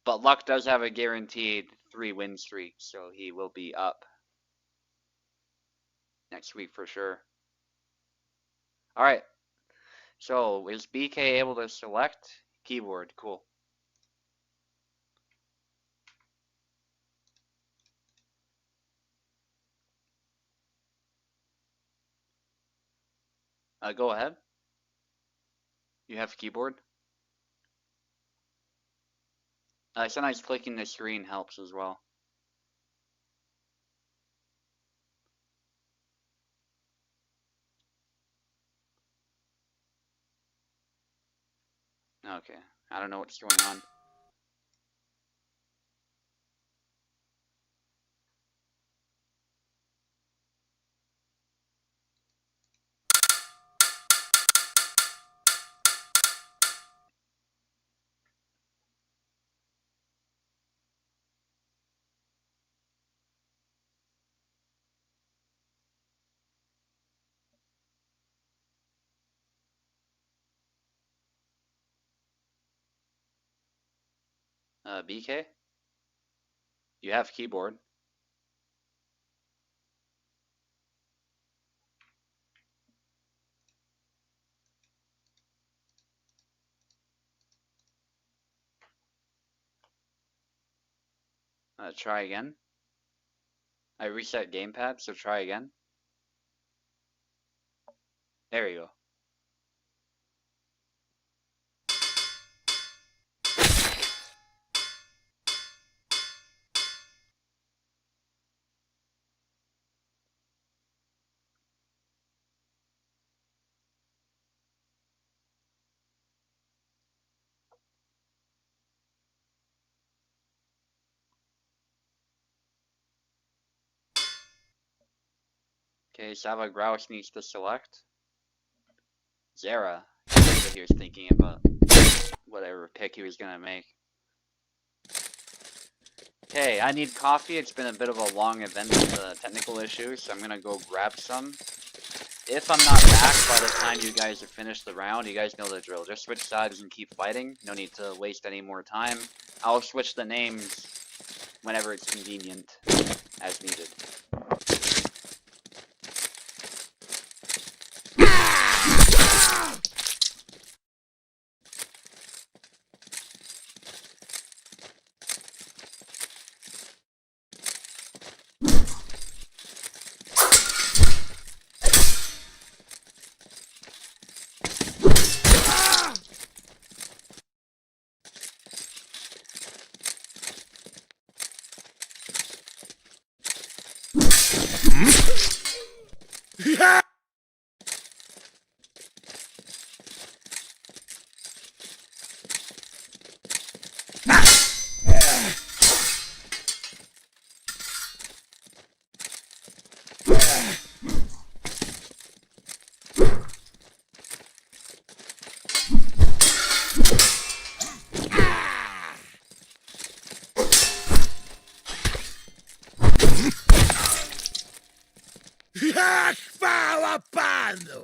But Luck does have a guaranteed 3-win streak, so he will be up next week for sure. All right. So is BK able to select keyboard? Cool. Go ahead. You have keyboard. Sometimes clicking the screen helps as well. Okay. I don't know what's going on. BK, you have keyboard. Try again. I reset gamepad, so try again. There you go. Okay, Sava Grous needs to select. Zara. He was thinking about whatever pick he was gonna make. Okay, I need coffee. It's been a bit of a long event with technical issues, so I'm gonna go grab some. If I'm not back by the time you guys have finished the round, you guys know the drill. Just switch sides and keep fighting. No need to waste any more time. I'll switch the names whenever it's convenient, as needed. Fala pano!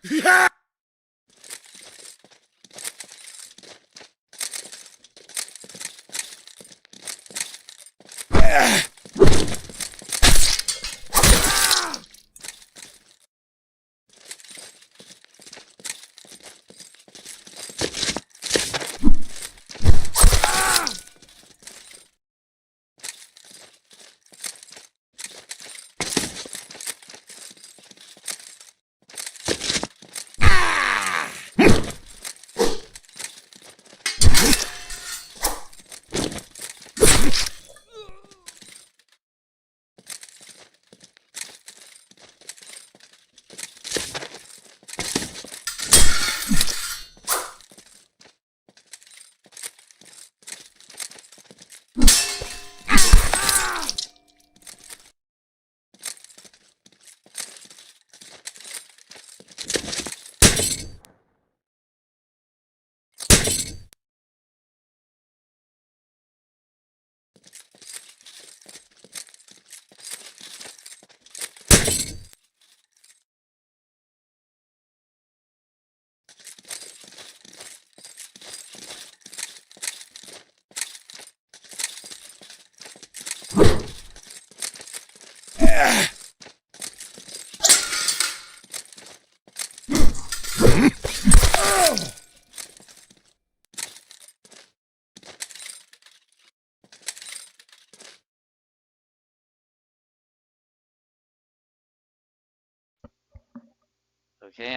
Okay,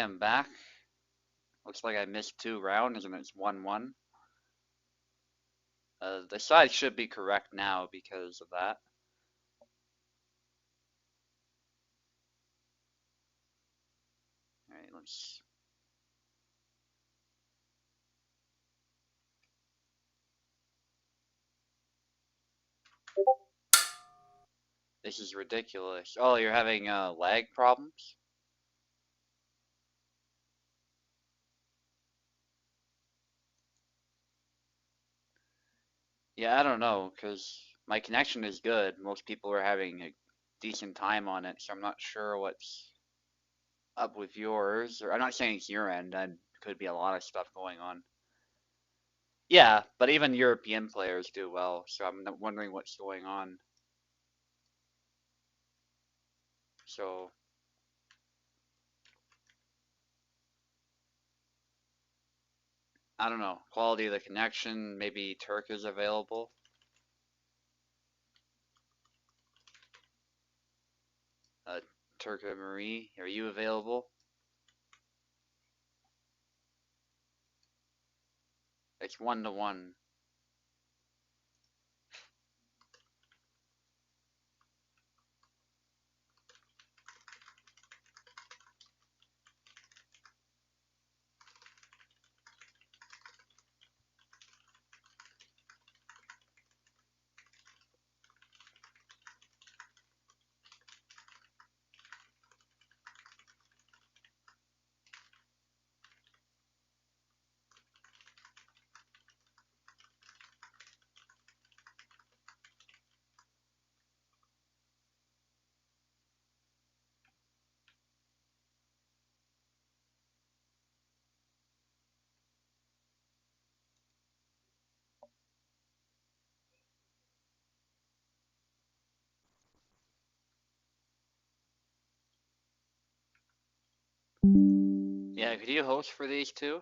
I'm back. Looks like I missed 2 rounds and it's 1-1. The side should be correct now because of that. Alright, let's... This is ridiculous. Oh, you're having lag problems? Yeah, I don't know, because my connection is good. Most people are having a decent time on it, so I'm not sure what's up with yours. Or I'm not saying it's your end, and could be a lot of stuff going on. Yeah, but even European players do well, so I'm wondering what's going on. So, I don't know. Quality of the connection, maybe Turk is available. Turk and Marie, are you available? It's 1-1. Yeah, could you host for these two?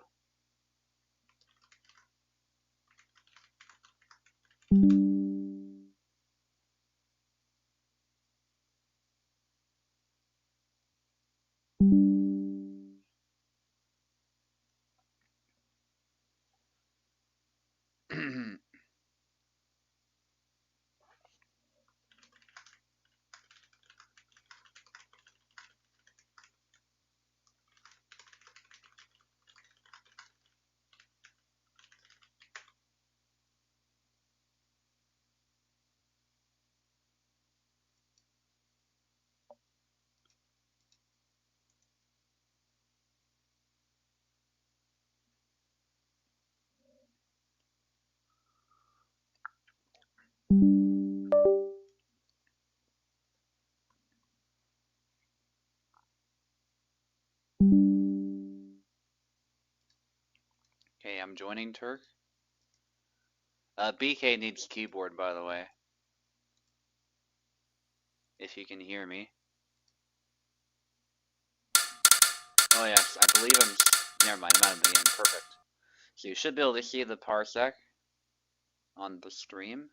Okay, I'm joining Turk. BK needs keyboard, by the way. If you can hear me. Oh yes, I believe I'm... Never mind, I'm out of the game. Perfect. So you should be able to see the parsec on the stream.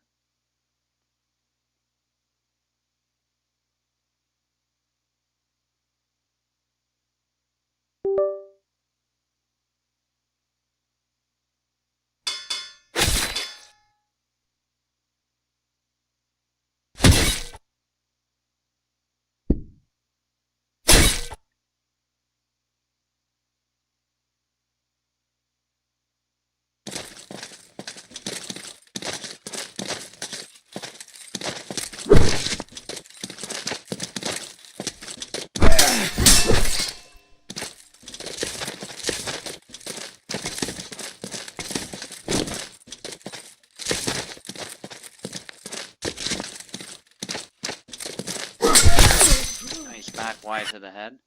Nice back wide to the head.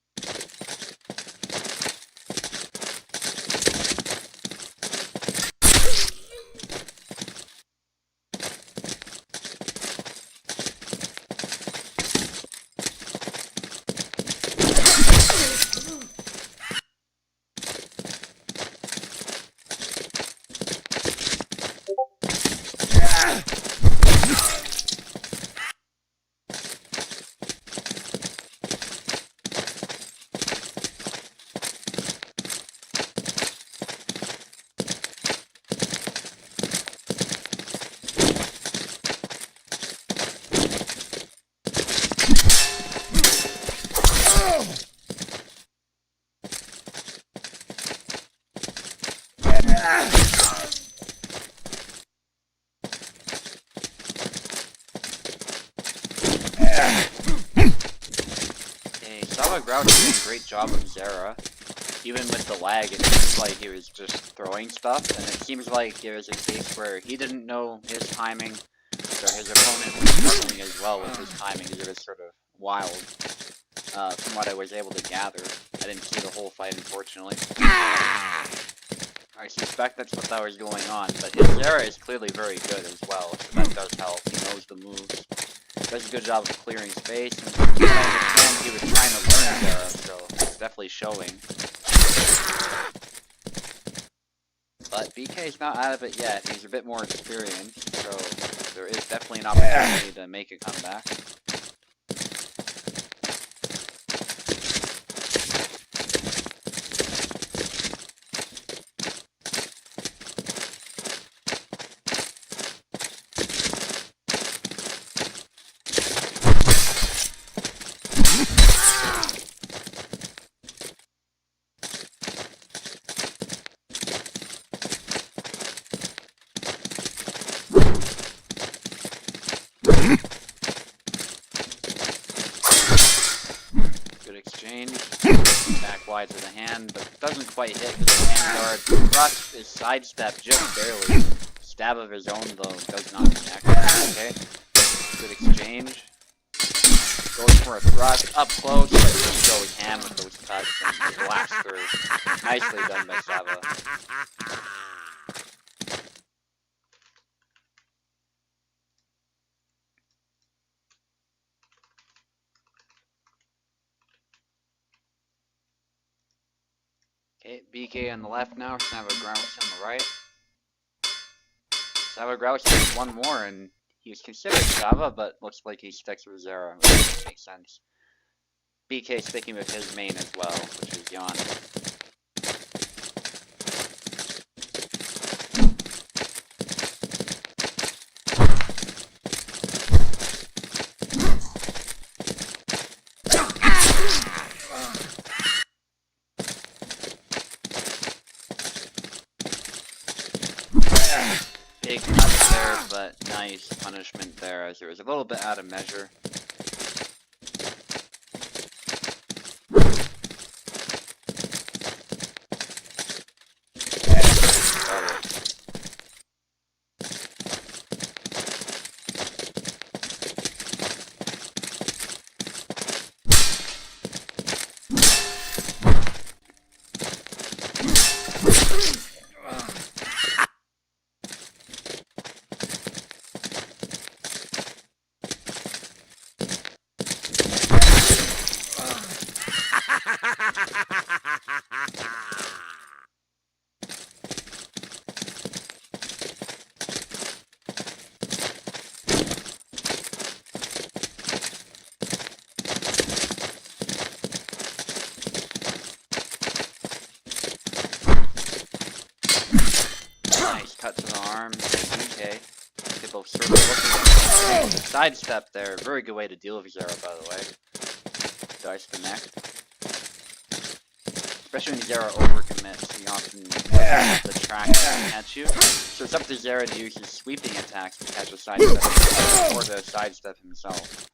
Okay, Sava Grous is doing a great job of Zera. Even with the lag, it seems like he was just throwing stuff, and it seems like there was a case where he didn't know his timing, so his opponent was struggling as well with his timing, because it was sort of wild, from what I was able to gather. I didn't see the whole fight, unfortunately. I suspect that's what that was going on, but his Zera is clearly very good as well, so that does help. He knows the moves. Does a good job of clearing space, and from what I understand, he was trying to learn Zera, so it's definitely showing. But BK's not out of it yet. He's a bit more experienced, so there is definitely an opportunity to make a comeback. Good exchange. Back wide to the hand, but doesn't quite hit because the hand guard. Thrust is sidestep just barely. Stab of his own, though, does not connect. Okay. Good exchange. Goes for a thrust up close, but just goes ham with those cuts and blasts through. Nicely done by Sava. Okay, BK on the left now, Sava Grous on the right. Sava Grous has one more, and he was considered Sava, but looks like he sticks with Zera, which makes sense. BK sticking with his main as well, which is Yon. Big cut there, but nice punishment there as it was a little bit out of measure. sidestep there. Very good way to deal with Zera, by the way. Dice connect. Especially when Zera overcommits, he often the track to catch you. So it's up to Zera to use his sweeping attacks to catch a sidestep or to sidestep himself.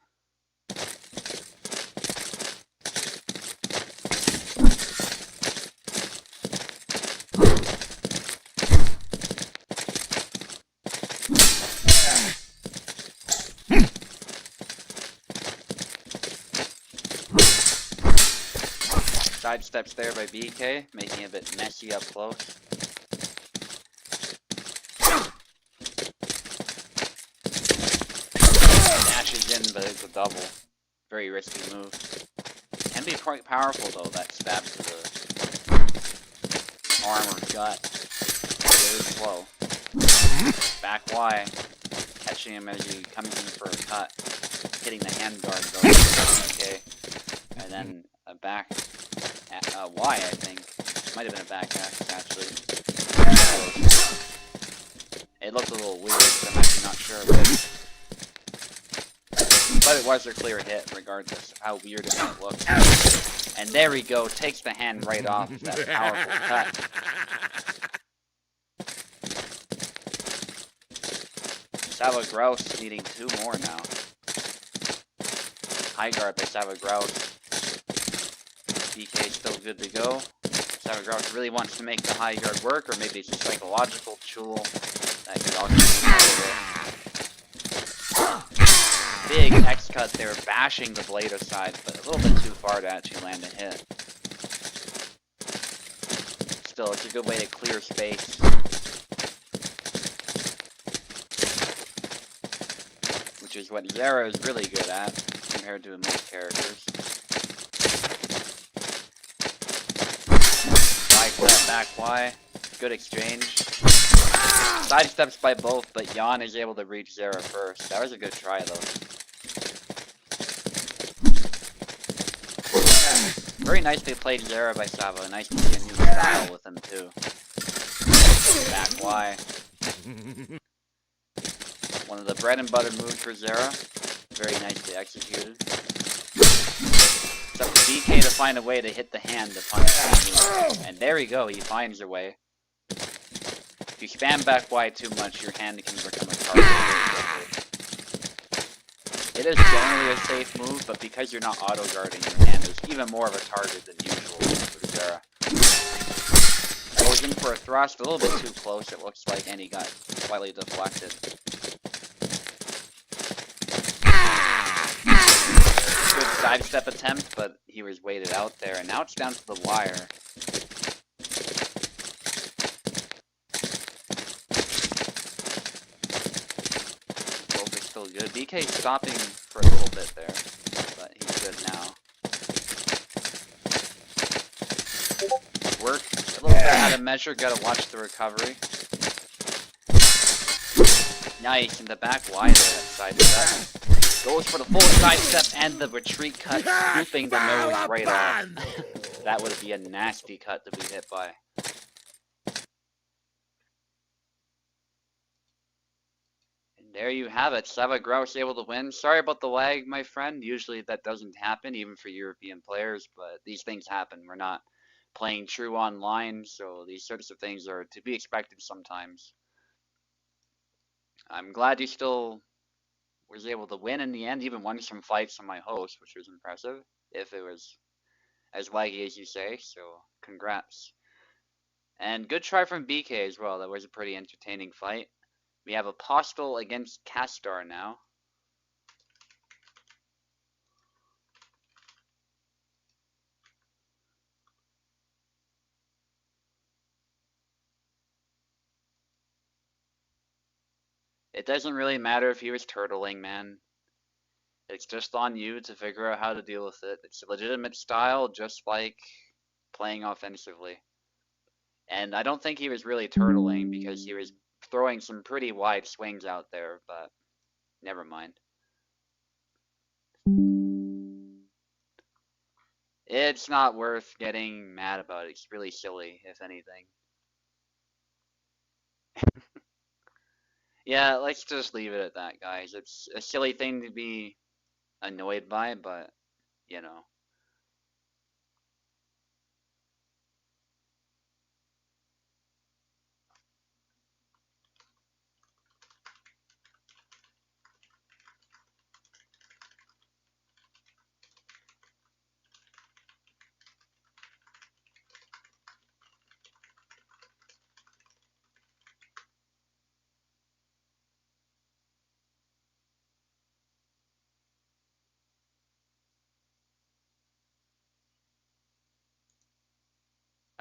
Sidesteps there by BK, making it a bit messy up close. Dashes in, but it's a double. Very risky move. Can be quite powerful though, that stab to the arm or gut. Very slow. Back Y, catching him as he comes in for a cut. Hitting the hand guard though. Okay. And then a back Y, I think. Might have been a back axe, actually. It looked a little weird, so I'm actually not sure. But it was a clear hit, regardless of how weird it might look. And there we go, takes the hand right off that powerful cut. Sava Grous needing 2 more now. High guard by Sava Grous. BK still good to go. Sava Grous really wants to make the high guard work, or maybe it's a psychological tool that could also be part of it. Big X cut there, bashing the blade aside, but a little bit too far to actually land a hit. Still, it's a good way to clear space. Which is what Zera is really good at, compared to most characters. Back Y, good exchange. Sidesteps by both, but Jan is able to reach Zera first. That was a good try though. Very nicely played Zera by Sava. Nice to see a new style with him too. Back Y. One of the bread and butter moves for Zera. Very nicely executed. It's up to BK to find a way to hit the hand to punish that move. And there we go, he finds a way. If you spam back Y too much, your hand can become a target. It is generally a safe move, but because you're not auto-guarding, your hand is even more of a target than usual with Zera. Goes in for a thrust, a little bit too close it looks like, and he got slightly deflected. Good sidestep attempt, but he was weighted out there, and now it's down to the wire. Both are still good. BK stopping for a little bit there, but he's good now. Work a little bit out of measure, gotta watch the recovery. Nice, in the back wide there, that sidestep. Goes for the full sidestep and the retreat cut, scooping the nose right off. That would be a nasty cut to be hit by. And there you have it, Sava Grous able to win. Sorry about the lag, my friend. Usually that doesn't happen, even for European players, but these things happen. We're not playing true online, so these sorts of things are to be expected sometimes. I'm glad you still was able to win in the end, even won some fights on my host, which was impressive, if it was as laggy as you say, so congrats. And good try from BK as well, that was a pretty entertaining fight. We have Apostle against Castar now. It doesn't really matter if he was turtling, man. It's just on you to figure out how to deal with it. It's a legitimate style, just like playing offensively. And I don't think he was really turtling because he was throwing some pretty wide swings out there, but never mind. It's not worth getting mad about. It's really silly, if anything. Yeah, let's just leave it at that, guys. It's a silly thing to be annoyed by, but you know.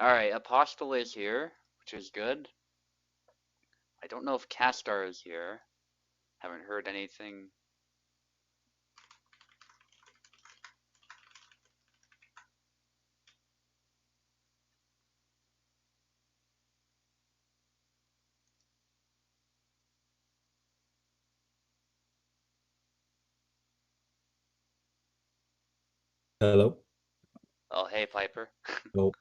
Alright, Apostle is here, which is good. I don't know if Castar is here. Haven't heard anything. Hello. Oh, hey, Piper. Well,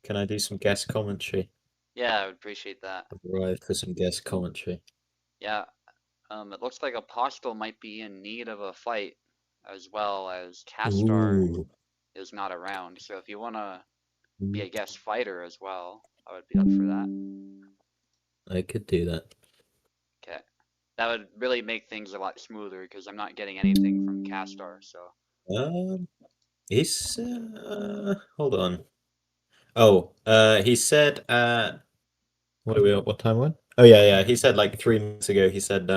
can I do some guest commentary? Yeah, I would appreciate that. I've arrived for some guest commentary. Yeah, it looks like Apostle might be in need of a fight, as well as Castar Ooh. is not around. So if you want to be a guest fighter as well, I would be up for that. I could do that. Okay. That would really make things a lot smoother because I'm not getting anything from Castar, so. Um, he's hold on. Oh, he said what are we at? What time are we? Oh yeah. He said like 3 minutes ago. He said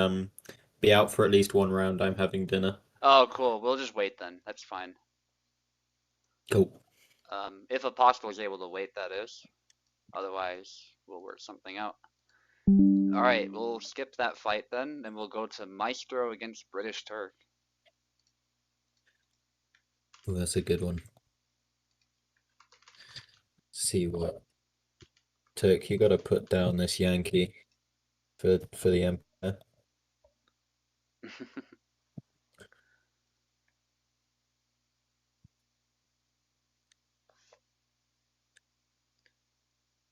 be out for at least one round. I'm having dinner. Oh, cool. We'll just wait then. That's fine. Cool. If Apostle is able to wait, that is. Otherwise, we'll work something out. Alright, we'll skip that fight then, and we'll go to Maestro against British Turk. Ooh, that's a good one. See what Turk, you got to put down this Yankee for the Empire.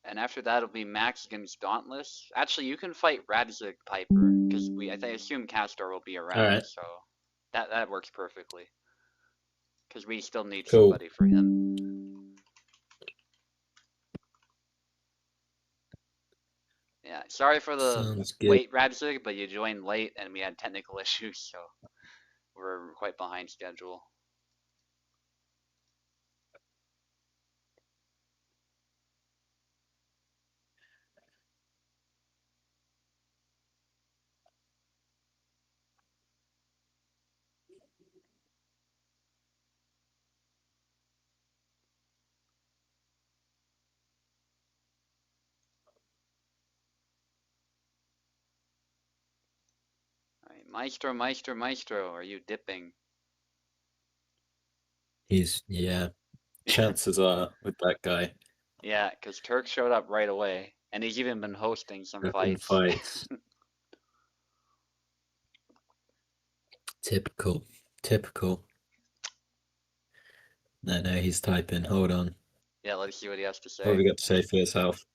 And after that, it'll be Max against Dauntless. Actually, you can fight Radzig Piper, because I assume Castar will be All around, right. so that works perfectly. Because we still need Cool. somebody for him. Yeah, sorry for the Sounds good. wait, Radzig, but you joined late and we had technical issues, so we're quite behind schedule. Alright, Maestro, Maestro, Maestro, are you dipping? Yeah. Chances are with that guy. Yeah, because Turk showed up right away, and he's even been hosting some Having fights. fights. Typical. Typical. No, he's typing. Hold on. Yeah, let's see what he has to What have say. we got to say for yourself?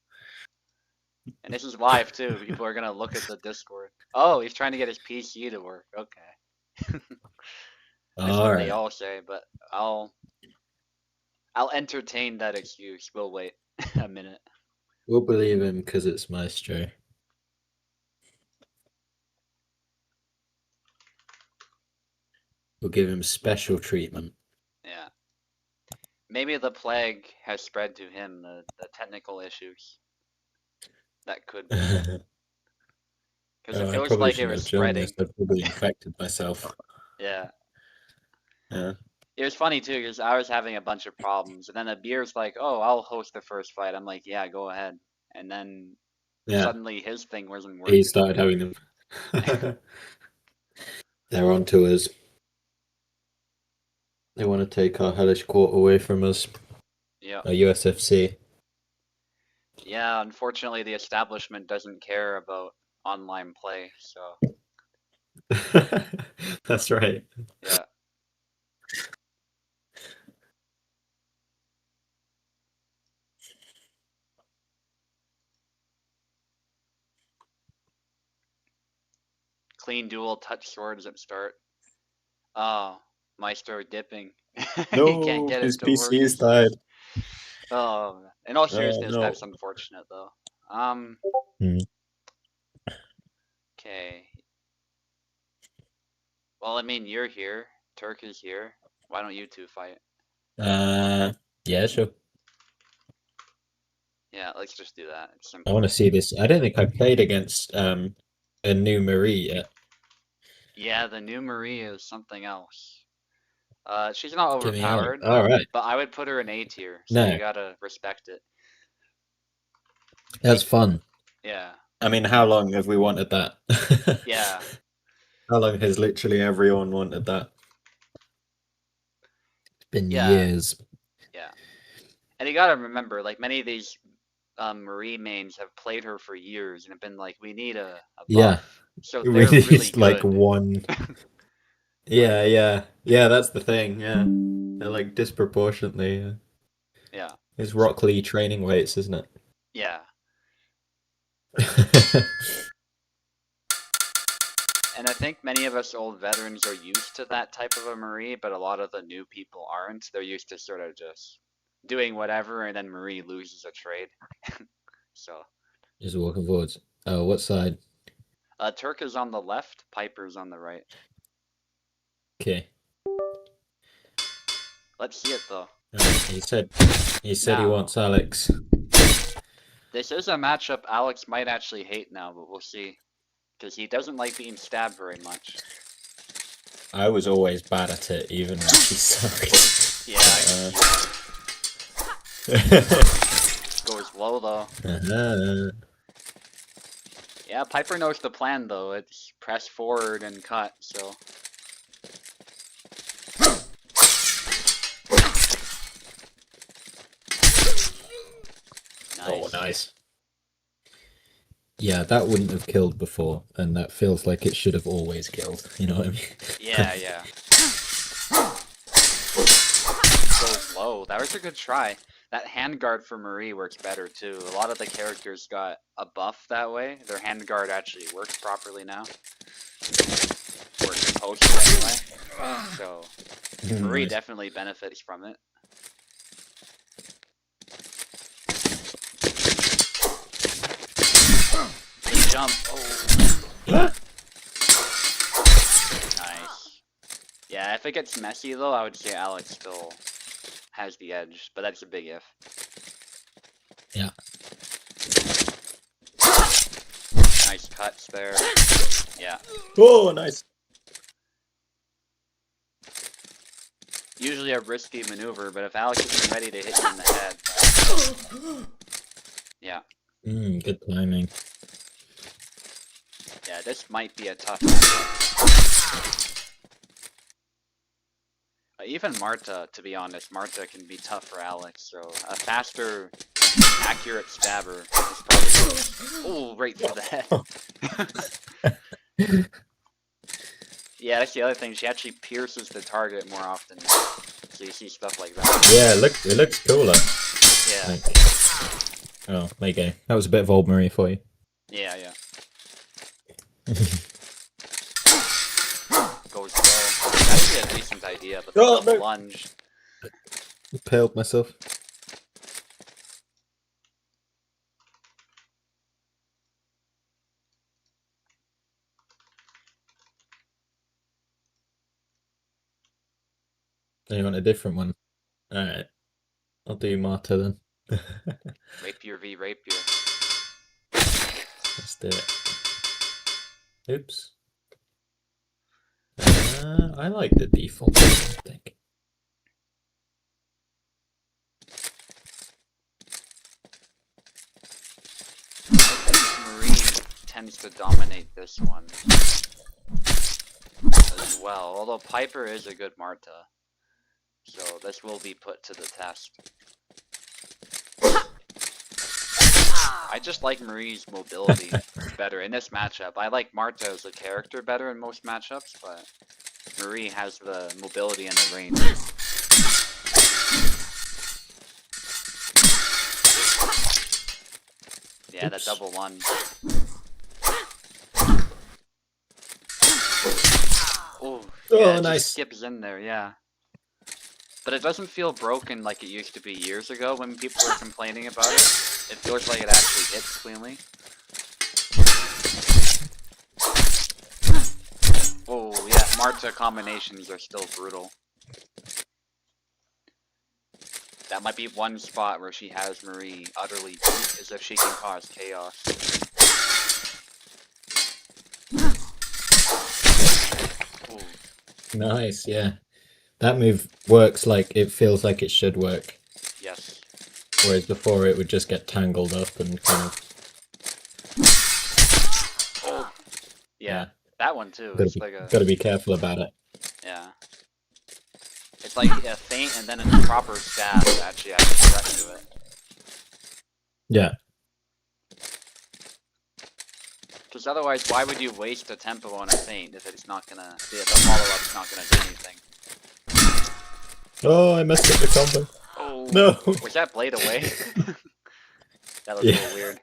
And this is live too. People are gonna look at the Discord. Oh, he's trying to get his PC to work. Okay. That's All what they right. all say, but I'll entertain that excuse. We'll wait a minute. We'll believe him because it's Maestro. We'll give him special treatment. Yeah. Maybe the plague has spread to him, the technical issues. That could be. Because it I feels probably like it shouldn't was have joined this. spreading. I probably infected myself. Yeah. Yeah. It was funny too, because I was having a bunch of problems, and then the beer's like, "Oh, I'll host the first fight." I'm like, "Yeah, go ahead." And then Yeah. suddenly his thing wasn't He working. started having them. They're on to us. They want to take our Hellish Quart away from us. Yeah. Our USFC. Yeah, unfortunately, the establishment doesn't care about online play, so That's right. yeah. clean dual touch swords at start. Oh, Maestro dipping. He can't No, get his it to work. PC is died. Oh, in all Oh seriousness, no. that's unfortunate though. Hmm. Okay. Well, I mean, you're here. Turk is here. Why don't you two fight? Yeah, sure. Yeah, let's just do that. It's I simple. want to see this. I don't think I played against a new Marie yet. Yeah, the new Marie is something else. She's not Get me out. overpowered, All right. but I would put her in A tier, so No, you gotta respect it. that's fun. Yeah, I mean, how long have we wanted that? yeah, How long has literally everyone wanted that? It's been yeah, years. yeah. And you gotta remember, like many of these Marie mains have played her for years and have been like, we need a Yeah, buff. So we they're really need like good. one. Yeah, yeah, yeah. That's the thing. Yeah, they're like disproportionately. Yeah, It's Rock Lee training weights, isn't it? yeah. And I think many of us old veterans are used to that type of a Marie, but a lot of the new people aren't. They're used to sort of just doing whatever, and then Marie loses a trade. So, Just walking forwards. Oh, what side? Turk is on the left, Piper's on the right. Okay. Let's see it though. He said he Now, wants Alex. this is a matchup Alex might actually hate now, but we'll see. Because he doesn't like being stabbed very much. I was always bad at it, even when he sucked. Yeah, I can see that. Goes low though. Yeah, Piper knows the plan though. It's press forward and cut, so. Oh, Nice. nice. Yeah, that wouldn't have killed before, and that feels like it should have always killed. You know what I mean? Yeah, yeah. Goes low. That was a good try. That handguard for Marie works better too. A lot of the characters got a buff that way. Their handguard actually works properly now. Or it's supposed to anyway. So, Marie Nice. definitely benefits from it. The jump. Oh. Nice. Yeah, if it gets messy though, I would say Alex still has the edge, but that's a big if. Yeah. Nice cuts there. Yeah. Oh, nice. Usually a risky maneuver, but if Alex isn't ready to hit you in the head. Yeah. Good timing. Yeah, this might be a tough matchup. Even Marta, to be honest, Marta can be tough for Alex, so a faster, accurate stabber is probably... Oh, right through the head. Yeah, that's the other thing, she actually pierces the target more often. So you see stuff like that. Yeah, it looks cooler. Yeah. Like, oh, there you go. That was a bit of old Marie for you. Yeah, yeah. Goes low. That'd be a decent idea, but the double lunge. Impaled myself. You want a different one? Alright. I'll do Marta then. Rapier v rapier. Let's do it. Oops. I like the default, I think. Marie tends to dominate this one as well, although Piper is a good Marta. So this will be put to the test. I just like Marie's mobility better in this matchup. I like Marta as a character better in most matchups, but Marie has the mobility and the range. Yeah, that double lunge. Yeah, Oh, it just nice. skips in there, yeah. But it doesn't feel broken like it used to be years ago when people were complaining about it. It feels like it actually hits cleanly. Oh, yeah, Marta combinations are still brutal. That might be one spot where she has Marie utterly beat, is if she can cause chaos. Ooh, Nice, yeah. That move works like it feels like it should work. yes. Whereas before it would just get tangled up and kind of... Oh, yeah. Yeah. That one too. Gotta It's be, like a, gotta be careful about it. yeah. It's like a feint and then a proper stab that actually has a threat to it. Yeah. Because otherwise, why would you waste a tempo on a feint if it's not gonna, the follow-up's not gonna do anything? Oh, I messed up the combo. Oh, No. was that blade away? That was a Yeah. little weird.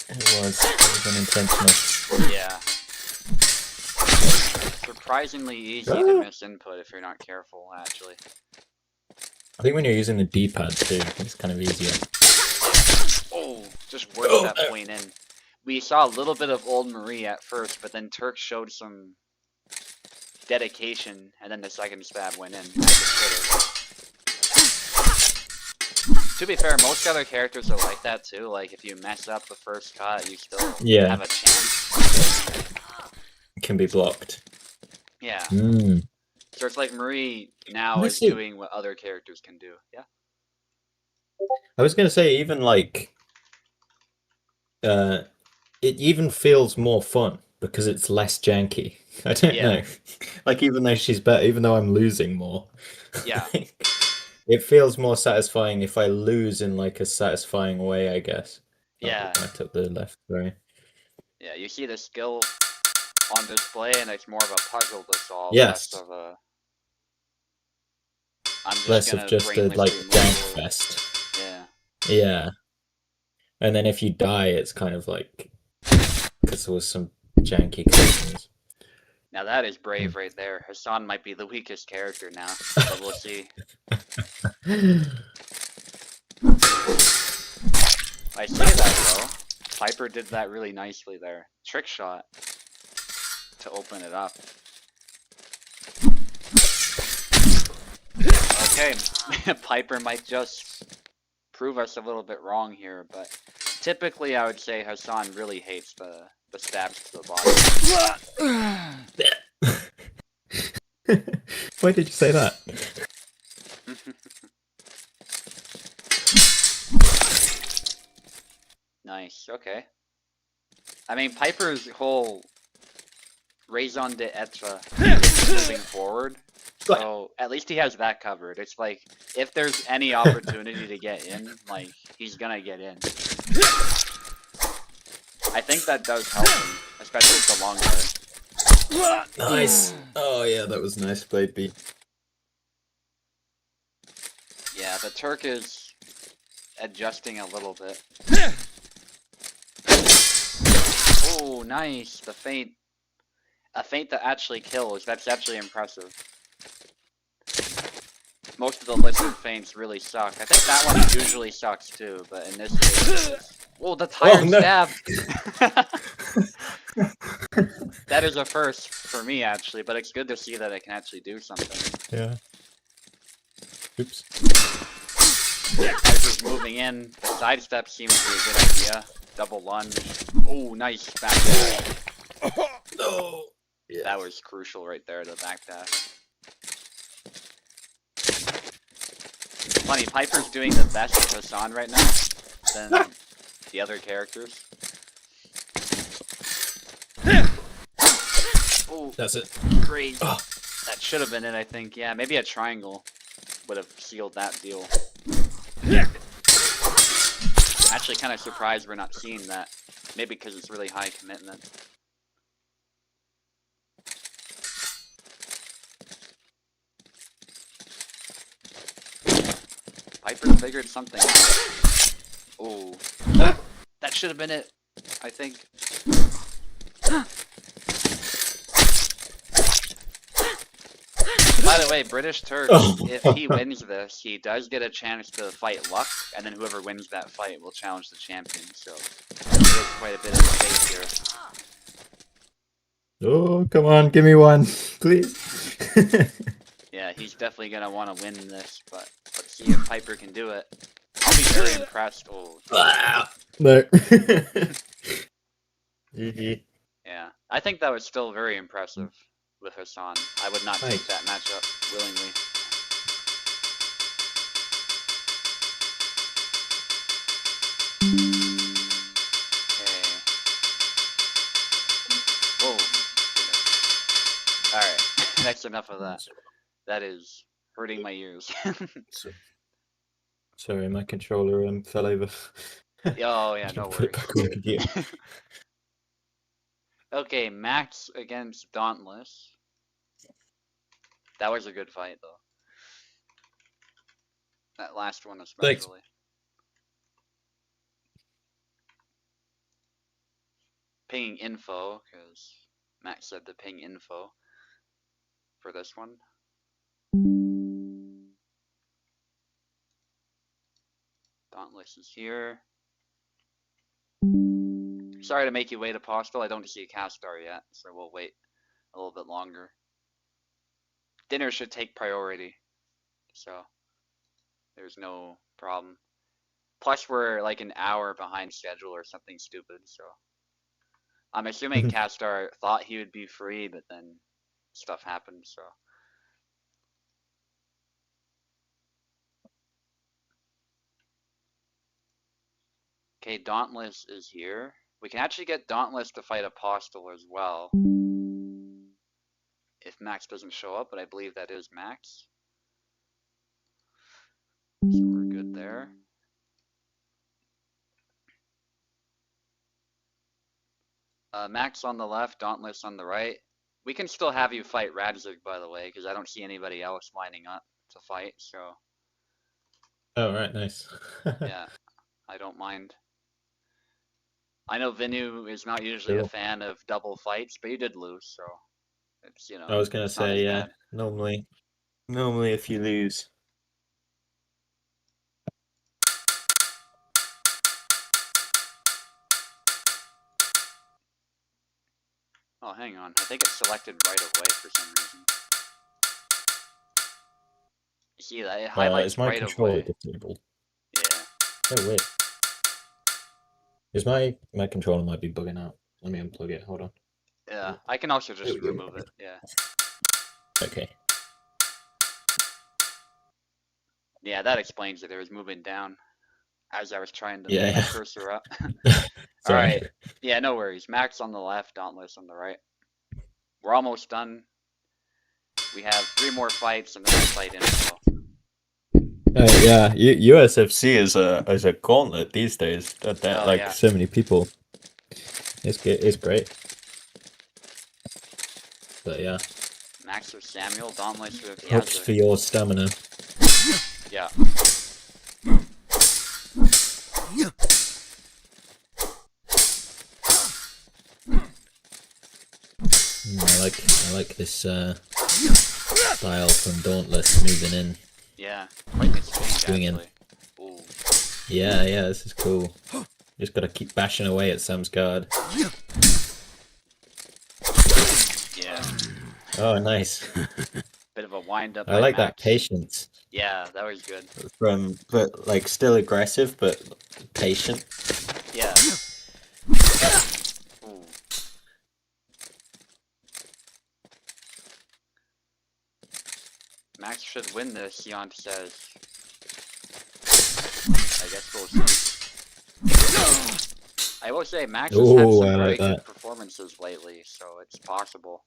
It was unintentional. Yeah. Surprisingly easy to miss input if you're not careful, actually. I think when you're using the D-pad too, it's kind of easier. Oh, just worked that point in. We saw a little bit of old Marie at first, but then Turk showed some dedication, and then the second stab went in. To be fair, most other characters are like that too. Like, if you mess up the first cut, you still have a chance. It can be blocked. Yeah. Mm. So it's like Marie now is Honestly, doing what other characters can do. Yeah. I was gonna say even like it even feels more fun because it's less janky. I don't know. Like even though she's better, even though I'm losing more. Yeah. It feels more satisfying if I lose in like a satisfying way, I guess. Yeah. Oh, I took the left way. Yeah, you see the skill on display, and it's more of a puzzle to solve, Yes. less of a. I'm just Less gonna of just a brainlessly like move jank forward. fest. Yeah. Yeah. And then if you die, it's kind of like because there was some janky cutscenes. Now that is brave right there. Hassan might be the weakest character now, but we'll see. I say that though. Piper did that really nicely there. Trick shot to open it up. Okay, Piper might just prove us a little bit wrong here, but typically I would say Hassan really hates the stabs to the body. Why did you say that? Nice, okay. I mean, Piper's whole raison d'etre is moving forward, so at least he has that covered. It's like, if there's any opportunity to get in, like, he's gonna get in. I think that does help him, especially with the long guard. Nice. Oh yeah, that was nice, Platypy. Yeah, the Turk is adjusting a little bit. Oh, nice. The feint. A feint that actually kills. That's actually impressive. Most of the listed feints really suck. I think that one usually sucks too, but in this case... Oh, the tired stab! That is a first for me, actually, but it's good to see that it can actually do something. Yeah. Oops. Piper's moving in. The sidestep seems to be a good idea. Double lunge. Oh, nice backdash. No. Yeah. That was crucial right there, the backdash. Funny, Piper's doing the best with Hassan right now than the other characters. Oh, that's it. Great. Oh. That should have been it, I think. Yeah, maybe a triangle would have sealed that deal. I'm actually kind of surprised we're not seeing that. Maybe because it's really high commitment. Piper figured something out. Oh, that should have been it, I think. By the way, British Turk, Oh. if he wins this, he does get a chance to fight Luck, and then whoever wins that fight will challenge the champion, so there is quite a bit of space here. Oh, come on, give me one, please. Yeah, he's definitely gonna want to win this, but let's see if Piper can do it. I'll be very impressed. Oh, No. GG. yeah. I think that was still very impressive with Hassan. I would not take Thanks. that matchup willingly. Okay. Whoa. Alright, that's enough of that. That is hurting my ears. Sorry, my controller fell over. Oh, yeah, no Put it worries. back on the computer. Okay, Max against Dauntless. That was a good fight, though. That last one especially. Thanks. Pinging info, because Max said to ping info for this one. Dauntless is here. Sorry to make you wait, Apostle. I don't see a Castar yet, so we'll wait a little bit longer. Dinner should take priority, so there's no problem. Plus, we're like an hour behind schedule or something stupid, so I'm assuming Castar thought he would be free, but then stuff happened, so. Okay, Dauntless is here. We can actually get Dauntless to fight Apostle as well. If Max doesn't show up, but I believe that is Max. So we're good there. Max on the left, Dauntless on the right. We can still have you fight Radzig, by the way, because I don't see anybody else lining up to fight, so. Oh, right, nice. Yeah, I don't mind. I know Vinu is not usually a Cool. fan of double fights, but you did lose, so it's, you know. I was gonna it's not say, as yeah. bad. Normally, if you lose. Oh, hang on. I think it's selected right away for some reason. You see that? It highlights Is my right controller away. disabled? Yeah. Oh, weird. Is my controller might be bugging out. Let me unplug it. Hold on. Yeah. I can also There just we go. remove it. Yeah. Okay. Yeah, that explains it. It was moving down as I was trying to Yeah, move my yeah. cursor up. Sorry. Alright. Yeah, no worries. Max on the left, Dauntless on the right. We're almost done. We have 3 more fights and then we'll fight info. Yeah, USFC is a gauntlet these days. That Oh, like yeah. so many people. It's good. It's great. But yeah, Max with Samuel, Dauntless with helps for Yazoo. your stamina. Yeah. I like this style from Dauntless moving in. Yeah. Quite good swing, Swinging. actually. Ooh. Yeah, this is cool. Just gotta keep bashing away at Sam's guard. Yeah. Oh, nice. Bit of a wind up I by like that Max. patience Yeah, that was good. but like still aggressive, but patient. Yeah. Ooh. Max should win this, Yont says. I guess we'll see. I will say, Max has had Ooh, some I very like good that. performances lately, so it's possible.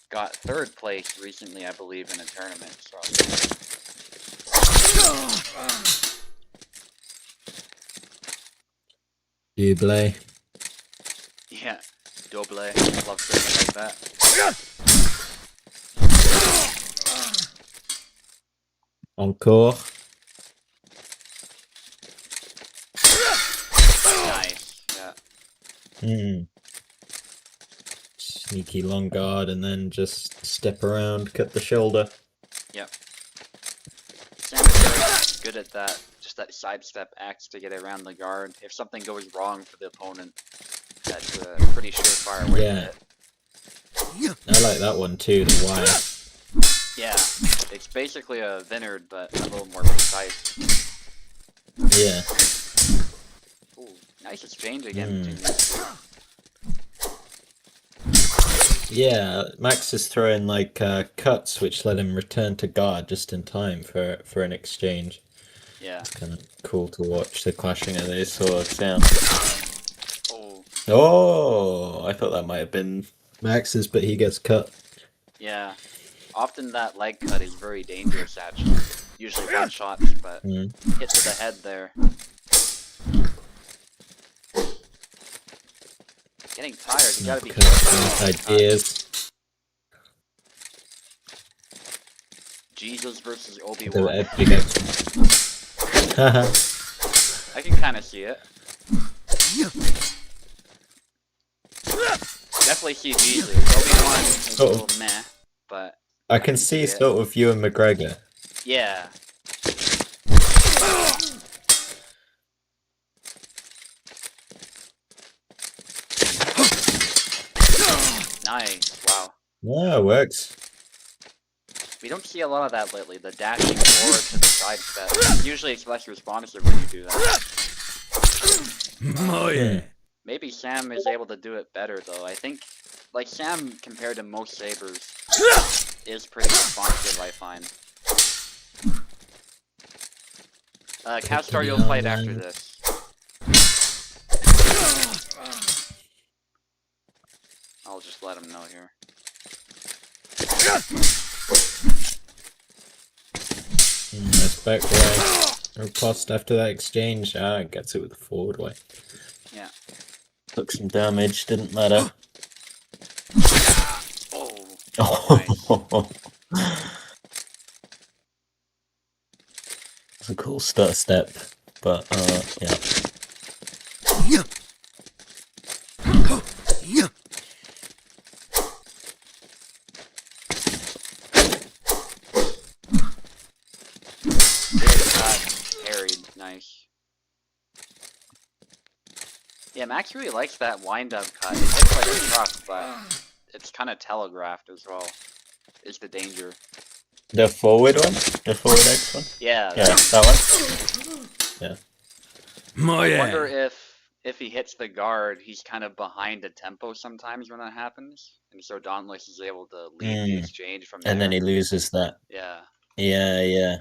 Got 3rd place recently, I believe, in a tournament, so. Double. Yeah, double. Love saying it like that. Encore. Nice, yeah. Sneaky long guard and then just step around, cut the shoulder. Yep. Sam is very good at that. Just that sidestep X to get around the guard. If something goes wrong for the opponent, that's a pretty surefire way to hit. I like that one too, the wire. Yeah, it's basically a Vineyard, but a little more precise. Yeah. Ooh, nice exchange again between these two. Yeah, Max is throwing like cuts which let him return to guard just in time for an exchange. Yeah. It's kind of cool to watch the clashing of these swords. Yeah. Oh. Oh, I thought that might have been Max's, but he gets cut. Yeah. Often that leg cut is very dangerous, actually. Usually one shots, but hit to the head there. Getting tired, you gotta be careful. Ideas. Jesus versus The Obi-Wan. epic. I can kinda see it. Definitely see Jesus. Obi-Wan is a little meh, but... I can see sort of you and McGregor. Yeah. Nice, wow. Yeah, it works. We don't see a lot of that lately, the dashing forward to the side step. Usually it's less responsive when you do that. Oh yeah. Maybe Sam is able to do it better though. I think, like Sam compared to most sabers, is pretty responsive, I find. Castar, you'll fight after this. I'll just let him know here. Nice back way. Riposte after that exchange. Ah, gets it with the forward way. Yeah. Took some damage, didn't matter. Oh. Nice. It's a cool step, but yeah. Parried, nice. Yeah, Max really likes that wind-up cut. It hits like a truck, but it's kind of telegraphed as well. Is the danger. The forward one? The forward X one? Yeah. Yeah, that one? Yeah. Oh I wonder yeah. if he hits the guard, he's kind of behind the tempo sometimes when that happens. And so Dauntless is able to lead the exchange from there. And then he loses that. Yeah. Yeah.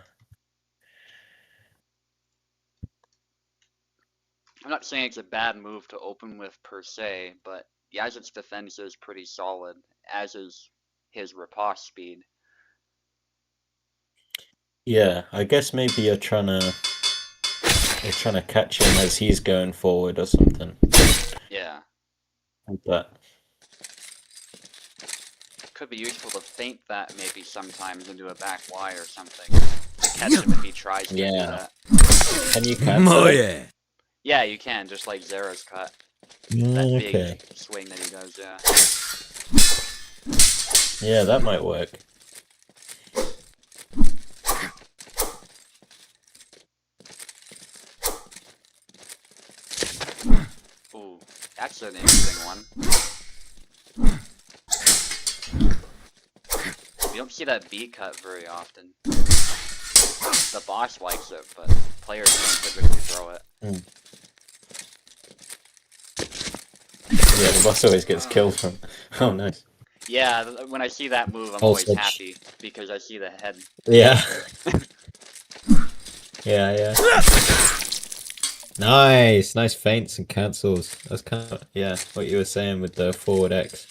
I'm not saying it's a bad move to open with per se, but Yazid's defense is pretty solid, as is his riposte speed. Yeah, I guess maybe you're trying to catch him as he's going forward or something. Yeah. But Could be useful to feint that maybe sometimes into a back Y or something. To catch him if he tries to do that. Can you catch Oh it? yeah. Yeah, you can, just like Zera's cut. That Okay. big swing that he does, yeah. Yeah, that might work. Ooh, that's an interesting one. We don't see that B cut very often. The boss likes it, but players don't typically throw it. Yeah, the boss always gets killed from. Oh, nice. Yeah, when I see that move, I'm Also always happy, because I see the head. Yeah. Yeah. Nice feints and cancels. That's kind of, yeah, what you were saying with the forward X.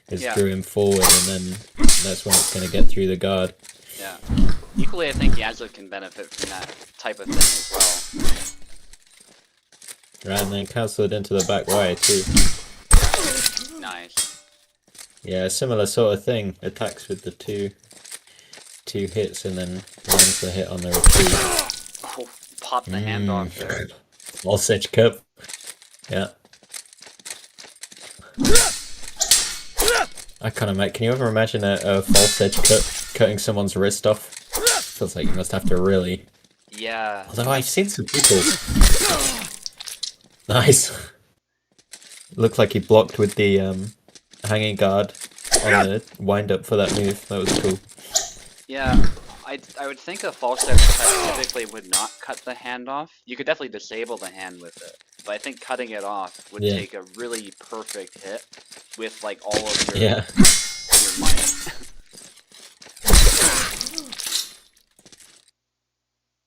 Is drew him forward and then that's when it's going to get through the guard. Yeah. Equally, I think Yazid can benefit from that type of thing as well. Right, and then cancel it into the back wire too. Nice. Yeah, similar sort of thing. Attacks with the two hits and then lands the hit on the retreat. Oh, pop the hand off there. Sausage cup. Yeah. I can't imagine. Can you ever imagine a false edge cutting someone's wrist off? Feels like you must have to really. Yeah. Although I've seen some people. Nice. Looked like he blocked with the hanging guard on the wind up for that move. That was cool. Yeah, I would think a false edge cut typically would not cut the hand off. You could definitely disable the hand with it, but I think cutting it off would take a really perfect hit with like all of your might.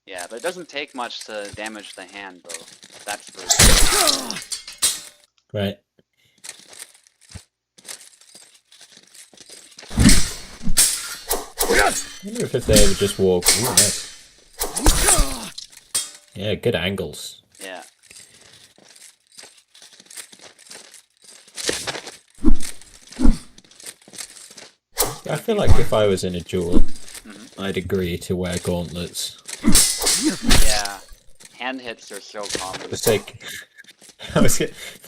Yeah, but it doesn't take much to damage the hand though. That's for sure. Right. I wonder if they would just walk. Ooh, nice. Yeah, good angles. Yeah. I feel like if I was in a duel, I'd agree to wear gauntlets. Yeah. Hand hits are so common. For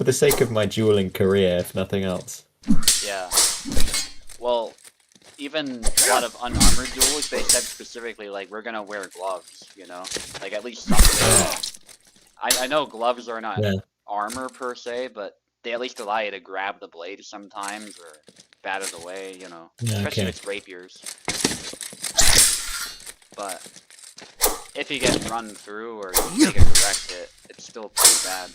the sake of my dueling career, if nothing else. Yeah. Well, even a lot of unarmored duels, they said specifically, like, we're gonna wear gloves, you know? Like, at least something. I know gloves are not armor per se, but they at least allow you to grab the blade sometimes, or bat it away, you know? Especially if it's rapiers. But if you get run through, or you take a direct hit, it's still pretty bad.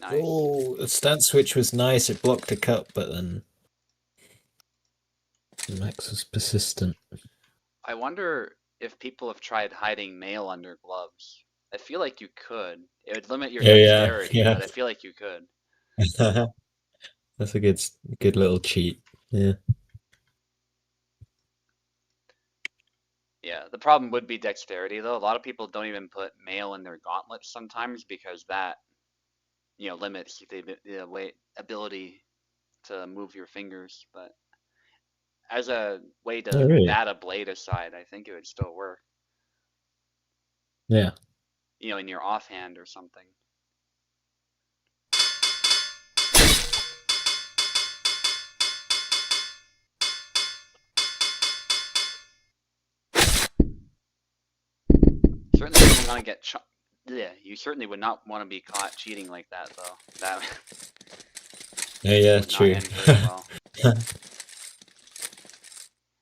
Nice. Oh, the stance switch was nice. It blocked a cut, but then Max was persistent. I wonder if people have tried hiding mail under gloves. I feel like you could. It would limit your dexterity, but I feel like you could. That's a good little cheat. Yeah. Yeah, the problem would be dexterity though. A lot of people don't even put mail in their gauntlets sometimes because that, you know, limits the ability to move your fingers. But as a way to bat a blade aside, I think it would still work. Yeah. You know, in your offhand or something. Certainly wouldn't want to get you certainly would not want to be caught cheating like that though. That yeah, true. Well.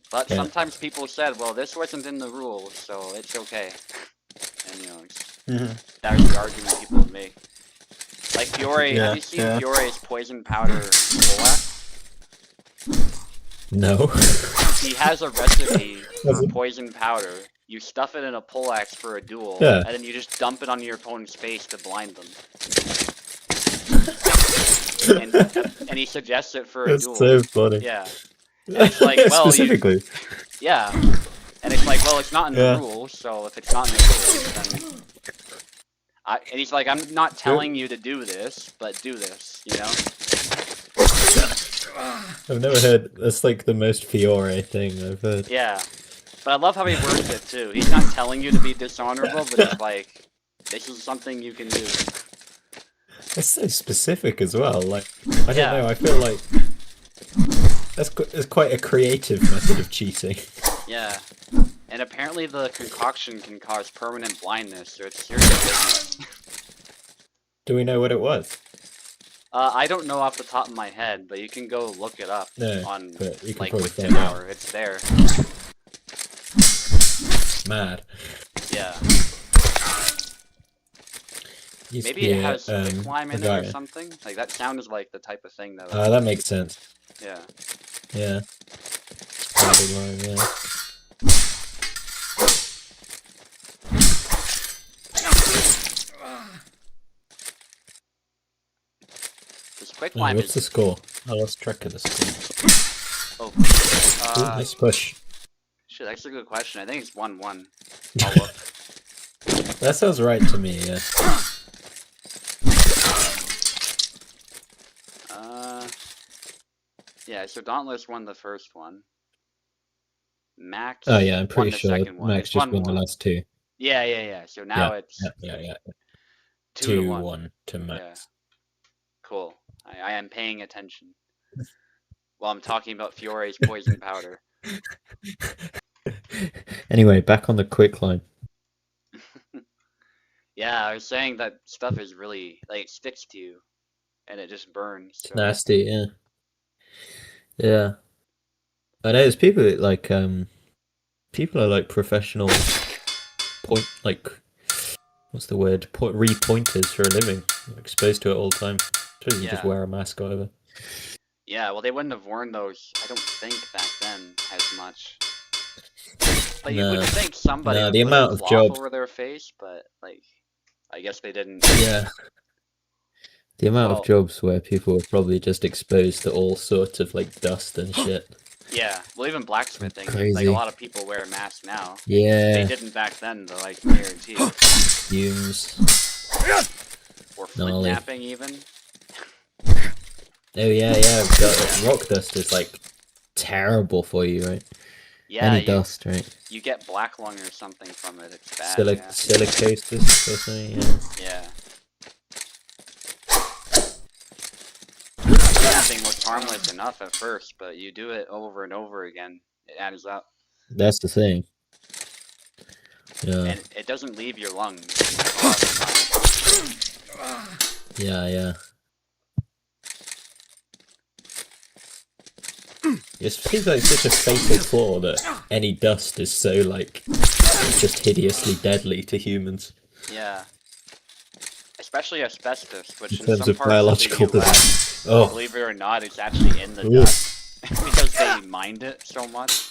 But sometimes people said, well, this wasn't in the rules, so it's okay. And you know, that was the argument people would make. Like Fiore, have you seen Fiore's poison powder poleaxe? No. He has a recipe for poison powder. You stuff it in a poleaxe for a duel, and then you just dump it onto your opponent's face to blind them. and he suggests it for a duel. That's so funny. Yeah. And it's like, well, specifically. Yeah. And it's like, well, it's not in the rules, so if it's not in the rules, then... and he's like, I'm not telling you to do this, but do this, you know? I've never heard... That's like the most Fiore thing I've heard. Yeah. But I love how he words it, too. He's not telling you to be dishonorable, but he's like, this is something you can do. That's so specific as well. Like, I don't know, I feel like... It's quite a creative method of cheating. Yeah. And apparently the concoction can cause permanent blindness, so it's serious business. Do we know what it was? I don't know off the top of my head, but you can go look it up on, like, Within Hour. It's there. Mad. Yeah. Maybe it has quicklime in it or something? Like, that sounds like the type of thing that... that makes sense. Yeah. Yeah. What's the score? I lost track of the score. Oh. Nice push. Shit, that's a good question. I think it's 1-1. I'll look. That sounds right to me, yeah. Yeah, so Dauntless won the first one. Max. Oh yeah, I'm pretty sure Max just won the last two. Yeah. So now it's 2-1 to Max. Yeah. Cool. I am paying attention. Well, I'm talking about Fiore's poison powder. Anyway, back on the quick line. Yeah, I was saying that stuff is really like it sticks to you and it just burns. It's So nasty, yeah. Yeah. I know there's people that people are like professional what's the word? Repointers for a living. They're exposed to it all the time. Suppose you just yeah, wear a mask or whatever. yeah. Well, they wouldn't have worn those. I don't think back then as much. But you would No. think somebody No, would the put a amount of cloth jobs. over their face, but like I guess they didn't. Yeah. The amount of Well, jobs where people were probably just exposed to all sorts of like dust and shit. yeah. Well, even blacksmithing, like a Crazy. lot of people wear masks now. They Yeah. didn't back then, though. I can guarantee it. Fumes. Or flint Gnarly. knapping, even. Oh yeah. Rock dust is like terrible for you, right? Yeah, Any dust, right? you get black lung or something from it. It's bad. Silicosis or something, yeah. Yeah. Knapping looks harmless enough at first, but you do it over and over again, it adds up. That's the thing. Yeah. And it doesn't leave your lungs a lot of the time. Yeah. It seems like such a fatal flaw that any dust is so like just hideously deadly to humans Yeah. Especially asbestos, which in in terms some of parts of biological the US, design. Oh, believe it or not, it's actually in the Ooh. dust. Because they mined it so much.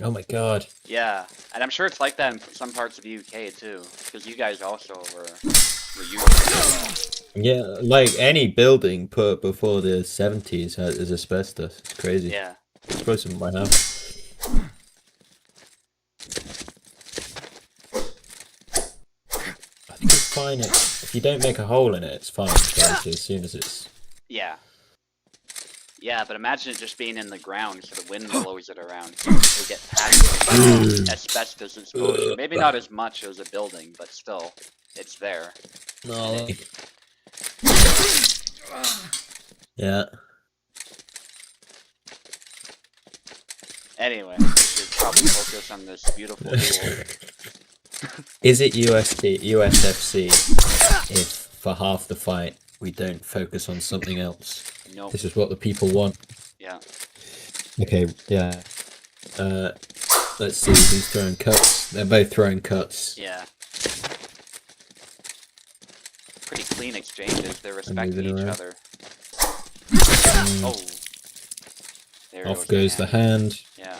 Oh my god. Yeah, and I'm sure it's like that in some parts of the UK too, because you guys also were using it. Yeah, like any building put before the 70s is asbestos. It's crazy. Yeah. I suppose it might have. I think it's fine if you don't make a hole in it, it's fine. But as soon as it's Yeah. Yeah, but imagine it just being in the ground so the wind blows it around. It'll get passive asbestos exposure. Maybe not as much as a building, but still, it's there. no. Yeah. Anyway, we should probably focus on this beautiful duel. Is it USFC if for half the fight we don't focus on something else? Nope. This is what the people want. Yeah. Okay, yeah. Let's see who's throwing cuts. They're both throwing cuts. Yeah. Pretty clean exchanges. They're respecting moving each around. other. Oh. There Off goes the hand. Yeah.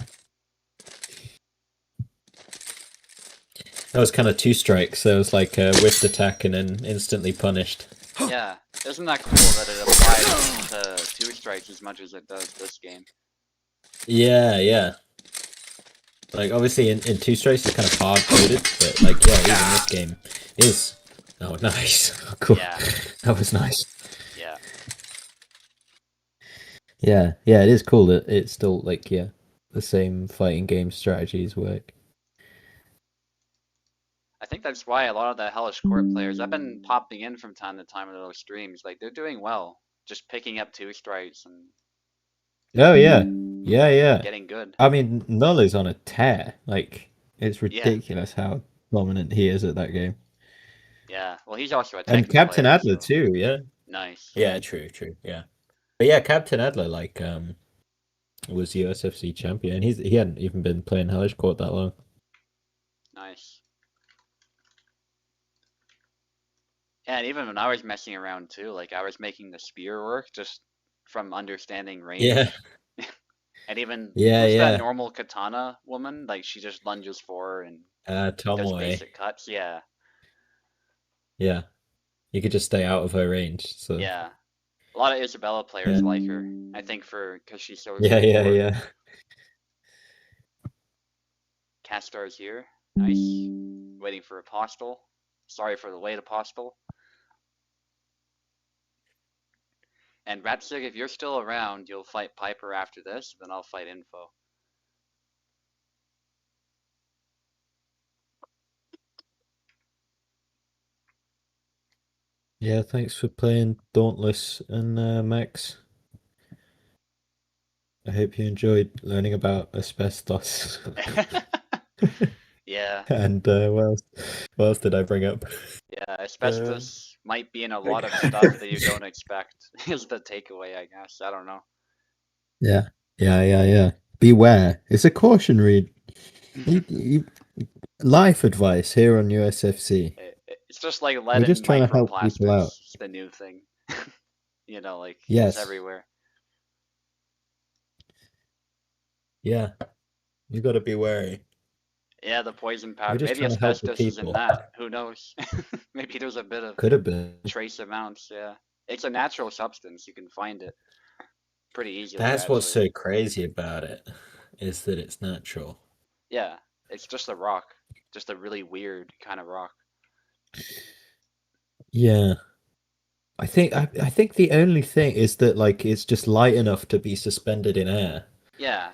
That was kind of two strikes. So it was like a whiffed attack and then instantly punished. Yeah. Isn't that cool that it applies to two strikes as much as it does this game? Yeah. Like obviously in two strikes it's kind of hard coded, but like yeah, even this game is. Oh, nice. Cool. Yeah. That was nice. Yeah. Yeah, it is cool that it's still like the same fighting game strategies work. I think that's why a lot of the Hellish Quart players, I've been popping in from time to time in those streams, like they're doing well. Just picking up two strikes and Oh yeah. getting good. I mean, Null is on a tear. Like it's ridiculous how dominant he is at that game. Yeah. Well, he's also a And Tekken Captain player, Adler so too. Yeah. nice. Yeah, true. Yeah. But yeah, Captain Adler like was USFC champion. He hadn't even been playing Hellish Court that long. Nice. Yeah, and even when I was messing around too, like I was making the spear work just from understanding range. Yeah. And even Yeah. that normal katana woman, like she just lunges for and does Tomoe. basic cuts. Yeah. Yeah. You could just stay out of her range. So Yeah. A lot of Isabella players Yeah. like her. I think because she's so Yeah. straightforward. Castar's here. Nice. Waiting for Apostle. Sorry for the late Apostle. And Radzig, if you're still around, you'll fight Piper after this, then I'll fight Info. Yeah, thanks for playing Dauntless and Max. I hope you enjoyed learning about asbestos. Yeah, And what else did I bring up? yeah. Um, Asbestos might be in a lot of stuff that you don't expect. Is the takeaway, I guess. I don't know. yeah, yeah. Beware. It's a cautionary life advice here on USFC. It's just like We're lead just and trying to help people microplastics. out. It's the new thing. Like it's Yes. everywhere. Yeah. You got to be wary. Yeah, the poison We're powder. just Maybe trying to help the asbestos is in people. that. Who knows? Maybe there's a bit of Could have been. trace amounts. Yeah, it's a natural substance. You can find it pretty easily, That's what's actually. so crazy about it, is that it's natural. Yeah, it's just a rock, just a really weird kind of rock. Yeah. I think the only thing is that like it's just light enough to be suspended in air. Yeah,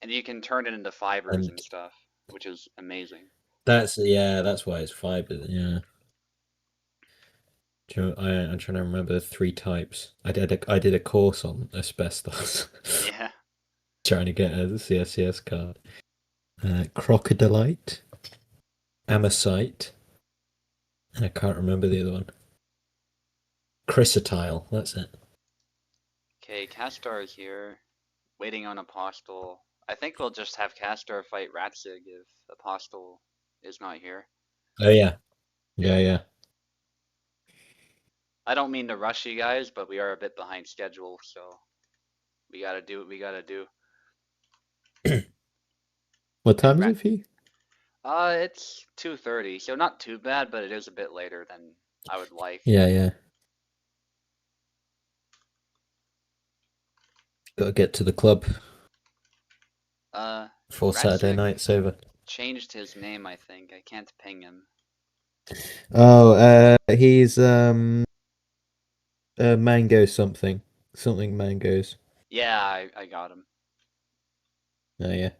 and you can turn it into fibers And and stuff, which is amazing. that's why it's fiber. Yeah. I'm trying to remember the three types. I did a course on asbestos, Yeah, trying to get a CSCS card. Crocodilite, amosite, and I can't remember the other one. Chrysotile, that's it. okay, Castar is here, waiting on Apostle. I think we'll just have Castar fight Radzig if Apostle is not here. Oh yeah, yeah. I don't mean to rush you guys, but we are a bit behind schedule, so we gotta do what we gotta do. What And time is it for you? It's 2:30, so not too bad, but it is a bit later than I would like. Yeah. Gotta get to the club before Saturday Radzig night's over. changed his name, I think. I can't ping him. Oh, he's mango something mangoes. Yeah, I got him. Oh yeah,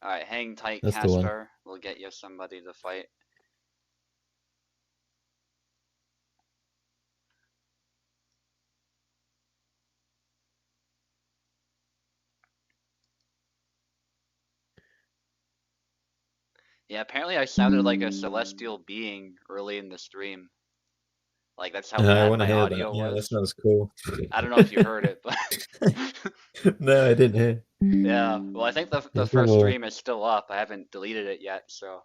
Alright, hang tight, that's the one. Castar. We'll get you somebody to fight. Yeah, apparently I sounded like a celestial being early in the stream. Like, that's how I bad want to my hear that. audio Yeah, that was. sounds cool. I don't know if you heard it, but No, I didn't hear. yeah. Well, I think the It's no first more. stream is still up. I haven't deleted it yet, so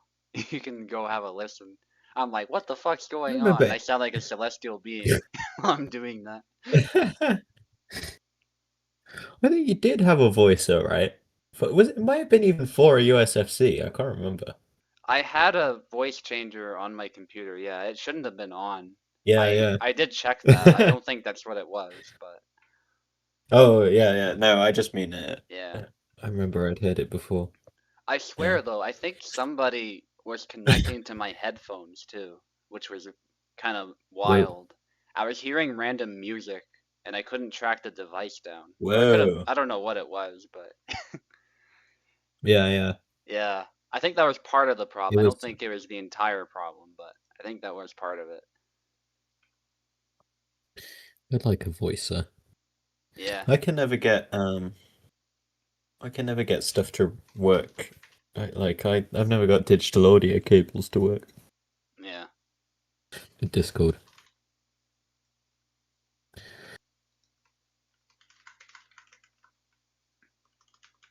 you can go have a listen. I'm like, what the fuck's I going on? remember. I sound like a celestial being while I'm doing that. I think you did have a voice, though, right? It might have been even for a USFC. I can't remember. I had a voice changer on my computer. Yeah, it shouldn't have been on. Yeah. I did check that. I don't think that's what it was, but Oh, yeah. No, I just mean yeah. I remember I'd heard it before. I Yeah. swear though, I think somebody was connecting to my headphones too, which was kind of Whoa. wild. I was hearing random music and I couldn't track the device down. Or Whoa. I don't know what it was, but Yeah. yeah. I think that was part of the It problem. I was don't think it was the entire problem, but I think that was part of it. I'd like a voicer. Yeah. I can never get stuff to work. I've never got digital audio cables to work Yeah. in Discord.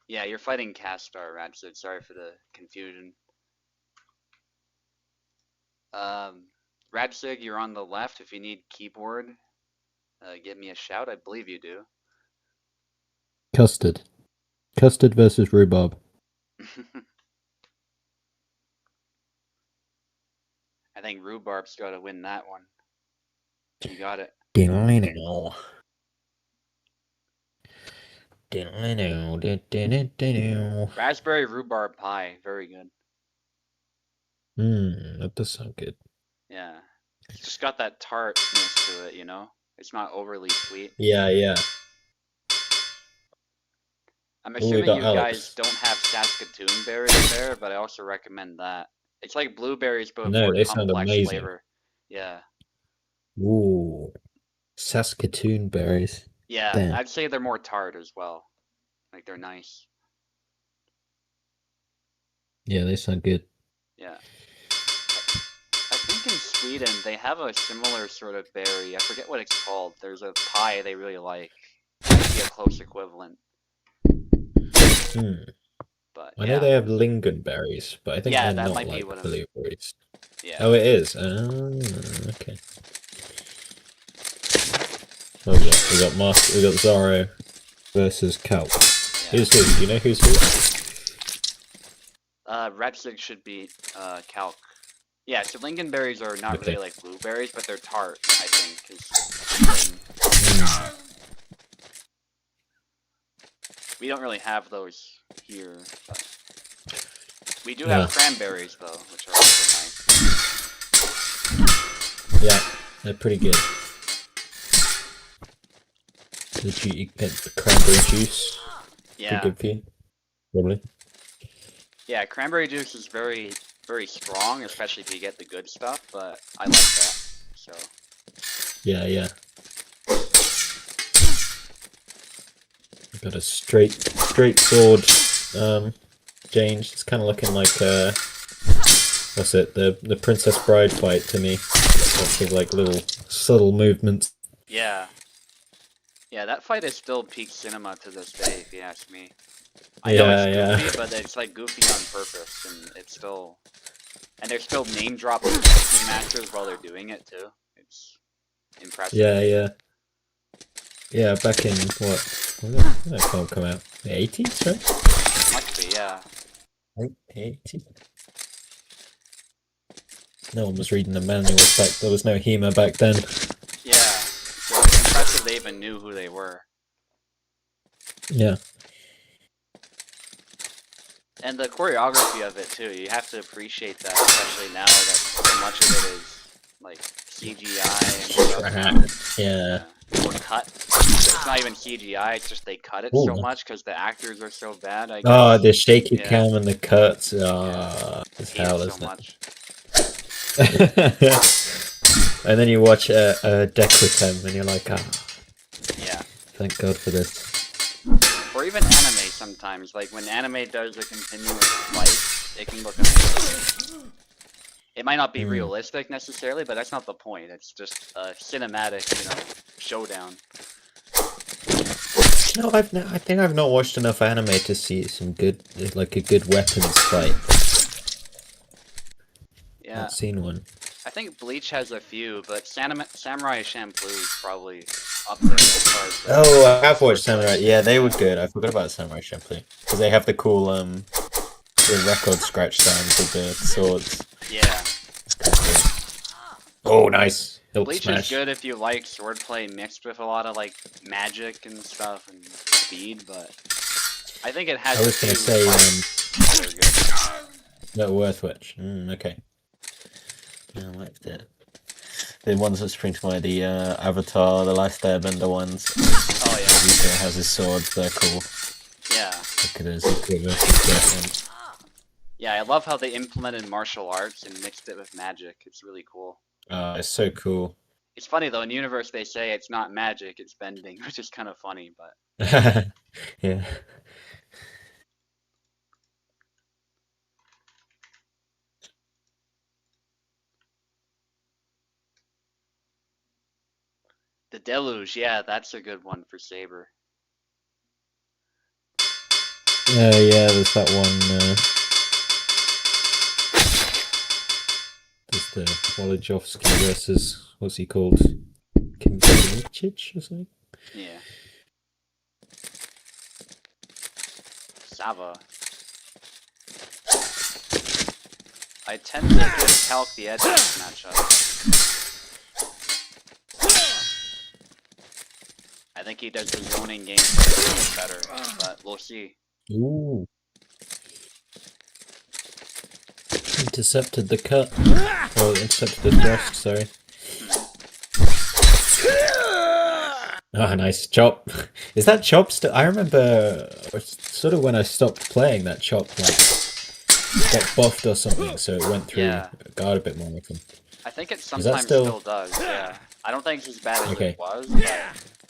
Yeah, you're fighting Castar, Radzig. Sorry for the confusion. Radzig, you're on the left. If you need keyboard, give me a shout. I believe you do. Custard. Custard versus rhubarb. I think Rhubarb's got to win that one. You got it. Raspberry rhubarb pie. Very good. That does sound good. Yeah. It's just got that tartness to it, you know? It's not overly sweet. Yeah. I'm Ooh, we assuming got you guys Alex. don't have Saskatoon berries there, but I also recommend that. It's like blueberries, but with No, more they sound complex amazing. flavor. Yeah. Ooh, Saskatoon berries. Yeah, Damn. I'd say they're more tart as well. Like they're nice. Yeah, they sound good. Yeah. I think in Sweden they have a similar sort of berry. I forget what it's called. There's a pie they really like. Might be a close equivalent. Hmm. But I know yeah. they have lingonberries, but I think Yeah, they're that not might be like what I'm. blueberries. Yeah. Oh, it is. Okay. Oh yeah, we got Zaro versus Calc. Yeah. Who's who? Do you know who's who? Radzig should be calc. Yeah, so lingonberries are not Okay. really like blueberries, but they're tart, I think. 'Cause, we don't really have those here. But we do have cranberries though, which are also nice. Yeah, they're pretty good. Did you get the cranberry juice? Yeah. Pretty good for you? Probably. Yeah, cranberry juice is very, very strong, especially if you get the good stuff, but I like that, so. Yeah. Got a straight sword change. It's kind of looking like what's it? The Princess Bride fight to me. Lots of like little subtle movements. Yeah. Yeah, that fight is still peak cinema to this day, if you ask me. I know it's goofy, but it's like goofy on purpose, and it's still... And they're still name-dropping masters while they're doing it, too. It's impressive. Yeah, back in, what? When did that film come out? The 80s, right? Must be, yeah. 80? No one was reading the manuals back. There was no HEMA back then. Yeah. So it's impressive they even knew who they were. Yeah. And the choreography of it too, you have to appreciate that, especially now that so much of it is like CGI and stuff. Yeah. Or cut. It's not even CGI, it's just they cut it so much because the actors are so bad, I guess. Oh, the shaky cam and the cuts. It's hell, isn't much. And then you watch Decoratem and you're like, yeah. Thank God for this. Or even anime sometimes, like when anime does a continuous fight, it can look amazing. It might not be realistic necessarily, but that's not the point. It's just a cinematic, showdown. No, I think I've not watched enough anime to see some good, like a good weapons fight. Yeah. Not seen one. I think Bleach has a few, but Samurai Champloo is probably up there as far as Oh, I have watched Samurai. Yeah, they were good. I forgot about Samurai Champloo because they have the cool the record scratch sounds with the swords. Yeah. Oh, nice. Bleach is good if you like swordplay mixed with a lot of like magic and stuff and speed, but I think it has. I was gonna say no Worthwich. Okay. Yeah, I liked it. The ones that spring to mind, the Avatar, the Last Airbender ones. Oh yeah. Zuko has his swords. They're cool. Yeah. Look at his versus. Yeah, I love how they implemented martial arts and mixed it with magic. It's really cool. It's so cool. It's funny though, in Universe they say it's not magic, it's bending, which is kind of funny, but... Yeah. The Deluge, yeah, that's a good one for Saber. Yeah, there's that one. There's the Wolodzowski versus, what's he called? Kimberlichich or something? Yeah. Sava. I tend to give Calc the edge in this matchup. I think he does the zoning game better, but we'll see. Ooh. Intercepted the cut. Oh, intercepted the thrust, sorry. Ah, nice. Chop. Is that Chop still? I remember sort of when I stopped playing that Chop, like, got buffed or something, so it went through guard a bit more often. I think it sometimes still does, yeah. I don't think it's as bad as it was, but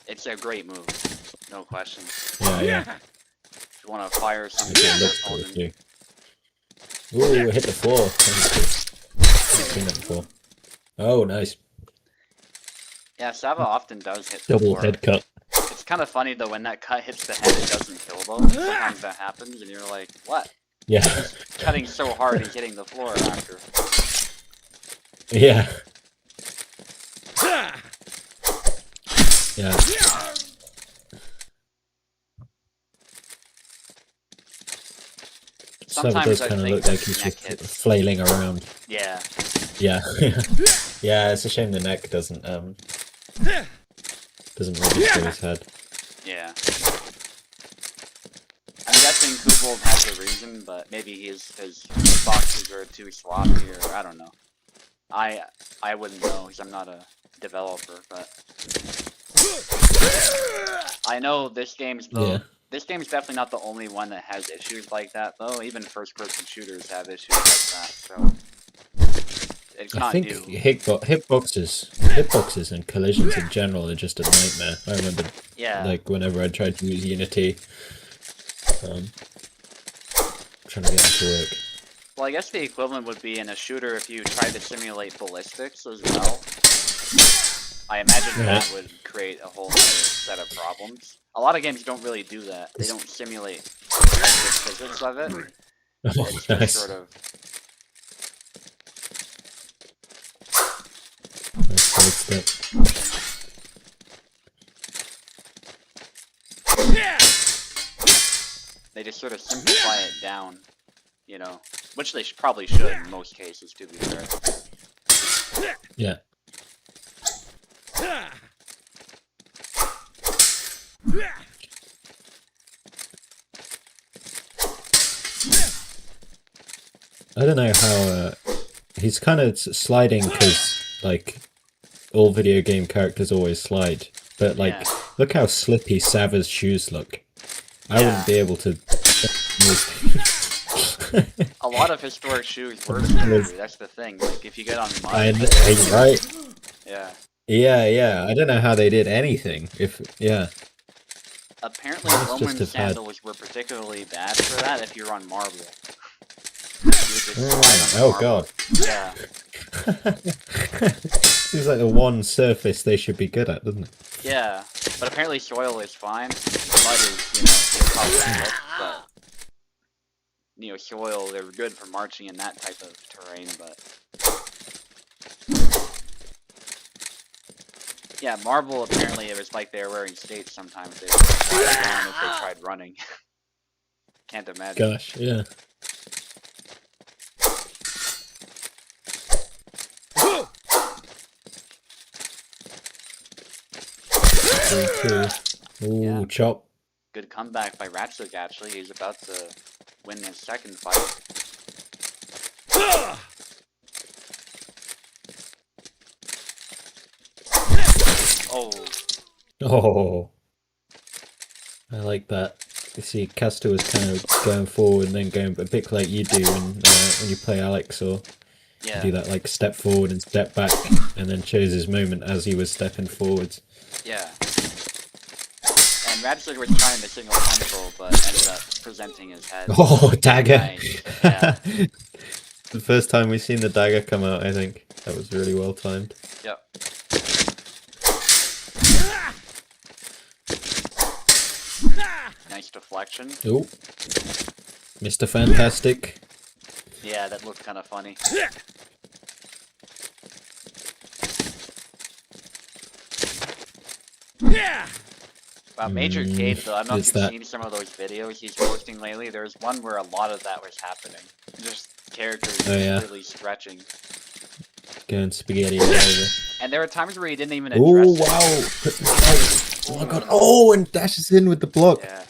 It's a great move, no question. Yeah, yeah. If you want to fire some It looks cool opponent. too. Ooh, hit the floor. I've seen that before. Oh, nice. Yeah, Sava often does hit the Double floor. head cut. It's kind of funny though when that cut hits the head, it doesn't kill though. Sometimes that happens, and you're like, "What? Yeah. He's cutting so hard, he's hitting the floor after." Yeah. Yeah. Sava Sometimes does I kind of think look like the he's neck just hits. flailing around. Yeah. Yeah. Yeah, it's a shame the neck doesn't register his head. Yeah. I'm guessing Kubold has a reason, but maybe his boxes are too sloppy, or I don't know. I wouldn't know because I'm not a developer, but I know this game's this game's definitely not the only one that has issues like that though. Even first-person shooters have issues like that, so it's I not think new. hitboxes and collisions in general are just a nightmare. I remember, like, whenever I tried to use Unity, trying to get it to work. Well, I guess the equivalent would be in a shooter if you tried to simulate ballistics as well. I imagine that would create a whole other set of problems. A lot of games don't really do that. They don't simulate the physics of it. It's just sort of... They just sort of simplify it down, you know, which they probably should in most cases, to be fair. Yeah. I don't know how he's kind of sliding because like all video game characters always slide, but like look how slippy Sava's shoes look. I wouldn't be able to. A lot of historic shoes were slippery. That's the thing. Like if you get on mud, right? Yeah. Yeah. I don't know how they did anything. Apparently, Roman sandals were particularly bad for that. If you're on marble. Oh god. Yeah. Seems like the one surface they should be good at, doesn't it? Yeah, but apparently soil is fine. Mud is, you know, you'll probably slip, but you know, soil, they're good for marching in that type of terrain, but yeah, marble apparently it was like they were wearing skates sometimes. They would slide down if they tried running. Can't imagine. Gosh, yeah. Ooh, chop. Good comeback by Radzig, actually. He's about to win his second fight. Oh. I like that. You see, Castar was kind of going forward and then going a bit like you do when you play Alex, or you do that like step forward and step back, and then chose his moment as he was stepping forwards. Yeah. And Radzig was trying the single pencil, but ended up presenting his head. Oh, dagger! Nice. Yeah. The first time we've seen the dagger come out, I think. That was really well timed. Yep. Nice deflection. Oh. Mr. Fantastic. Yeah, that looked kind of funny. Wow, Major Cade, though, I don't know if you've seen some of those videos he's posting lately. There's one where a lot of that was happening. Just characters really stretching. Going spaghetti all over. And there were times where he didn't even address Oh, my god. Oh, and dashes in with the block. Yeah.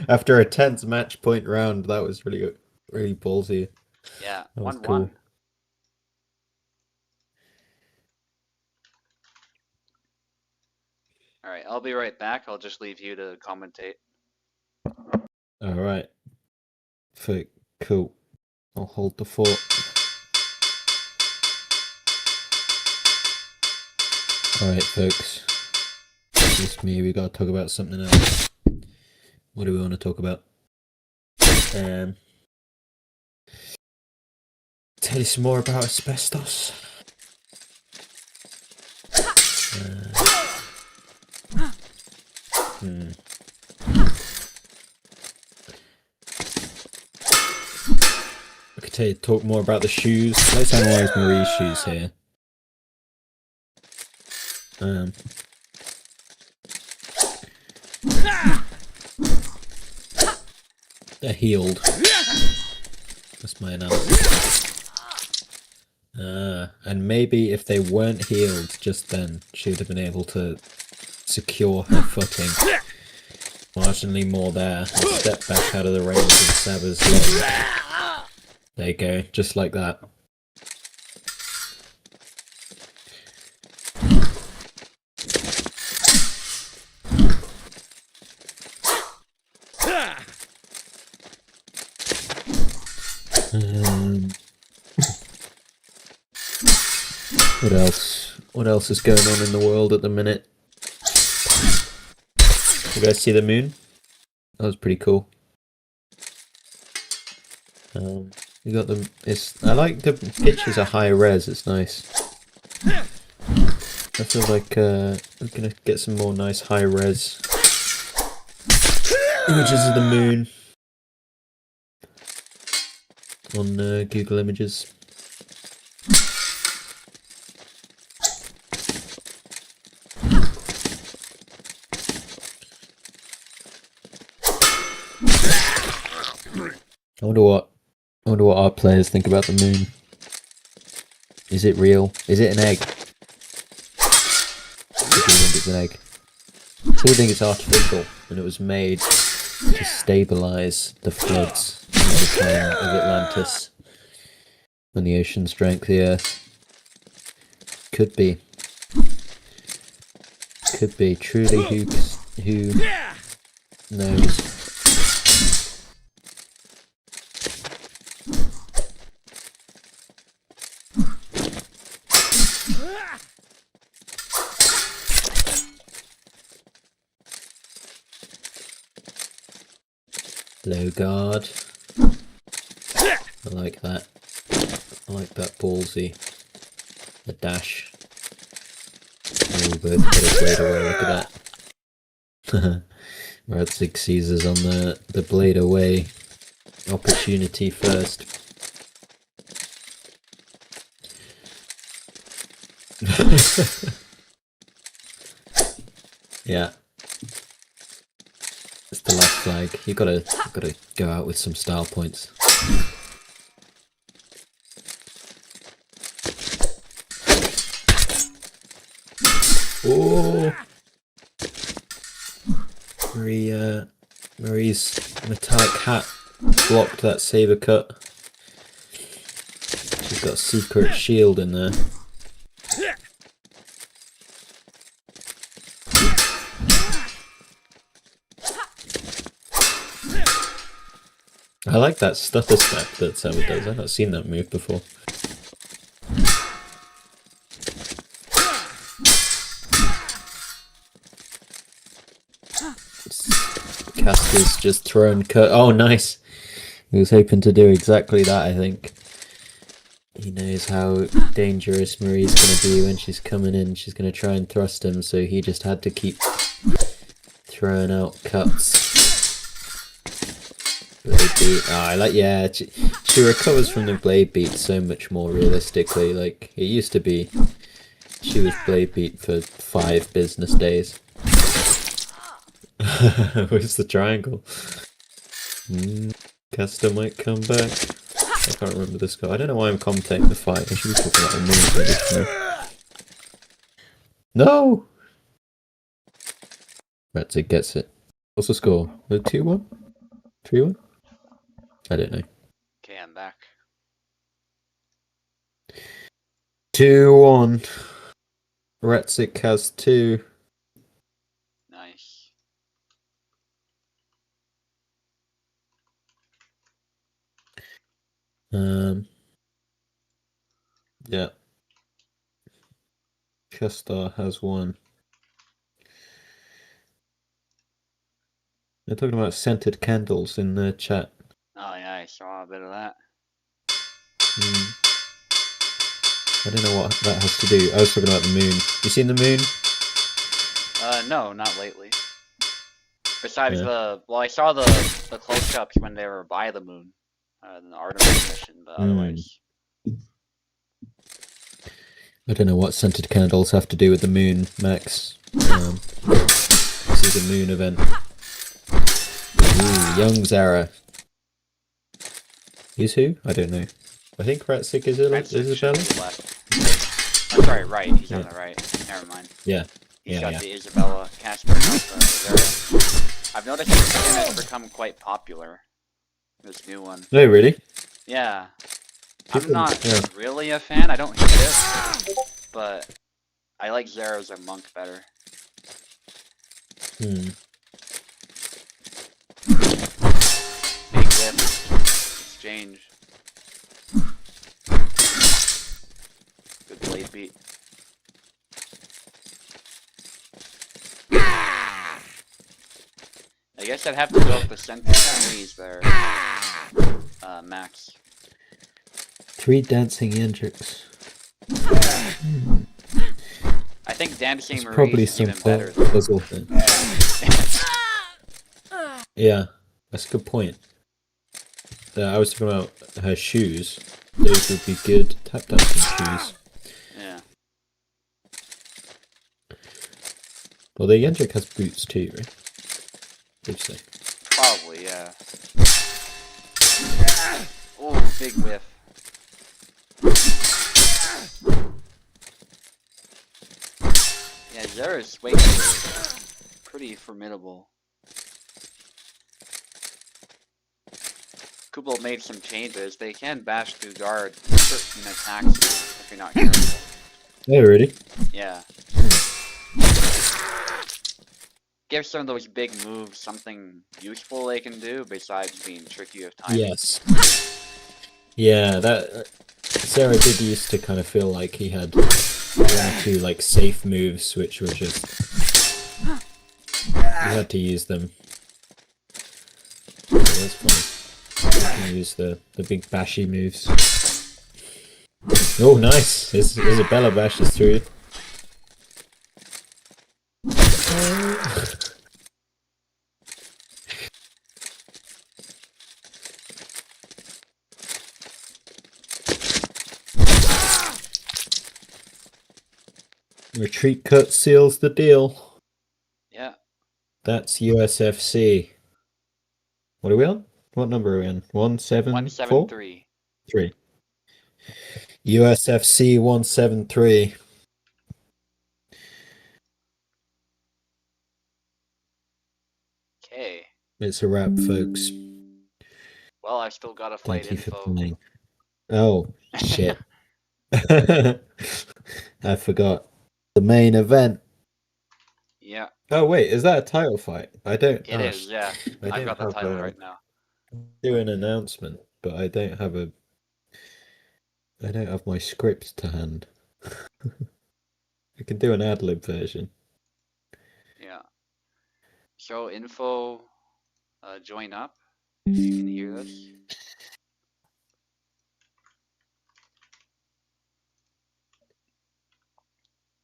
After a tense match point round, that was really ballsy. Yeah, that was 1-1. Cool. Alright, I'll be right back. I'll just leave you to commentate. Alright. Cool. I'll hold the fort. Alright, folks. It's me. We gotta talk about something else. What do we want to talk about? Tell you some more about asbestos. I could talk more about the shoes. Let's analyze Marie's shoes here. They're healed. That's my analysis. And maybe if they weren't healed just then, she would have been able to secure her footing. Marginally more there. And step back out of the range of Sava's leg. There you go, just like that. What else? What else is going on in the world at the minute? You guys see the moon? That was pretty cool. You got them. I like the pictures are high res. It's nice. I feel like I'm gonna get some more nice high res images of the moon on Google Images. I wonder what our players think about the moon. Is it real? Is it an egg? I do think it's an egg. I still think it's artificial, and it was made to stabilize the floods at the time of Atlantis when the oceans drank the earth. Could be. Could be. Truly, who knows? Low guard. I like that. I like that ballsy. The dash. Oh, both got his blade away, look at that. Radzig sees us on the blade away opportunity first. Yeah. It's the last flag. You gotta go out with some style points. Oh, Marie's metallic hat blocked that saber cut. She's got a secret shield in there. I like that stutter step that Sava does. I've not seen that move before. Castar's just thrown cut. Oh, nice! He was hoping to do exactly that, I think. He knows how dangerous Marie's going to be when she's coming in. She's going to try and thrust him, so he just had to keep throwing out cuts. Blade beat. Oh, I like, yeah, she recovers from the blade beat so much more realistically. Like, it used to be, she was blade beat for 5 business days. Where's the triangle? Castar might come back. I can't remember the score. I don't know why I'm commentating the fight. I should be talking about a minute. No! Radzig gets it. What's the score? 2-1? 3-1? I don't know. Okay, I'm back. 2-1. Radzig has 2. Nice. Yeah. Castar has 1. They're talking about scented candles in the chat. Oh yeah, I saw a bit of that. I don't know what that has to do. I was talking about the moon. You seen the moon? No, not lately. Besides Yeah. I saw the close-ups when they were by the moon, in the Artemis mission, but otherwise. I don't know what scented candles have to do with the moon, Max. This is a moon event. Ooh, young Zara. Who's who? I don't know. I think Radzig is Radzig should Isabella. be left. Oh, sorry, right. He's on the right. Never mind. Yeah. He's got the Isabella, Castar, Zara. I've noticed this skin has become quite popular. This new one. No, really? Yeah. People- I'm not yeah. really a fan. I don't hate it, but I like Zara as a monk better. Big whip. Exchange. Good blade beat. I guess I'd have to go with the Synth trees there, Max. 3 dancing Yendrix. I think Dancing It's Marie probably is some even better. puzzle thing. Yeah, that's a good point. I was talking about her shoes. Those would be good tap dancing shoes. Yeah. Well, the Yendrix has boots too, right? What'd you say? Probably, yeah. Oh, big whiff. Yeah, Zara's Wake is pretty formidable. Kubel made some changes. They can bash through guard certain attacks if you're not careful. Oh, really? Yeah. Give some of those big moves something useful they can do besides being tricky with timing. Yes. Yeah, that Sarah did used to kind of feel like he had 1 or 2 like safe moves, which were just you had to use them. So that's fun. You can use the big bashy moves. Oh, nice! Isabella bashes through. Retreat cut seals the deal. Yeah. That's USFC. What are we on? What number are we on? 174? 173. 3. USFC 173. Okay. It's a wrap, folks. Well, I've still got a flight Thank you for info. playing. Oh, shit. I forgot. The main event. Yeah. Oh, wait, is that a title fight? I don't. It is, yeah. I've got the have title right now. do an announcement, but I don't have my script to hand. I can do an ad-lib version. Yeah. Show info, join up, if you can hear this.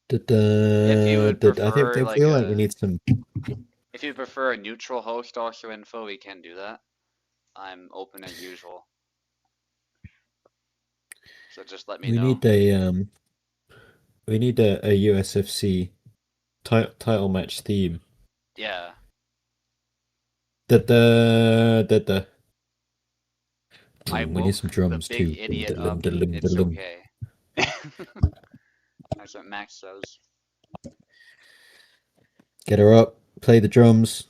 If you would I prefer, think like, feel like we need some. if you prefer a neutral host also info, we can do that. I'm open as usual. So just let me We know. need a USFC title match theme. Yeah. I We need some drums the big too. idiot up. It's okay. That's what Max says. Get her up. Play the drums.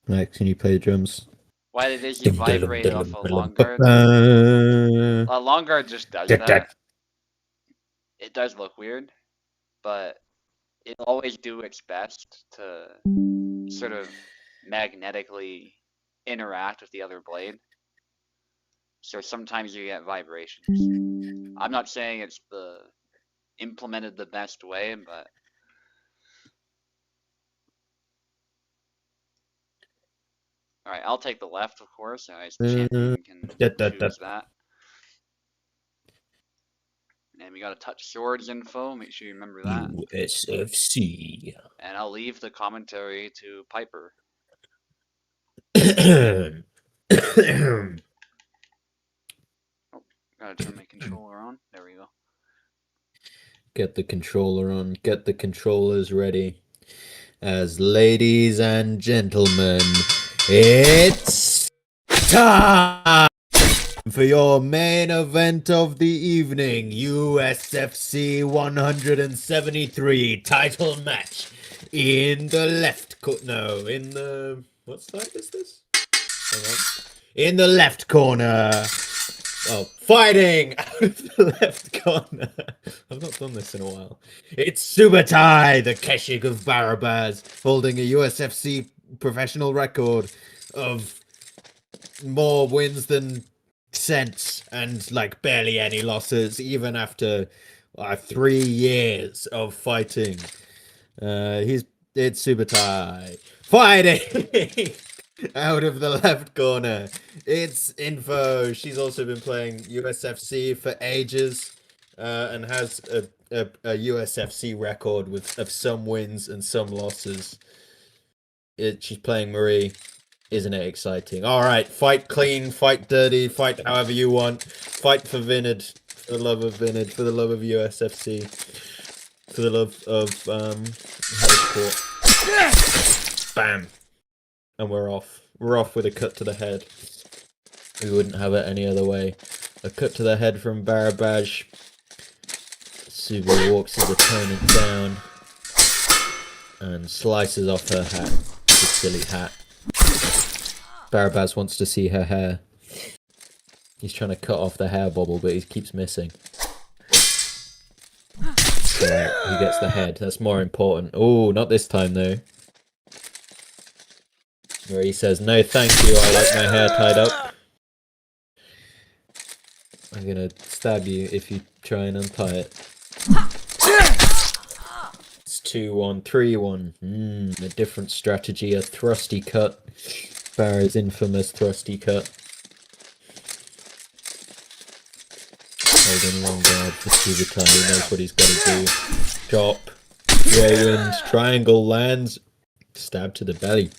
Max, can you play the drums? Why did you vibrate off a long guard? Uh, A long guard just does that. It does look weird, but it'll always do its best to sort of magnetically interact with the other blade. So sometimes you get vibrations. I'm not saying it's implemented the best way, but All right, I'll take the left, of course. As the champion can choose that. And we got to touch swords info. Make sure you remember that. USFC. And I'll leave the commentary to Piper. Gotta turn my controller on. There we go. Get the controller on. Get the controllers ready. As ladies and gentlemen, it's time for your main event of the evening, USFC 173 title match in the left in the what side is this? Hang on. In the left corner. Oh, fighting out of the left corner. I've not done this in a while. It's Subotai, the Keshik of Barabas, holding a USFC professional record of more wins than sense and like barely any losses, even after 3 years of fighting. It's Subotai fighting out of the left corner. It's Info. She's also been playing USFC for ages, and has a USFC record of some wins and some losses. She's playing Marie. Isn't it exciting? All right, fight clean, fight dirty, fight however you want. Fight for Vinod, for the love of Vinod, for the love of USFC, for the love of Hellish. Bam, and we're off. We're off with a cut to the head. We wouldn't have it any other way. A cut to the head from Barabaj. Subu walks his opponent down and slices off her hat. The silly hat. Barabaz wants to see her hair. He's trying to cut off the hair bobble, but he keeps missing. Right, he gets the head. That's more important. Oh, not this time though. Where he says, "No, thank you. I like my hair tied up. I'm gonna stab you if you try and untie it." It's 2-1, 3-1. A different strategy. A thrusty cut. Barra's infamous thrusty cut. Holding long guard for Subotai. He knows what he's got to do. Chop. Whirlwind. Triangle lands. Stab to the belly.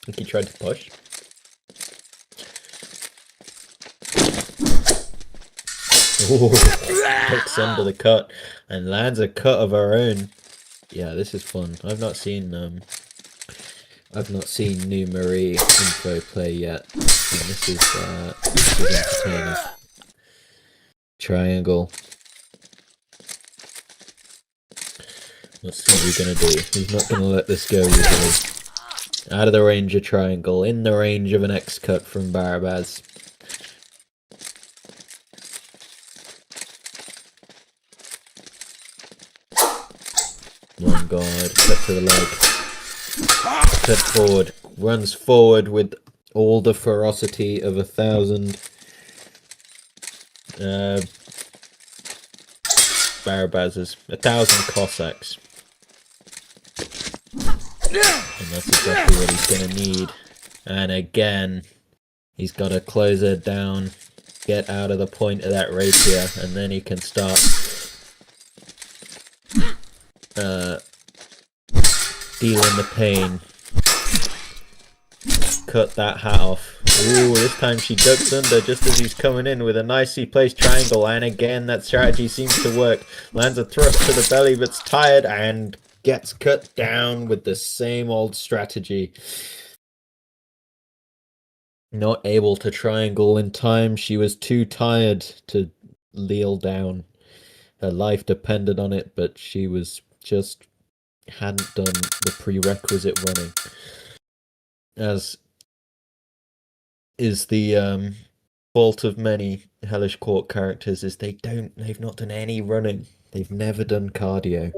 I think he tried to push. Ooh, hooks under the cut and lands a cut of her own. Yeah, this is fun. I've not seen New Marie Info play yet. And this is entertaining. Triangle. What's he gonna do? He's not gonna let this go easily. Out of the range of triangle, in the range of an X cut from Barabaz. Long guard, cut to the leg. Cut forward, runs forward with all the ferocity of 1,000. Barabaz's 1,000 Cossacks. And that's exactly what he's gonna need. And again, he's gotta close her down, get out of the point of that rapier, and then he can start dealing the pain. Cut that hat off. Ooh, this time she ducks under just as he's coming in with a nicely placed triangle, and again that strategy seems to work. Lands a thrust to the belly but's tired and gets cut down with the same old strategy. Not able to triangle in time. She was too tired to kneel down. Her life depended on it, but she was just hadn't done the prerequisite running. As is the fault of many Hellish Quart characters, is they've not done any running. They've never done cardio.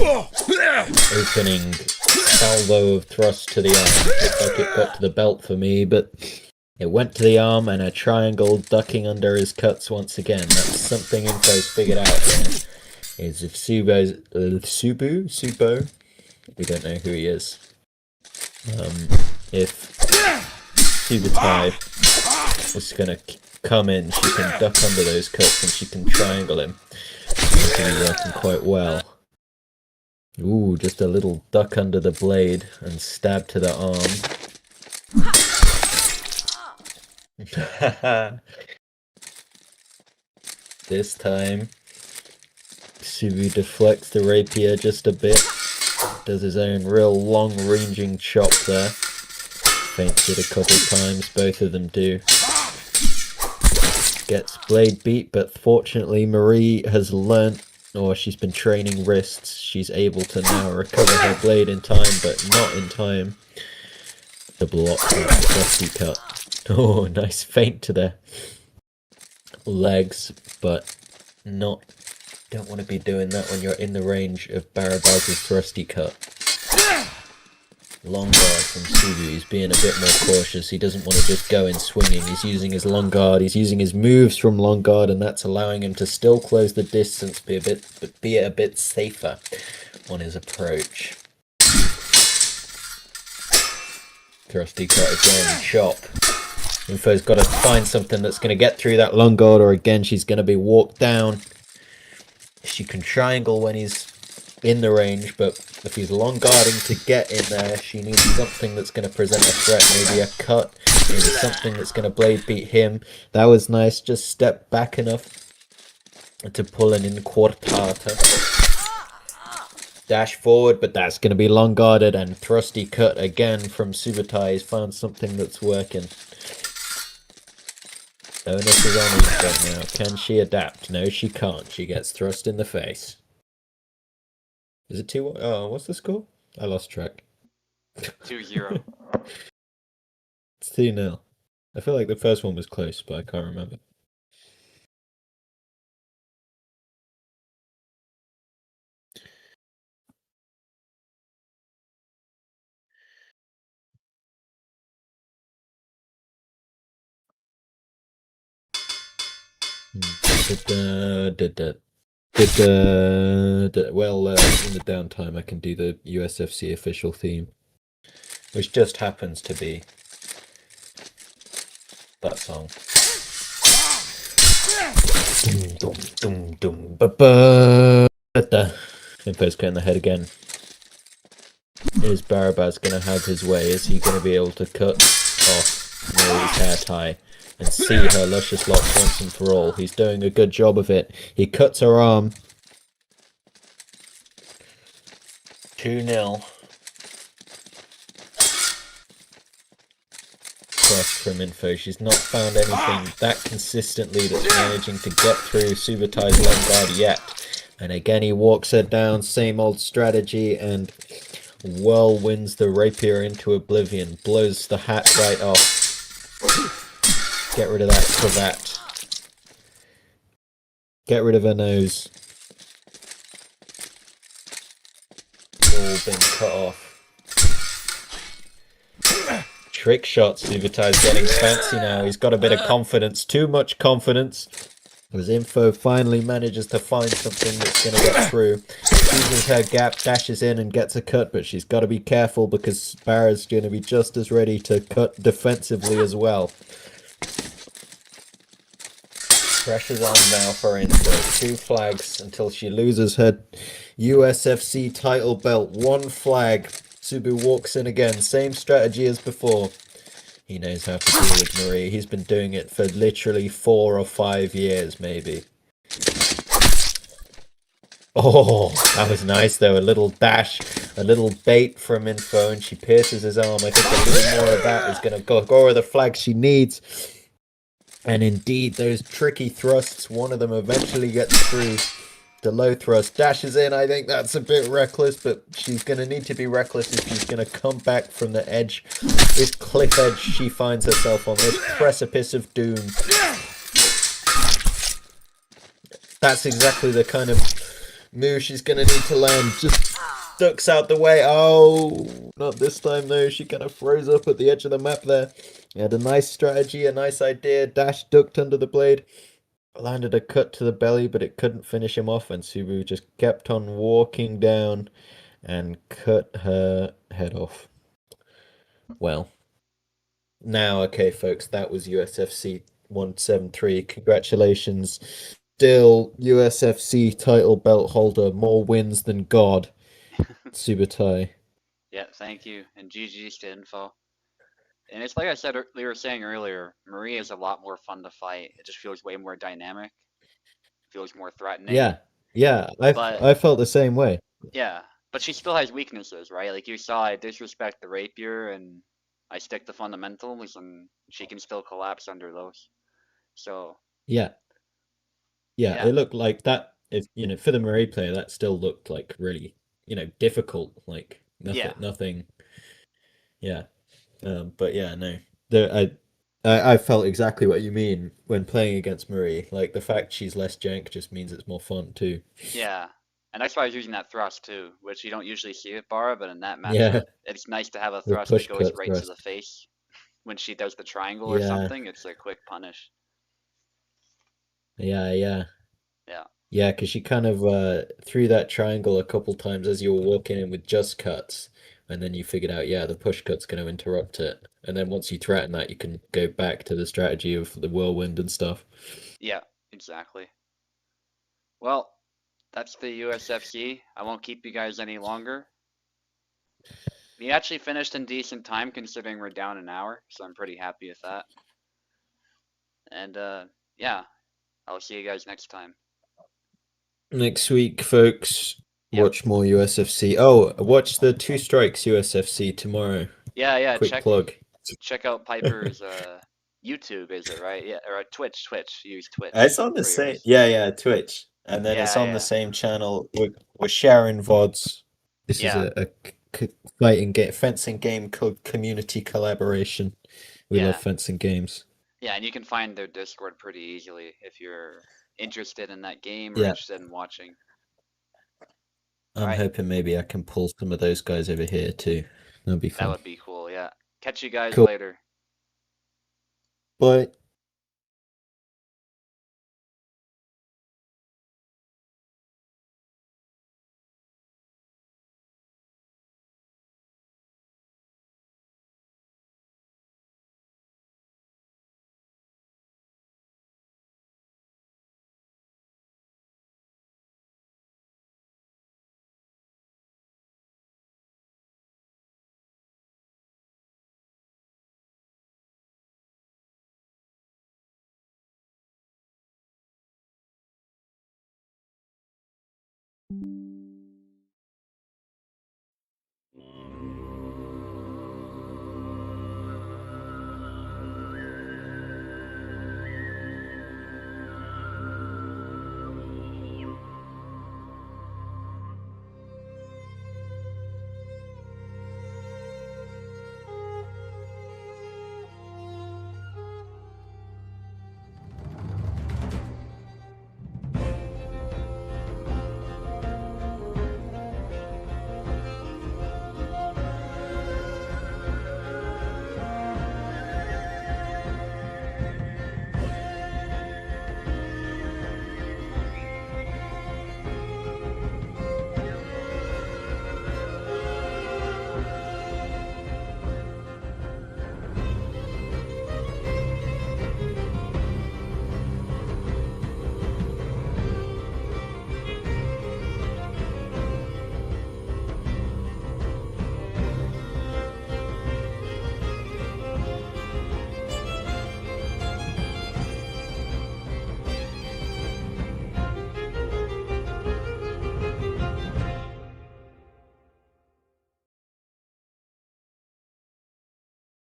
opening salvo of thrust to the arm. Looks like it got to the belt for me, but it went to the arm and a triangle ducking under his cuts once again. That's something Info's figured out here. Is if Subo, we don't know who he is. If Subotai is going to come in, she can duck under those cuts and she can triangle him. Seems to be working quite well. Ooh, just a little duck under the blade and stab to the arm. This time, Subu deflects the rapier just a bit. Does his own real long-ranging chop there. Feints it a couple times, both of them do. Gets blade beat, but fortunately Marie has learnt, or she's been training wrists. She's able to now recover her blade in time, but not in time to block that rusty cut. Oh, nice feint to the legs, but not. Don't want to be doing that when you're in the range of Barabaz's thrusty cut. Long guard from Subu. He's being a bit more cautious. He doesn't want to just go in swinging. He's using his long guard. He's using his moves from long guard, and that's allowing him to still close the distance, be a bit safer on his approach. Thrusty cut again. Chop. Info's got to find something that's going to get through that long guard, or again she's going to be walked down. She can triangle when he's in the range, but if he's long guarding to get in there, she needs something that's going to present a threat. Maybe a cut, maybe something that's going to blade beat him. That was nice. Just step back enough to pull an in quartata. Dash forward, but that's going to be long guarded, and thrusty cut again from Subotai. He's found something that's working. Onus is on Info now. Can she adapt? No, she can't. She gets thrust in the face. Is it 2-1? Oh, what's the score? I lost track. 2-0. It's 2-0. I feel like the first one was close, but I can't remember. Well, in the downtime I can do the USFC official theme, which just happens to be that song. Info's getting the head again. Is Barabas going to have his way? Is he going to be able to cut off Marie's hair tie and see her luscious locks once and for all? He's doing a good job of it. He cuts her arm. 2-0. Trust from Info. She's not found anything that consistently that's managing to get through Subotai's long guard yet. And again he walks her down, same old strategy, and whirlwinds the rapier into oblivion. Blows the hat right off. Get rid of that cravat. Get rid of her nose. All been cut off. Trick shots. Subotai's getting fancy now. He's got a bit of confidence. Too much confidence. As Info finally manages to find something that's going to get through. Uses her gap, dashes in and gets a cut, but she's got to be careful because Barra's going to be just as ready to cut defensively as well. Pressure's on now for Info. 2 flags until she loses her USFC title belt. 1 flag. Subu walks in again. Same strategy as before. He knows how to deal with Marie. He's been doing it for literally 4 or 5 years, maybe. Oh, that was nice though. A little dash, a little bait from Info, and she pierces his arm. I think a little more of that is going to go her the flag she needs. And indeed, those tricky thrusts, one of them eventually gets through. The low thrust dashes in. I think that's a bit reckless, but she's going to need to be reckless if she's going to come back from the edge. This cliff edge she finds herself on, this precipice of doom. That's exactly the kind of Move, she's gonna need to land. Just ducks out the way. Oh, not this time though. She kind of froze up at the edge of the map there. He had a nice strategy, a nice idea. Dash ducked under the blade. Landed a cut to the belly, but it couldn't finish him off, and Subaru just kept on walking down and cut her head off. Well, now, okay, folks, that was USFC 173. Congratulations. Still USFC title belt holder, more wins than God, Subotai. Yeah, thank you, and GG's to Info. And it's like I said, we were saying earlier, Marie is a lot more fun to fight. It just feels way more dynamic, feels more threatening. Yeah, But I felt the same way. yeah, but she still has weaknesses, right? Like you saw, I disrespect the rapier and I stick to fundamentals, and she can still collapse under those. So Yeah, yeah, it looked like that. If for the Marie player, that still looked like really, difficult. Like yeah, nothing. Yeah. But yeah, no. I felt exactly what you mean when playing against Marie. Like the fact she's less jank just means it's more fun too. yeah. And that's why I was using that thrust too, which you don't usually see with Bara, but in that Yeah, matchup, it's nice to have a the thrust that push goes cut right to thrust. the face. When she does the triangle or Yeah, something, it's a quick punish. yeah, Yeah, yeah. Because she kind of threw that triangle a couple times as you were walking in with just cuts, and then you figured out, yeah, the push cut's going to interrupt it. And then once you threaten that, you can go back to the strategy of the whirlwind and stuff. yeah, exactly. Well, that's the USFC. I won't keep you guys any longer. We actually finished in decent time considering we're down an hour, so I'm pretty happy with that. And yeah, I'll see you guys next time. Next week, folks, Yep. watch more USFC. Oh, watch the Two Strikes USFC tomorrow. Yeah, Quick plug. check out Piper's YouTube, is it right? Yeah, or Twitch. Use Twitch It's on the for same, yours. yeah, Twitch, and then it's on the Yeah. same channel. We're sharing VODs. This is Yeah. a fighting game, fencing game community collaboration. We love Yeah. fencing games. Yeah, and you can find their Discord pretty easily if you're interested in that game or Yeah, interested in watching. I'm Alright, hoping maybe I can pull some of those guys over here too. That'll be that fun. would be cool, yeah. Catch you guys Cool. later. Bye.